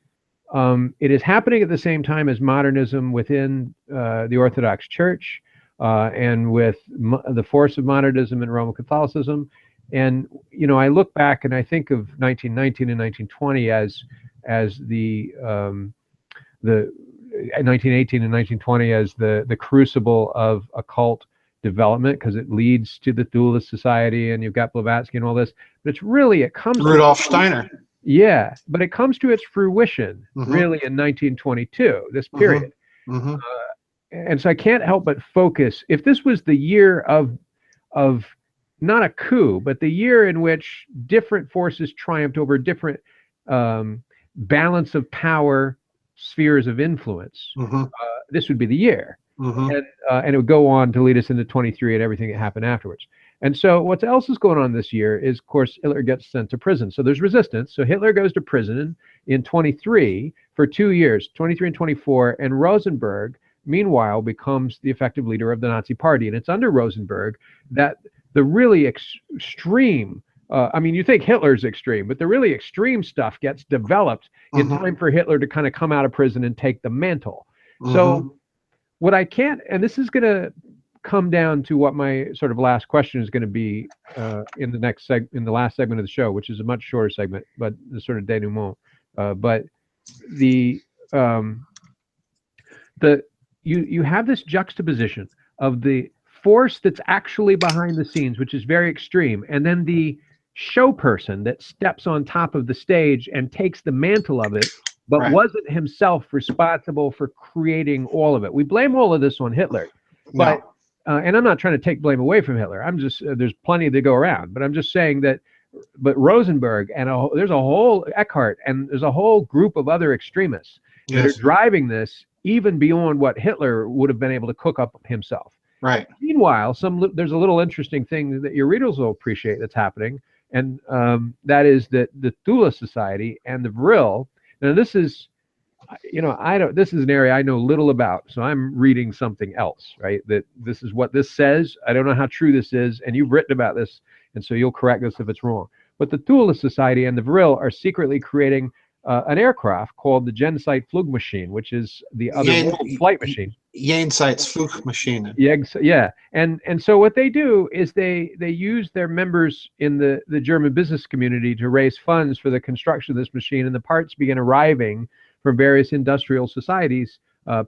happening at the same time as modernism within the Orthodox Church, and with the force of modernism in Roman Catholicism. And I look back and I think of 1919 and 1920 as the 1918 and 1920 as the crucible of occult development, because it leads to the dualist society, and you've got Blavatsky and all this. But it comes Rudolf Steiner. Yeah, but it comes to its fruition really in 1922, this period. And so I can't help but focus. If this was the year of not a coup, but the year in which different forces triumphed over different balance of power, spheres of influence, this would be the year. And it would go on to lead us into 23 and everything that happened afterwards. And so what else is going on this year is, of course, Hitler gets sent to prison. So there's resistance. So Hitler goes to prison in 23 for 2 years, 23 and 24, and Rosenberg, meanwhile, becomes the effective leader of the Nazi Party. And it's under Rosenberg that the really extreme, you think Hitler's extreme, but the really extreme stuff gets developed in time for Hitler to kind of come out of prison and take the mantle. So what I can't, and this is going to come down to what my sort of last question is going to be in the last segment of the show, which is a much shorter segment, but the sort of denouement. But you have this juxtaposition of the force that's actually behind the scenes, which is very extreme, and then the show person that steps on top of the stage and takes the mantle of it, but wasn't himself responsible for creating all of it. We blame all of this on Hitler, but and I'm not trying to take blame away from Hitler. I'm just there's plenty to go around, but I'm just saying that. But Rosenberg and there's a whole Eckhart, and there's a whole group of other extremists that are driving this even beyond what Hitler would have been able to cook up himself. Right. Meanwhile, there's a little interesting thing that your readers will appreciate that's happening, and that is that the Thule Society and the Vril. Now, this is, this is an area I know little about, so I'm reading something else, right? That this is what this says. I don't know how true this is, and you've written about this, and so you'll correct this if it's wrong. But the Thule Society and the Vril are secretly creating an aircraft called the Jenseits-Flugmaschine, which is the other flight machine. Jenseits-Flugmaschine. Yeah. And so what they do is they use their members in the German business community to raise funds for the construction of this machine, and the parts begin arriving from various industrial societies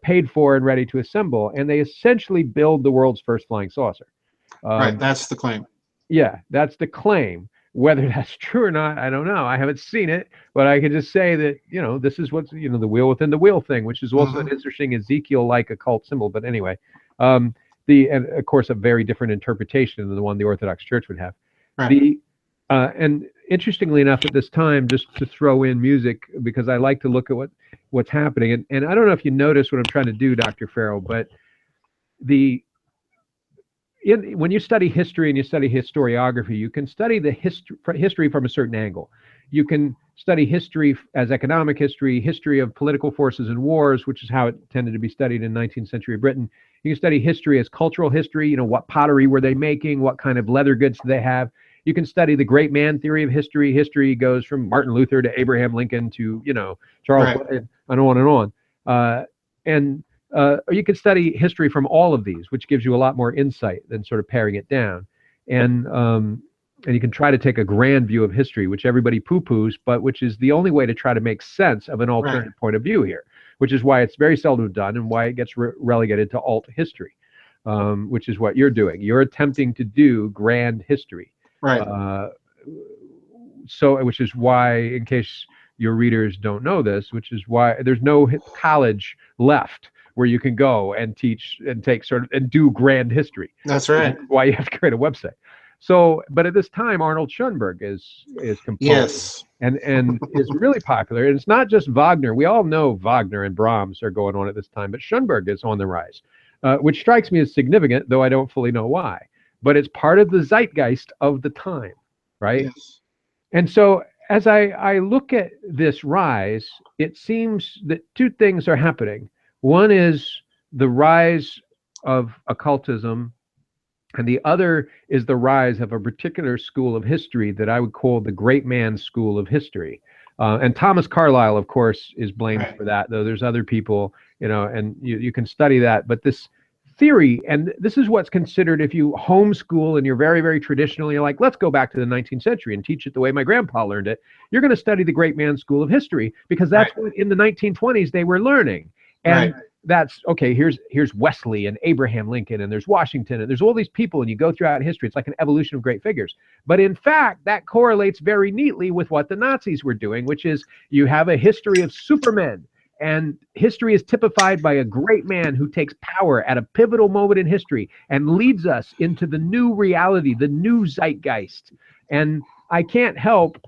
paid for and ready to assemble, and they essentially build the world's first flying saucer. Right, that's the claim. Yeah, that's the claim. Whether that's true or not, I don't know. I haven't seen it, but I can just say that, this is what's, the wheel within the wheel thing, which is also an interesting Ezekiel-like occult symbol. But anyway, and of course, a very different interpretation than the one the Orthodox Church would have. Right. And interestingly enough, at this time, just to throw in music, because I like to look at what's happening. And I don't know if you notice what I'm trying to do, Dr. Farrell, but when you study history and you study historiography, you can study the history from a certain angle. You can study history as economic history, history of political forces and wars, which is how it tended to be studied in 19th century Britain. You can study history as cultural history, what pottery were they making, what kind of leather goods do they have. You can study the great man theory of history. History goes from Martin Luther to Abraham Lincoln to, Charles, and on and on. Or you can study history from all of these, which gives you a lot more insight than sort of paring it down. And you can try to take a grand view of history, which everybody poo-poos, but which is the only way to try to make sense of an alternative point of view here, which is why it's very seldom done and why it gets relegated to alt history, which is what you're doing. You're attempting to do grand history. Right. Which is why, in case your readers don't know this, which is why there's no college left where you can go and teach and take and do grand history. That's right. Why you have to create a website. So, but at this time, Arnold Schoenberg is composing, yes, and is really popular. And it's not just Wagner. We all know Wagner and Brahms are going on at this time, but Schoenberg is on the rise, which strikes me as significant, though I don't fully know why. But it's part of the zeitgeist of the time, right? Yes. And so as I look at this rise, it seems that two things are happening. One is the rise of occultism, and the other is the rise of a particular school of history that I would call the great man school of history. And Thomas Carlyle, of course, is blamed for that, though there's other people, and you can study that. But this theory, and this is what's considered, if you homeschool and you're very, very traditional, you're like, let's go back to the 19th century and teach it the way my grandpa learned it. You're going to study the great man school of history, because that's what in the 1920s they were learning. And that's okay. Here's Wesley and Abraham Lincoln, and there's Washington, and there's all these people, and you go throughout history. It's like an evolution of great figures. But in fact, that correlates very neatly with what the Nazis were doing, which is you have a history of supermen, and history is typified by a great man who takes power at a pivotal moment in history and leads us into the new reality, the new zeitgeist. And I can't help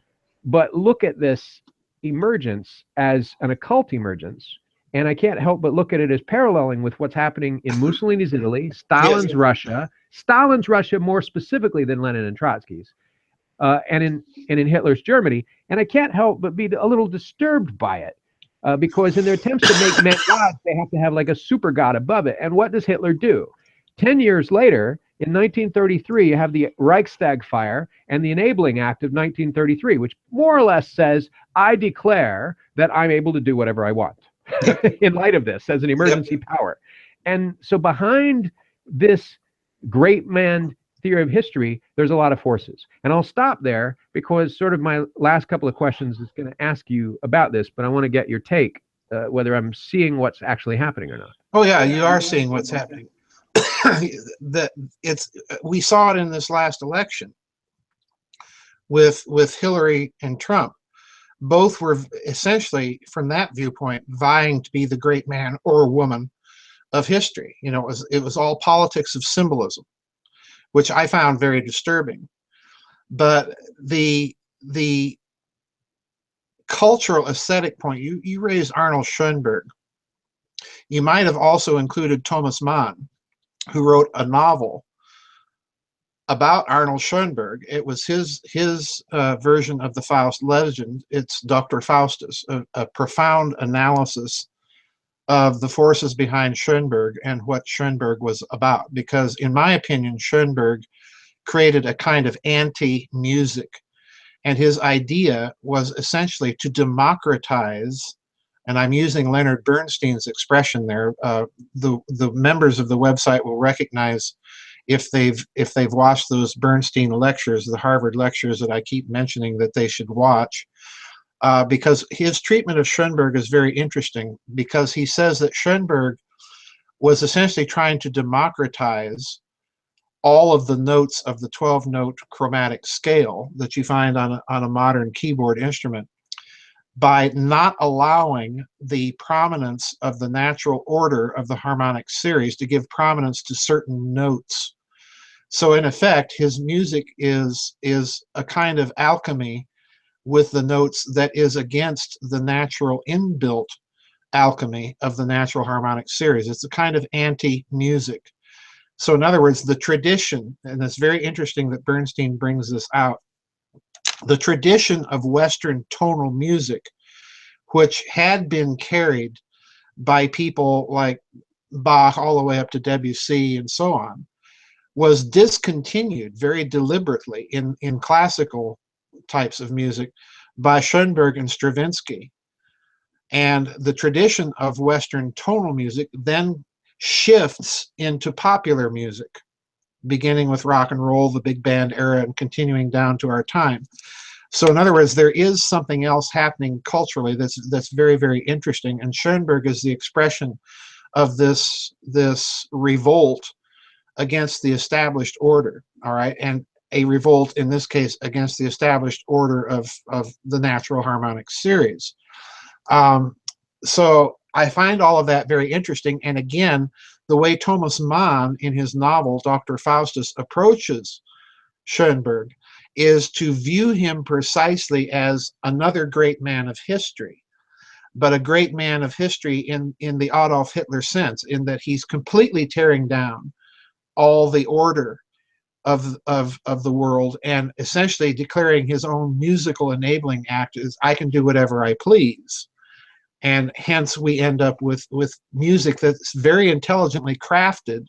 but look at this emergence as an occult emergence. And I can't help but look at it as paralleling with what's happening in Mussolini's Italy, Stalin's Russia more specifically than Lenin and Trotsky's, and in Hitler's Germany. And I can't help but be a little disturbed by it, because in their attempts to make men gods, they have to have like a super god above it. And what does Hitler do? 10 years later, in 1933, you have the Reichstag fire and the Enabling Act of 1933, which more or less says, I declare that I'm able to do whatever I want. In light of this as an emergency power. And so behind this great man theory of history, there's a lot of forces. And I'll stop there because sort of my last couple of questions is going to ask you about this, but I want to get your take, whether I'm seeing what's actually happening or not. Oh yeah, you are seeing what's happening. We saw it in this last election with Hillary and Trump. Both were essentially, from that viewpoint, vying to be the great man or woman of history. It was all politics of symbolism, which I found very disturbing. But the cultural aesthetic point, you raised Arnold Schoenberg. You might have also included Thomas Mann, who wrote a novel about Arnold Schoenberg. It was his version of the Faust legend. It's Dr. Faustus, a profound analysis of the forces behind Schoenberg and what Schoenberg was about. Because in my opinion, Schoenberg created a kind of anti-music, and his idea was essentially to democratize, and I'm using Leonard Bernstein's expression there. The members of the website will recognize, if they've watched those Bernstein lectures, the Harvard lectures that I keep mentioning that they should watch, because his treatment of Schoenberg is very interesting, because he says that Schoenberg was essentially trying to democratize all of the notes of the 12-note chromatic scale that you find on a modern keyboard instrument by not allowing the prominence of the natural order of the harmonic series to give prominence to certain notes. So in effect, his music is a kind of alchemy with the notes that is against the natural inbuilt alchemy of the natural harmonic series. It's a kind of anti-music. So in other words, the tradition, and it's very interesting that Bernstein brings this out, the tradition of Western tonal music, which had been carried by people like Bach all the way up to Debussy and so on, was discontinued very deliberately in classical types of music by Schoenberg and Stravinsky. And the tradition of Western tonal music then shifts into popular music, beginning with rock and roll, the big band era, and continuing down to our time. So in other words, there is something else happening culturally that's very, very interesting. And Schoenberg is the expression of this revolt against the established order, all right? And a revolt, in this case, against the established order of the natural harmonic series. So I find all of that very interesting. And again, the way Thomas Mann in his novel, Dr. Faustus, approaches Schoenberg is to view him precisely as another great man of history, but a great man of history in the Adolf Hitler sense, in that he's completely tearing down all the order of the world and essentially declaring his own musical enabling act as I can do whatever I please. And hence we end up with music that's very intelligently crafted,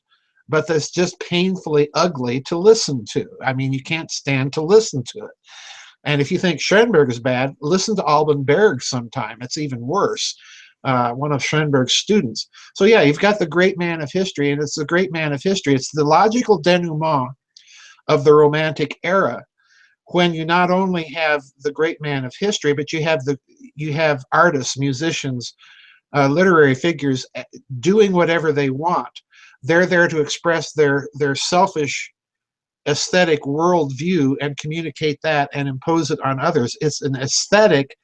but that's just painfully ugly to listen to. I mean, you can't stand to listen to it. And if you think Schoenberg is bad, listen to Alban Berg sometime. It's even worse. One of Schoenberg's students. So yeah, you've got the great man of history, and it's the great man of history. It's the logical denouement of the Romantic era, when you not only have the great man of history, but you have artists, musicians, literary figures doing whatever they want. They're there to express their selfish aesthetic worldview and communicate that and impose it on others. It's an aesthetic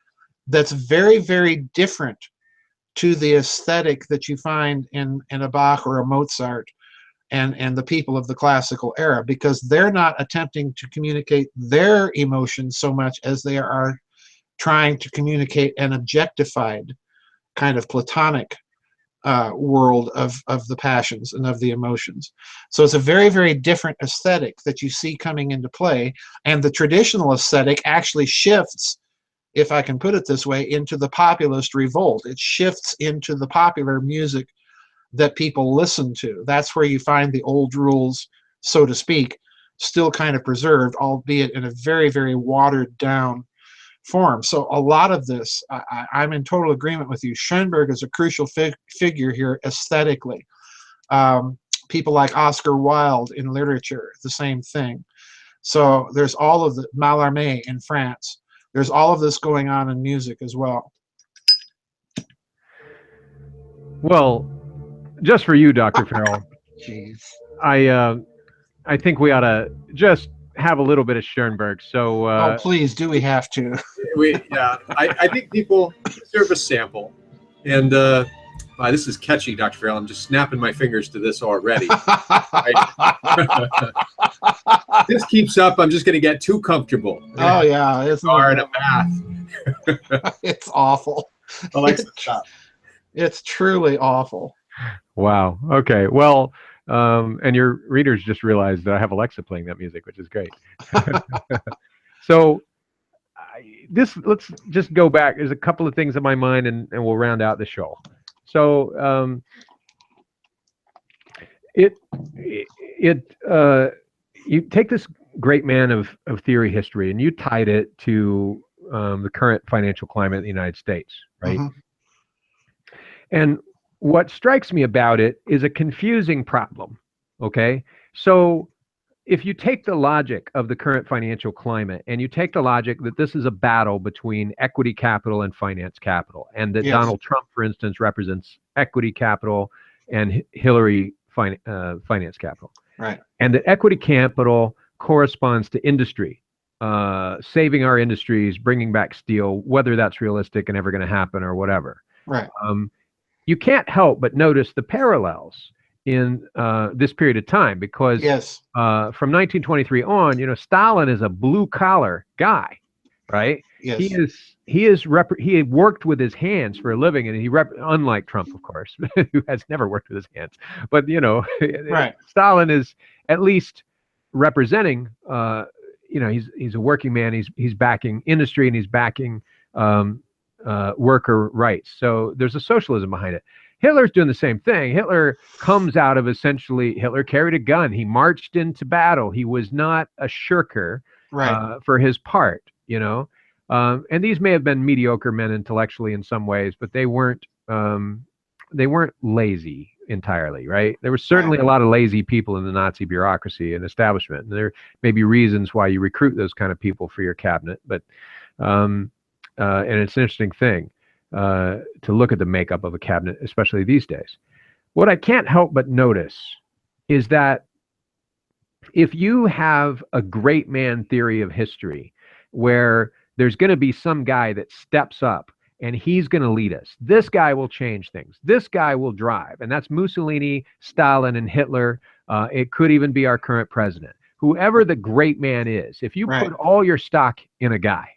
that's very, very different to the aesthetic that you find in a Bach or a Mozart and the people of the classical era, because they're not attempting to communicate their emotions so much as they are trying to communicate an objectified kind of Platonic world of the passions and of the emotions. So it's a very, very different aesthetic that you see coming into play, and the traditional aesthetic actually shifts, if I can put it this way, into the populist revolt. It shifts into the popular music that people listen to. That's where you find the old rules, so to speak, still kind of preserved, albeit in a very, very watered down form. So a lot of this, I'm in total agreement with you. Schoenberg is a crucial figure here aesthetically. People like Oscar Wilde in literature, the same thing. So there's all of the Mallarmé in France. There's all of this going on in music as well. Well, just for you, Dr. Farrell, Jeez. I think we ought to just have a little bit of Schoenberg. So, Oh, please, do we have to? I think people deserve a sample. And this is catchy, Dr. Farrell. I'm just snapping my fingers to this already. This keeps up, I'm just going to get too comfortable. Oh, yeah. It's in a bath. It's awful. Alexa, stop. It's truly awful. Wow. Okay. Well, and your readers just realized that I have Alexa playing that music, which is great. So let's just go back. There's a couple of things in my mind, and we'll round out the show. So you take this great man of theory history, and you tied it to the current financial climate in the United States, right? Mm-hmm. And what strikes me about it is a confusing problem. Okay, so if you take the logic of the current financial climate and you take the logic that this is a battle between equity capital and finance capital, and that Yes. Donald Trump, for instance, represents equity capital and Hillary finance capital, Right. and that equity capital corresponds to industry, saving our industries, bringing back steel, whether that's realistic and ever going to happen or whatever. Right. You can't help but notice the parallels in this period of time, because Yes. from 1923 on, Stalin is a blue collar guy, right? Yes. He had worked with his hands for a living, and unlike Trump, of course, who has never worked with his hands. But Right. Stalin is at least representing. He's a working man. He's backing industry, and he's backing worker rights. So there's a socialism behind it. Hitler's doing the same thing. Hitler carried a gun. He marched into battle. He was not a shirker, Right. for his part, and these may have been mediocre men intellectually in some ways, but they weren't lazy entirely, right? There were certainly Right. a lot of lazy people in the Nazi bureaucracy and establishment. And there may be reasons why you recruit those kind of people for your cabinet, but and it's an interesting thing to look at the makeup of a cabinet, especially these days. What I can't help but notice is that if you have a great man theory of history, where there's going to be some guy that steps up and he's going to lead us, this guy will change things, this guy will drive, and that's Mussolini, Stalin, and Hitler. It could even be our current president. Whoever the great man is, if you Right. put all your stock in a guy,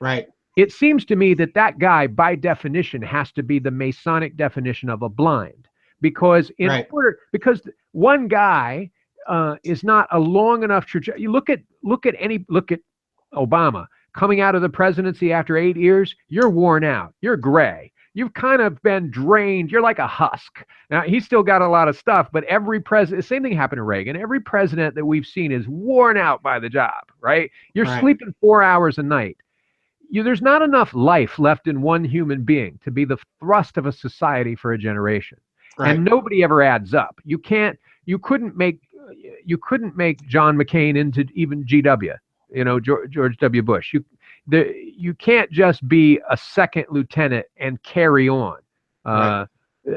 Right. it seems to me that that guy, by definition, has to be the Masonic definition of a blind, because Right. because one guy is not a long enough trajectory. You look at Obama coming out of the presidency after 8 years. You're worn out. You're gray. You've kind of been drained. You're like a husk. Now, he's still got a lot of stuff, but every president, same thing happened to Reagan. Every president that we've seen is worn out by the job, right? You're Right. sleeping 4 hours a night. There's not enough life left in one human being to be the thrust of a society for a generation. Right. And nobody ever adds up. You couldn't make John McCain into even GW, George W. Bush. You can't just be a second lieutenant and carry on. Right.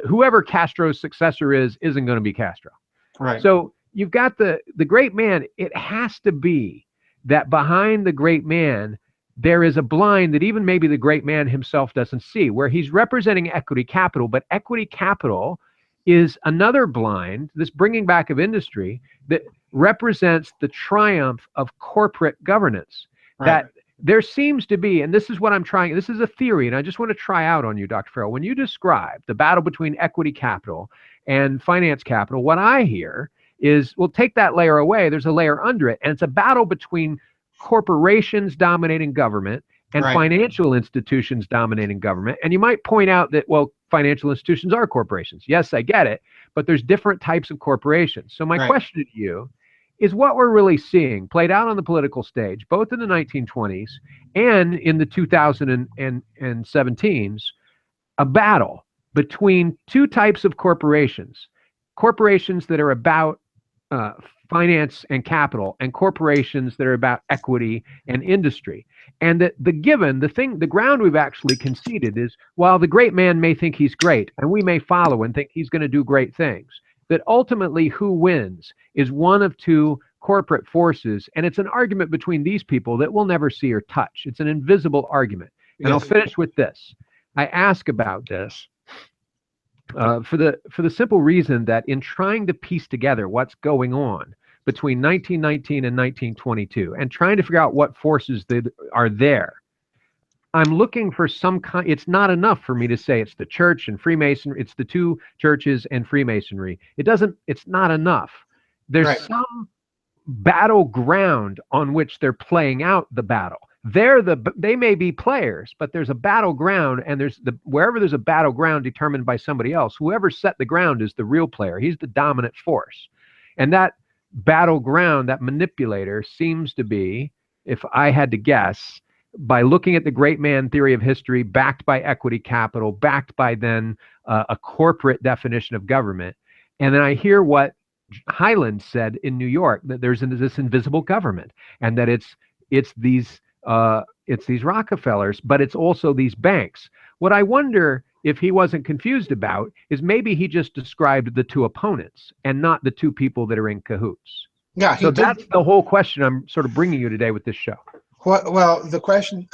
Whoever Castro's successor isn't going to be Castro. Right. So you've got the great man. It has to be that behind the great man, there is a blind that even maybe the great man himself doesn't see, where he's representing equity capital, but equity capital is another blind, this bringing back of industry, that represents the triumph of corporate governance. Right. That there seems to be, and this is what I'm trying, this is a theory, and I just want to try out on you, Dr. Farrell. When you describe the battle between equity capital and finance capital, what I hear is, well, take that layer away, there's a layer under it, and it's a battle between corporations dominating government and Right. financial institutions dominating government. And you might point out that, well, financial institutions are corporations. Yes, I get it, but there's different types of corporations. So my Right. question to you is, what we're really seeing played out on the political stage, both in the 1920s and in the 2017s, a battle between two types of corporations that are about finance and capital, and corporations that are about equity and industry. And that the ground we've actually conceded is, while the great man may think he's great, and we may follow and think he's going to do great things, that ultimately who wins is one of two corporate forces. And it's an argument between these people that we'll never see or touch. It's an invisible argument. And I'll Yes. finish with this. I ask about this for the simple reason that in trying to piece together what's going on between 1919 and 1922, and trying to figure out what forces that are there, I'm looking for some kind. It's not enough for me to say it's the church and Freemasonry. It's the two churches and Freemasonry. It's not enough. There's Right. some battleground on which they're playing out the battle. They may be players, but there's a battleground, and wherever there's a battleground determined by somebody else, whoever set the ground is the real player. He's the dominant force. And that battleground, that manipulator, seems to be, if I had to guess, by looking at the great man theory of history, backed by equity capital, backed by then a corporate definition of government. And then I hear what Highland said in New York that there's this invisible government, and that it's these Rockefellers, but it's also these banks. What I wonder if he wasn't confused about is maybe he just described the two opponents and not the two people that are in cahoots. Yeah, So that's the whole question I'm sort of bringing you today with this show. Well, the question,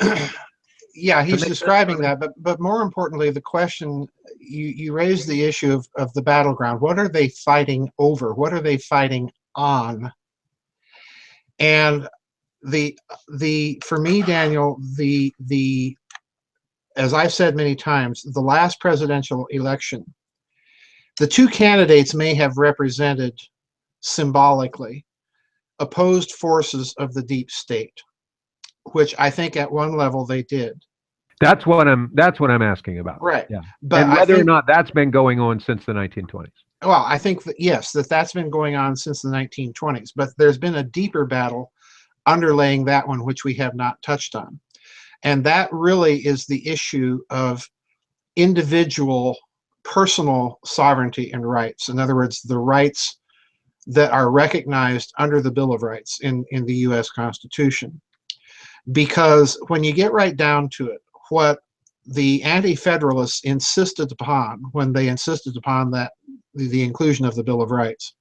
yeah, he's describing that, but more importantly, the question, you raised the issue of the battleground. What are they fighting over? What are they fighting on? And for me, Daniel, as I've said many times, the last presidential election, the two candidates may have represented symbolically opposed forces of the deep state, which I think at one level they did. That's what I'm asking about. Right. Yeah. But and whether or not that's been going on since the 1920s. Well, I think that, yes, that's been going on since the 1920s, but there's been a deeper battle underlaying that one, which we have not touched on. And that really is the issue of individual personal sovereignty and rights. In other words, the rights that are recognized under the Bill of Rights in the U.S. Constitution. Because when you get right down to it, what the anti-federalists insisted upon when they insisted upon that the inclusion of the Bill of Rights.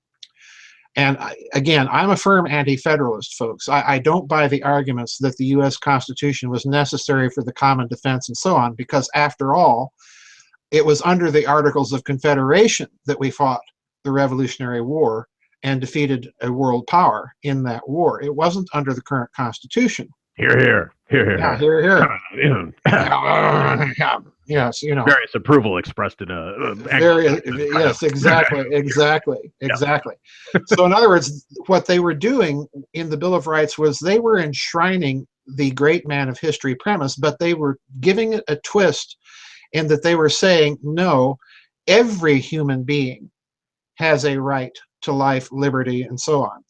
And again, I'm a firm anti-federalist, folks. I don't buy the arguments that the U.S. Constitution was necessary for the common defense and so on, because after all, it was under the Articles of Confederation that we fought the Revolutionary War and defeated a world power in that war. It wasn't under the current Constitution. Hear, hear, hear, hear. Yeah, hear, hear. Yes, you know. Various approval expressed in a. Yes, exactly. So in other words, what they were doing in the Bill of Rights was they were enshrining the great man of history premise, but they were giving it a twist in that they were saying, no, every human being has a right to life, liberty, and so on.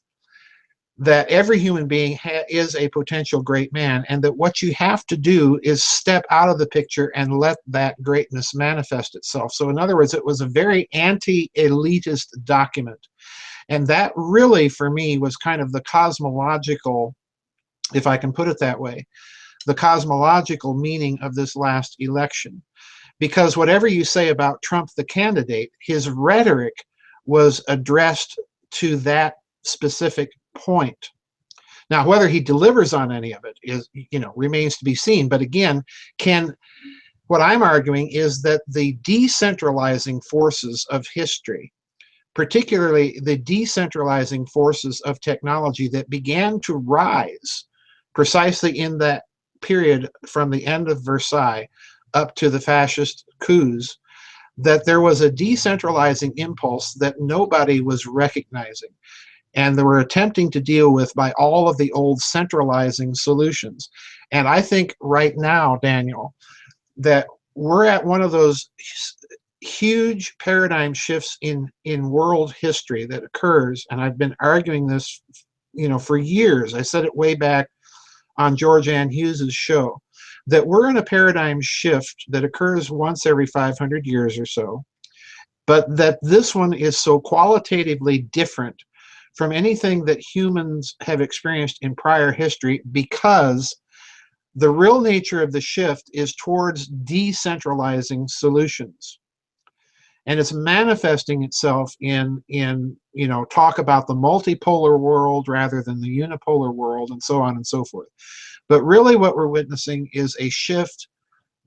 That every human being is a potential great man, and that what you have to do is step out of the picture and let that greatness manifest itself. So in other words, it was a very anti-elitist document. And that really, for me, was kind of the cosmological, if I can put it that way, the cosmological meaning of this last election. Because whatever you say about Trump, the candidate, his rhetoric was addressed to that specific point. Now, whether he delivers on any of it is, remains to be seen. But again, what I'm arguing is that the decentralizing forces of history, particularly the decentralizing forces of technology that began to rise precisely in that period from the end of Versailles up to the fascist coups, that there was a decentralizing impulse that nobody was recognizing. And they were attempting to deal with by all of the old centralizing solutions. And I think right now, Daniel, that we're at one of those huge paradigm shifts in world history that occurs. And I've been arguing this, for years. I said it way back on George Ann Hughes's show, that we're in a paradigm shift that occurs once every 500 years or so, but that this one is so qualitatively different from anything that humans have experienced in prior history, because the real nature of the shift is towards decentralizing solutions. And it's manifesting itself in talk about the multipolar world rather than the unipolar world, and so on and so forth. But really what we're witnessing is a shift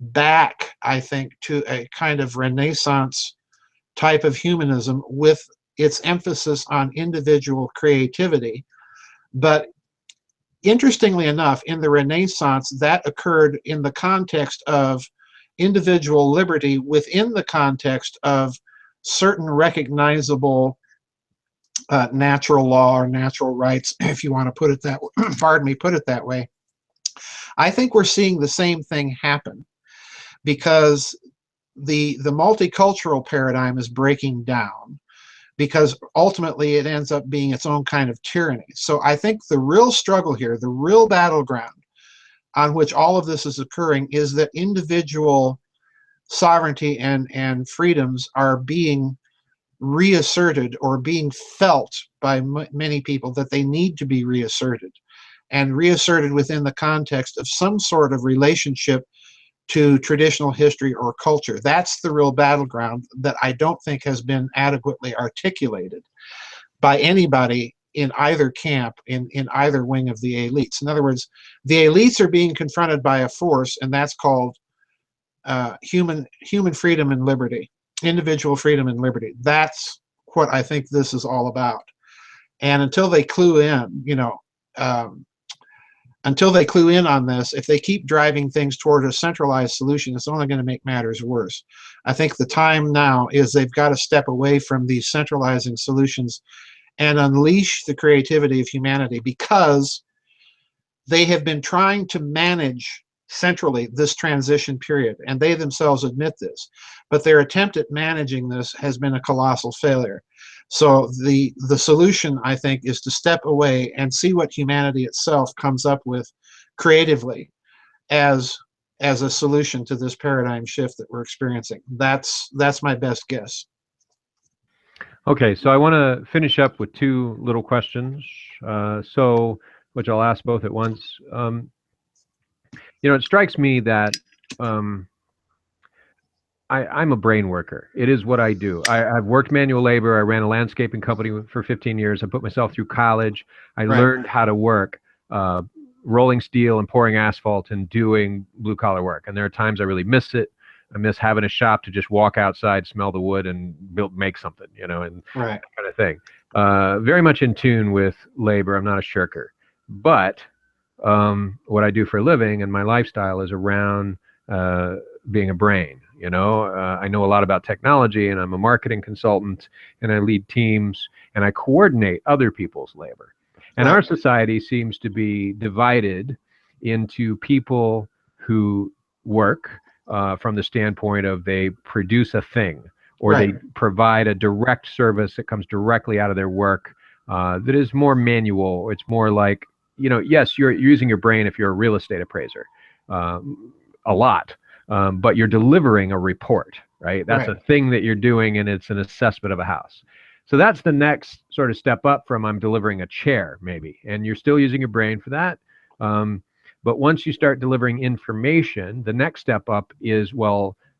back, I think, to a kind of Renaissance type of humanism with its emphasis on individual creativity. But interestingly enough, in the Renaissance, that occurred in the context of individual liberty within the context of certain recognizable natural law or natural rights, if you want to put it that put it that way. I think we're seeing the same thing happen, because the multicultural paradigm is breaking down, because ultimately it ends up being its own kind of tyranny. So I think the real struggle here, the real battleground on which all of this is occurring, is that individual sovereignty and freedoms are being reasserted or being felt by many people that they need to be reasserted, and reasserted within the context of some sort of relationship to traditional history or culture. That's the real battleground that I don't think has been adequately articulated by anybody in either camp, in either wing of the elites. In other words, the elites are being confronted by a force, and that's called human freedom and liberty, individual freedom and liberty. That's what I think this is all about. And until they clue in, until they clue in on this, if they keep driving things toward a centralized solution, it's only going to make matters worse. I think the time now is they've got to step away from these centralizing solutions and unleash the creativity of humanity, because they have been trying to manage centrally this transition period, and they themselves admit this, but their attempt at managing this has been a colossal failure. So the solution, I think, is to step away and see what humanity itself comes up with creatively as a solution to this paradigm shift that we're experiencing. That's my best guess. Okay, so I want to finish up with two little questions, which I'll ask both at once. It strikes me that I'm a brain worker. It is what I do. I've worked manual labor. I ran a landscaping company for 15 years. I put myself through college. I learned how to work rolling steel and pouring asphalt and doing blue-collar work. And there are times I really miss it. I miss having a shop to just walk outside, smell the wood, and make something, and that kind of thing. Very much in tune with labor. I'm not a shirker. But what I do for a living and my lifestyle is around being a brain. I know a lot about technology, and I'm a marketing consultant, and I lead teams, and I coordinate other people's labor. And our society seems to be divided into people who work from the standpoint of they produce a thing, or they provide a direct service that comes directly out of their work that is more manual. It's more like, yes, you're using your brain if you're a real estate appraiser a lot, but you're delivering a report, right? That's a thing that you're doing, and it's an assessment of a house. So that's the next sort of step up from I'm delivering a chair, maybe, and you're still using your brain for that. But once you start delivering information, the next step up is,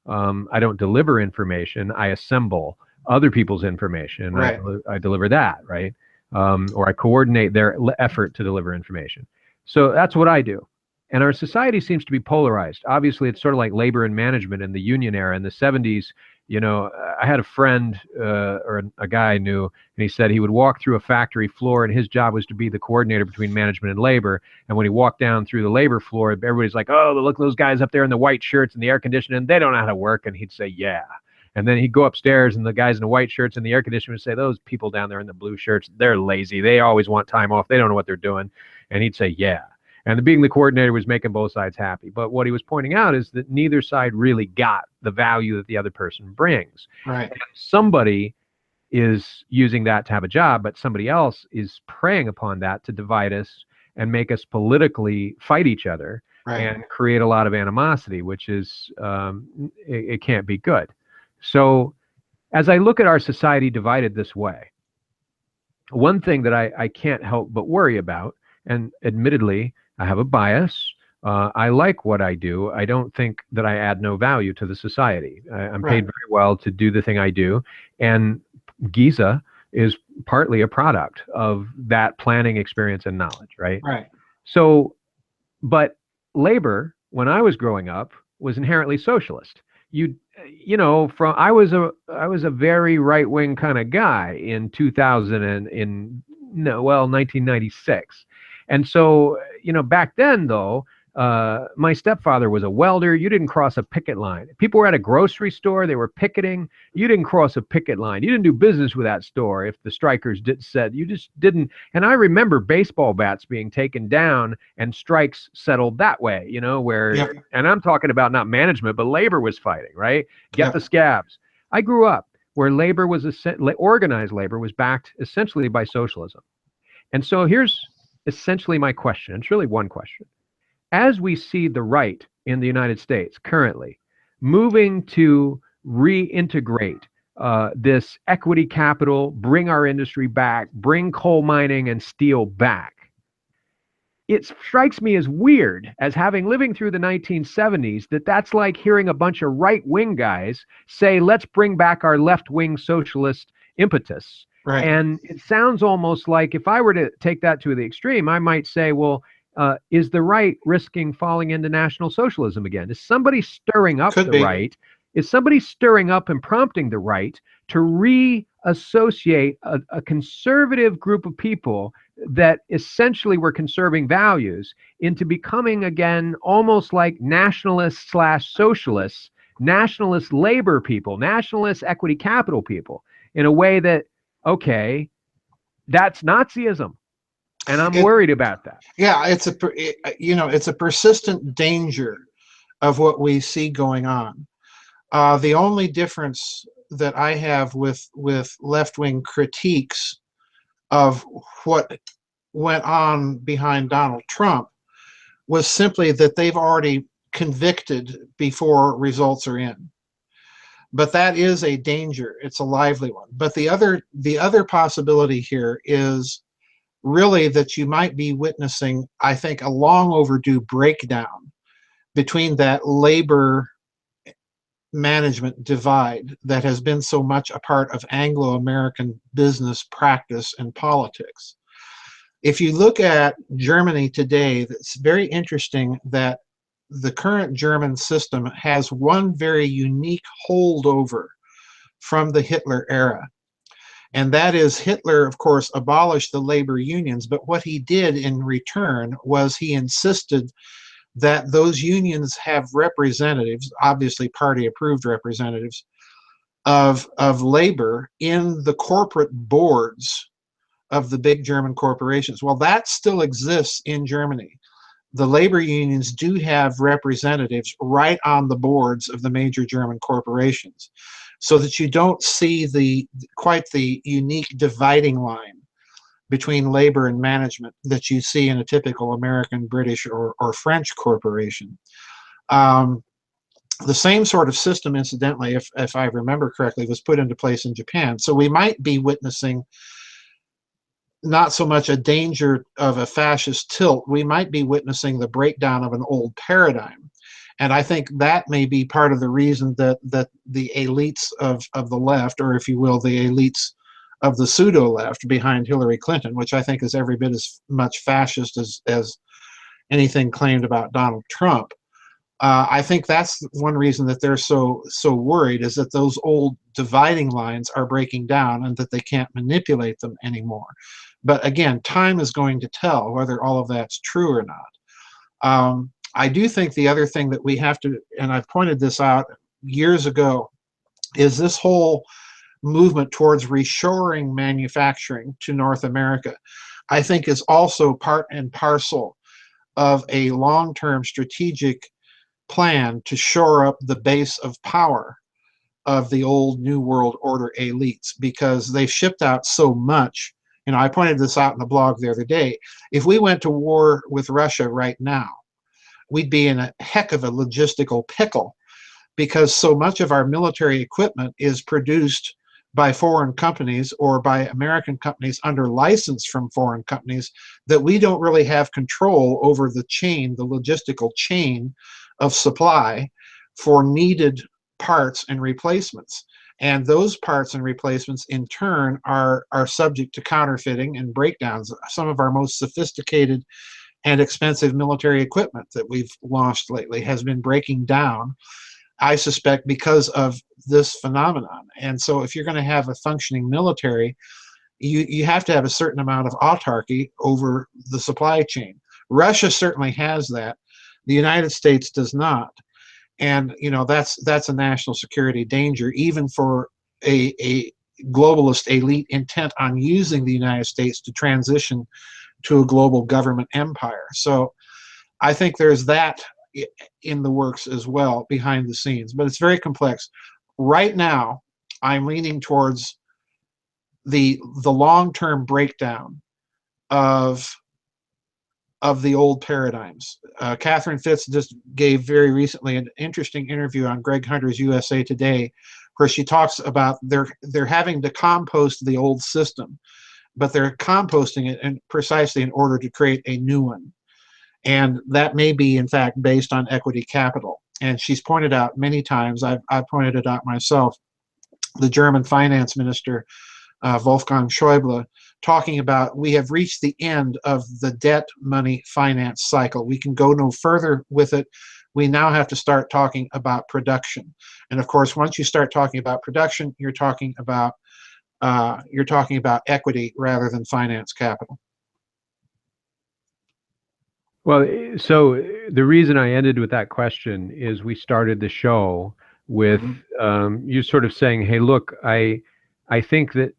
I don't deliver information, I assemble other people's information. I deliver that, right? Or I coordinate their effort to deliver information. So that's what I do. And our society seems to be polarized. Obviously, it's sort of like labor and management in the union era. In the 70s, I had a friend or a guy I knew, and he said he would walk through a factory floor, and his job was to be the coordinator between management and labor. And when he walked down through the labor floor, everybody's like, oh, look at those guys up there in the white shirts and the air conditioning. They don't know how to work. And he'd say, yeah. And then he'd go upstairs, and the guys in the white shirts and the air conditioning would say, those people down there in the blue shirts, they're lazy. They always want time off. They don't know what they're doing. And he'd say, yeah. And being the coordinator was making both sides happy. But what he was pointing out is that neither side really got the value that the other person brings. Right. And somebody is using that to have a job, but somebody else is preying upon that to divide us and make us politically fight each other and create a lot of animosity, which is, it can't be good. So as I look at our society divided this way, one thing that I can't help but worry about, and admittedly, I have a bias. I like what I do. I don't think that I add no value to the society. I'm paid very well to do the thing I do. And Giza is partly a product of that planning experience and knowledge, right? So, but labor, when I was growing up, was inherently socialist. I was a very right-wing kind of guy in 1996. And so, back then, though, my stepfather was a welder. You didn't cross a picket line. People were at a grocery store. They were picketing. You didn't cross a picket line. You didn't do business with that store if the strikers said. You just didn't. And I remember baseball bats being taken down and strikes settled that way, and I'm talking about not management, but labor was fighting, right? Get the scabs. I grew up where labor was organized labor was backed essentially by socialism. And so here's essentially my question. It's really one question. As we see the right in the United States currently moving to reintegrate this equity capital, bring our industry back, bring coal mining and steel back. It strikes me as weird, as having living through the 1970s, that that's like hearing a bunch of right-wing guys say, let's bring back our left-wing socialist impetus. Right. And it sounds almost like, if I were to take that to the extreme, I might say, well, is the right risking falling into National Socialism again? Is somebody stirring up Could the be. right? Is somebody stirring up and prompting the right to reassociate a conservative group of people that essentially were conserving values into becoming again almost like nationalists slash socialists, nationalist labor people, nationalist equity capital people, in a way that, okay, that's Nazism. And I'm worried about that. Yeah, it's a persistent danger of what we see going on. The only difference that I have with left-wing critiques of what went on behind Donald Trump was simply that they've already convicted before results are in. But that is a danger. It's a lively one. But the other possibility here is really that you might be witnessing, I think, a long overdue breakdown between that labor management divide that has been so much a part of Anglo-American business practice and politics. If you look at Germany today, it's very interesting that the current German system has one very unique holdover from the Hitler era. And that is, Hitler, of course, abolished the labor unions, but what he did in return was he insisted that those unions have representatives, obviously party-approved representatives, of labor in the corporate boards of the big German corporations. Well, that still exists in Germany. The labor unions do have representatives right on the boards of the major German corporations, so that you don't see quite the unique dividing line between labor and management that you see in a typical American, British, or French corporation. The same sort of system, incidentally, if I remember correctly, was put into place in Japan. So we might be witnessing not so much a danger of a fascist tilt, we might be witnessing the breakdown of an old paradigm. And I think that may be part of the reason that the elites of the left, or if you will, the elites of the pseudo-left behind Hillary Clinton, which I think is every bit as much fascist as anything claimed about Donald Trump. I think that's one reason that they're so worried, is that those old dividing lines are breaking down and that they can't manipulate them anymore. But again, time is going to tell whether all of that's true or not. I do think the other thing that we have to, and I've pointed this out years ago, is this whole movement towards reshoring manufacturing to North America, I think, is also part and parcel of a long-term strategic plan to shore up the base of power of the old New World Order elites, because they've shipped out so much. You know, I pointed this out in the blog the other day. If we went to war with Russia right now, we'd be in a heck of a logistical pickle, because so much of our military equipment is produced by foreign companies or by American companies under license from foreign companies, that we don't really have control over the chain, the logistical chain of supply for needed parts and replacements. And those parts and replacements in turn are subject to counterfeiting and breakdowns. Some of our most sophisticated and expensive military equipment that we've launched lately has been breaking down, I suspect, because of this phenomenon. And so if you're going to have a functioning military, you have to have a certain amount of autarky over the supply chain. Russia certainly has that. The United States does not. And you know, that's a national security danger, even for a globalist elite intent on using the United States to transition to a global government empire. So I think there's that in the works as well behind the scenes, but it's very complex. Right now, I'm leaning towards the long-term breakdown of the old paradigms. Catherine Fitz just gave very recently an interesting interview on Greg Hunter's USA Today, where she talks about they're having to compost the old system, but they're composting it precisely in order to create a new one. And that may be, in fact, based on equity capital. And she's pointed out many times, I've pointed it out myself, the German finance minister, Wolfgang Schäuble, talking about we have reached the end of the debt money finance cycle. We can go no further with it. We now have to start talking about production. And of course, once you start talking about production, you're talking about equity rather than finance capital. Well, so the reason I ended with that question is we started the show with you sort of saying, "Hey, look, I think that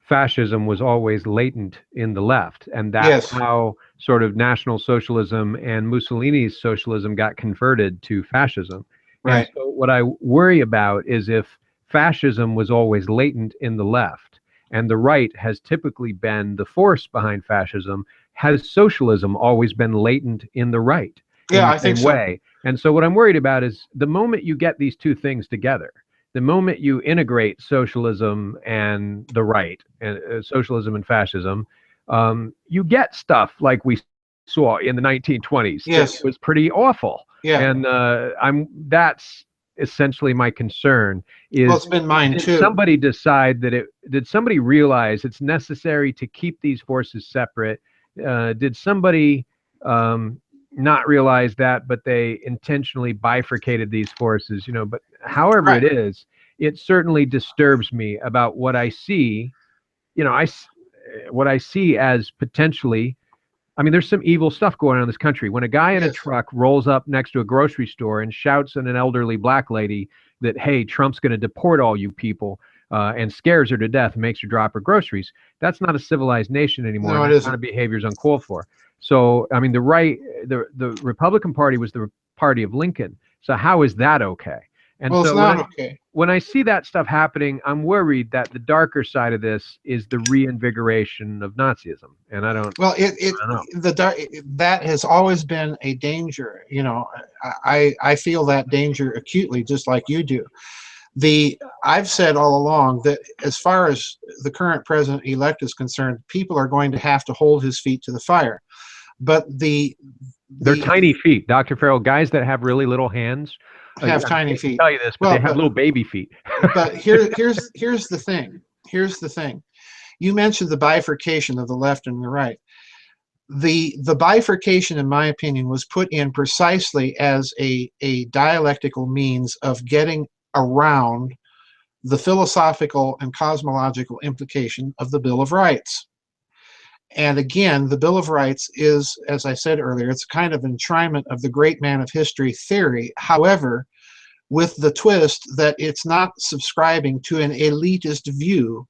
fascism was always latent in the left, and that's how sort of National Socialism and Mussolini's socialism got converted to fascism." Right. And so what I worry about is if fascism was always latent in the left, and the right has typically been the force behind fascism, has socialism always been latent in the right in the same way? And so what I'm worried about is the moment you get these two things together, the moment you integrate socialism and the right, and socialism and fascism, you get stuff like we saw in the 1920s. Yes. That was pretty awful. Yeah. And that's essentially my concern is, well, it's been mine too. Did somebody decide that did somebody realize it's necessary to keep these forces separate? Did somebody not realize that, but they intentionally bifurcated these forces, but however Right. it is, it certainly disturbs me about what I see, what I see as potentially, I mean, there's some evil stuff going on in this country. When a guy in a truck rolls up next to a grocery store and shouts at an elderly black lady that, hey, Trump's going to deport all you people, and scares her to death and makes her drop her groceries, that's not a civilized nation anymore. No, it that isn't. kind of behavior is uncalled for. So, I mean, the Republican Party was the party of Lincoln. So how is that okay? And well, so it's not okay. When I see that stuff happening, I'm worried that the darker side of this is the reinvigoration of Nazism, and I don't. Well, I don't know. that has always been a danger. I feel that danger acutely, just like you do. I've said all along that as far as the current president-elect is concerned, people are going to have to hold his feet to the fire. But they're tiny feet, Dr. Farrell. Guys that have really little hands have tiny feet. Tell you this, but they have little baby feet. But here's the thing. Here's the thing. You mentioned the bifurcation of the left and the right. The bifurcation, in my opinion, was put in precisely as a dialectical means of getting around the philosophical and cosmological implication of the Bill of Rights. And again, the Bill of Rights is, as I said earlier, it's kind of enshrinement of the great man of history theory. However, with the twist that it's not subscribing to an elitist view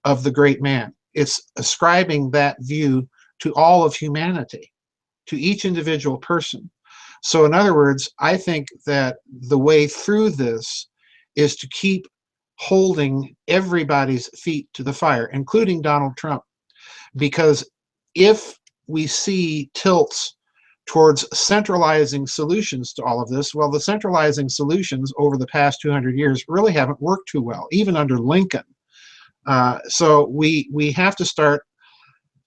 of the great man. It's ascribing that view to all of humanity, to each individual person. So in other words, I think that the way through this is to keep holding everybody's feet to the fire, including Donald Trump. Because if we see tilts towards centralizing solutions to all of this, well, the centralizing solutions over the past 200 years really haven't worked too well, even under Lincoln. So we have to start,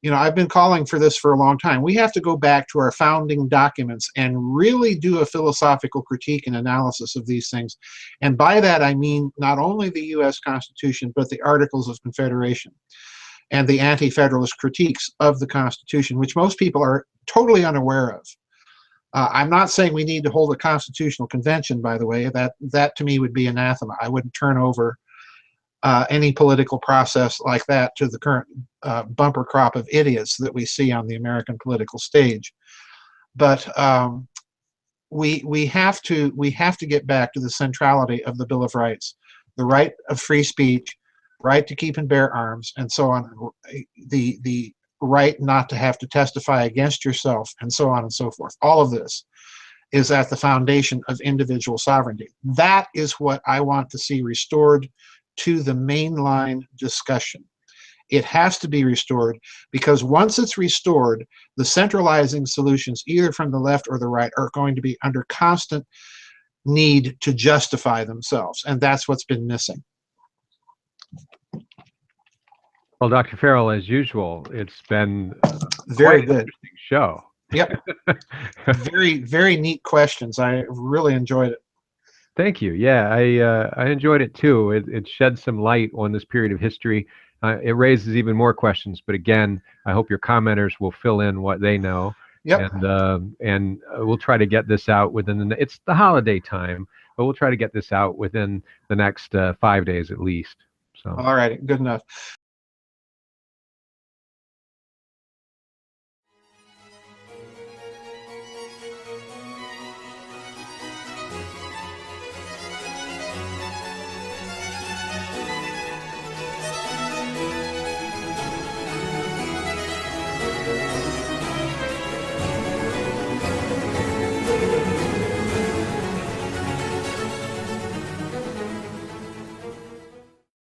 I've been calling for this for a long time. We have to go back to our founding documents and really do a philosophical critique and analysis of these things. And by that, I mean not only the U.S. Constitution, but the Articles of Confederation and the anti-federalist critiques of the Constitution, which most people are totally unaware of. I'm not saying we need to hold a constitutional convention, by the way. That to me would be anathema. I wouldn't turn over any political process like that to the current bumper crop of idiots that we see on the American political stage. But we have to get back to the centrality of the Bill of Rights, the right of free speech, right to keep and bear arms, and so on, the right not to have to testify against yourself, and so on and so forth. All of this is at the foundation of individual sovereignty. That is what I want to see restored to the mainline discussion. It has to be restored, because once it's restored, the centralizing solutions, either from the left or the right, are going to be under constant need to justify themselves, and that's what's been missing. Well, Dr. Farrell, as usual, it's been Very quite an good. interesting show. Yep. Very, very neat questions. I really enjoyed it. Thank you. Yeah, I enjoyed it too. It shed some light on this period of history. It raises even more questions, but again, I hope your commenters will fill in what they know. Yep. And we'll try to get this out within it's the holiday time, but we'll try to get this out within the next 5 days at least. So. All right, good enough.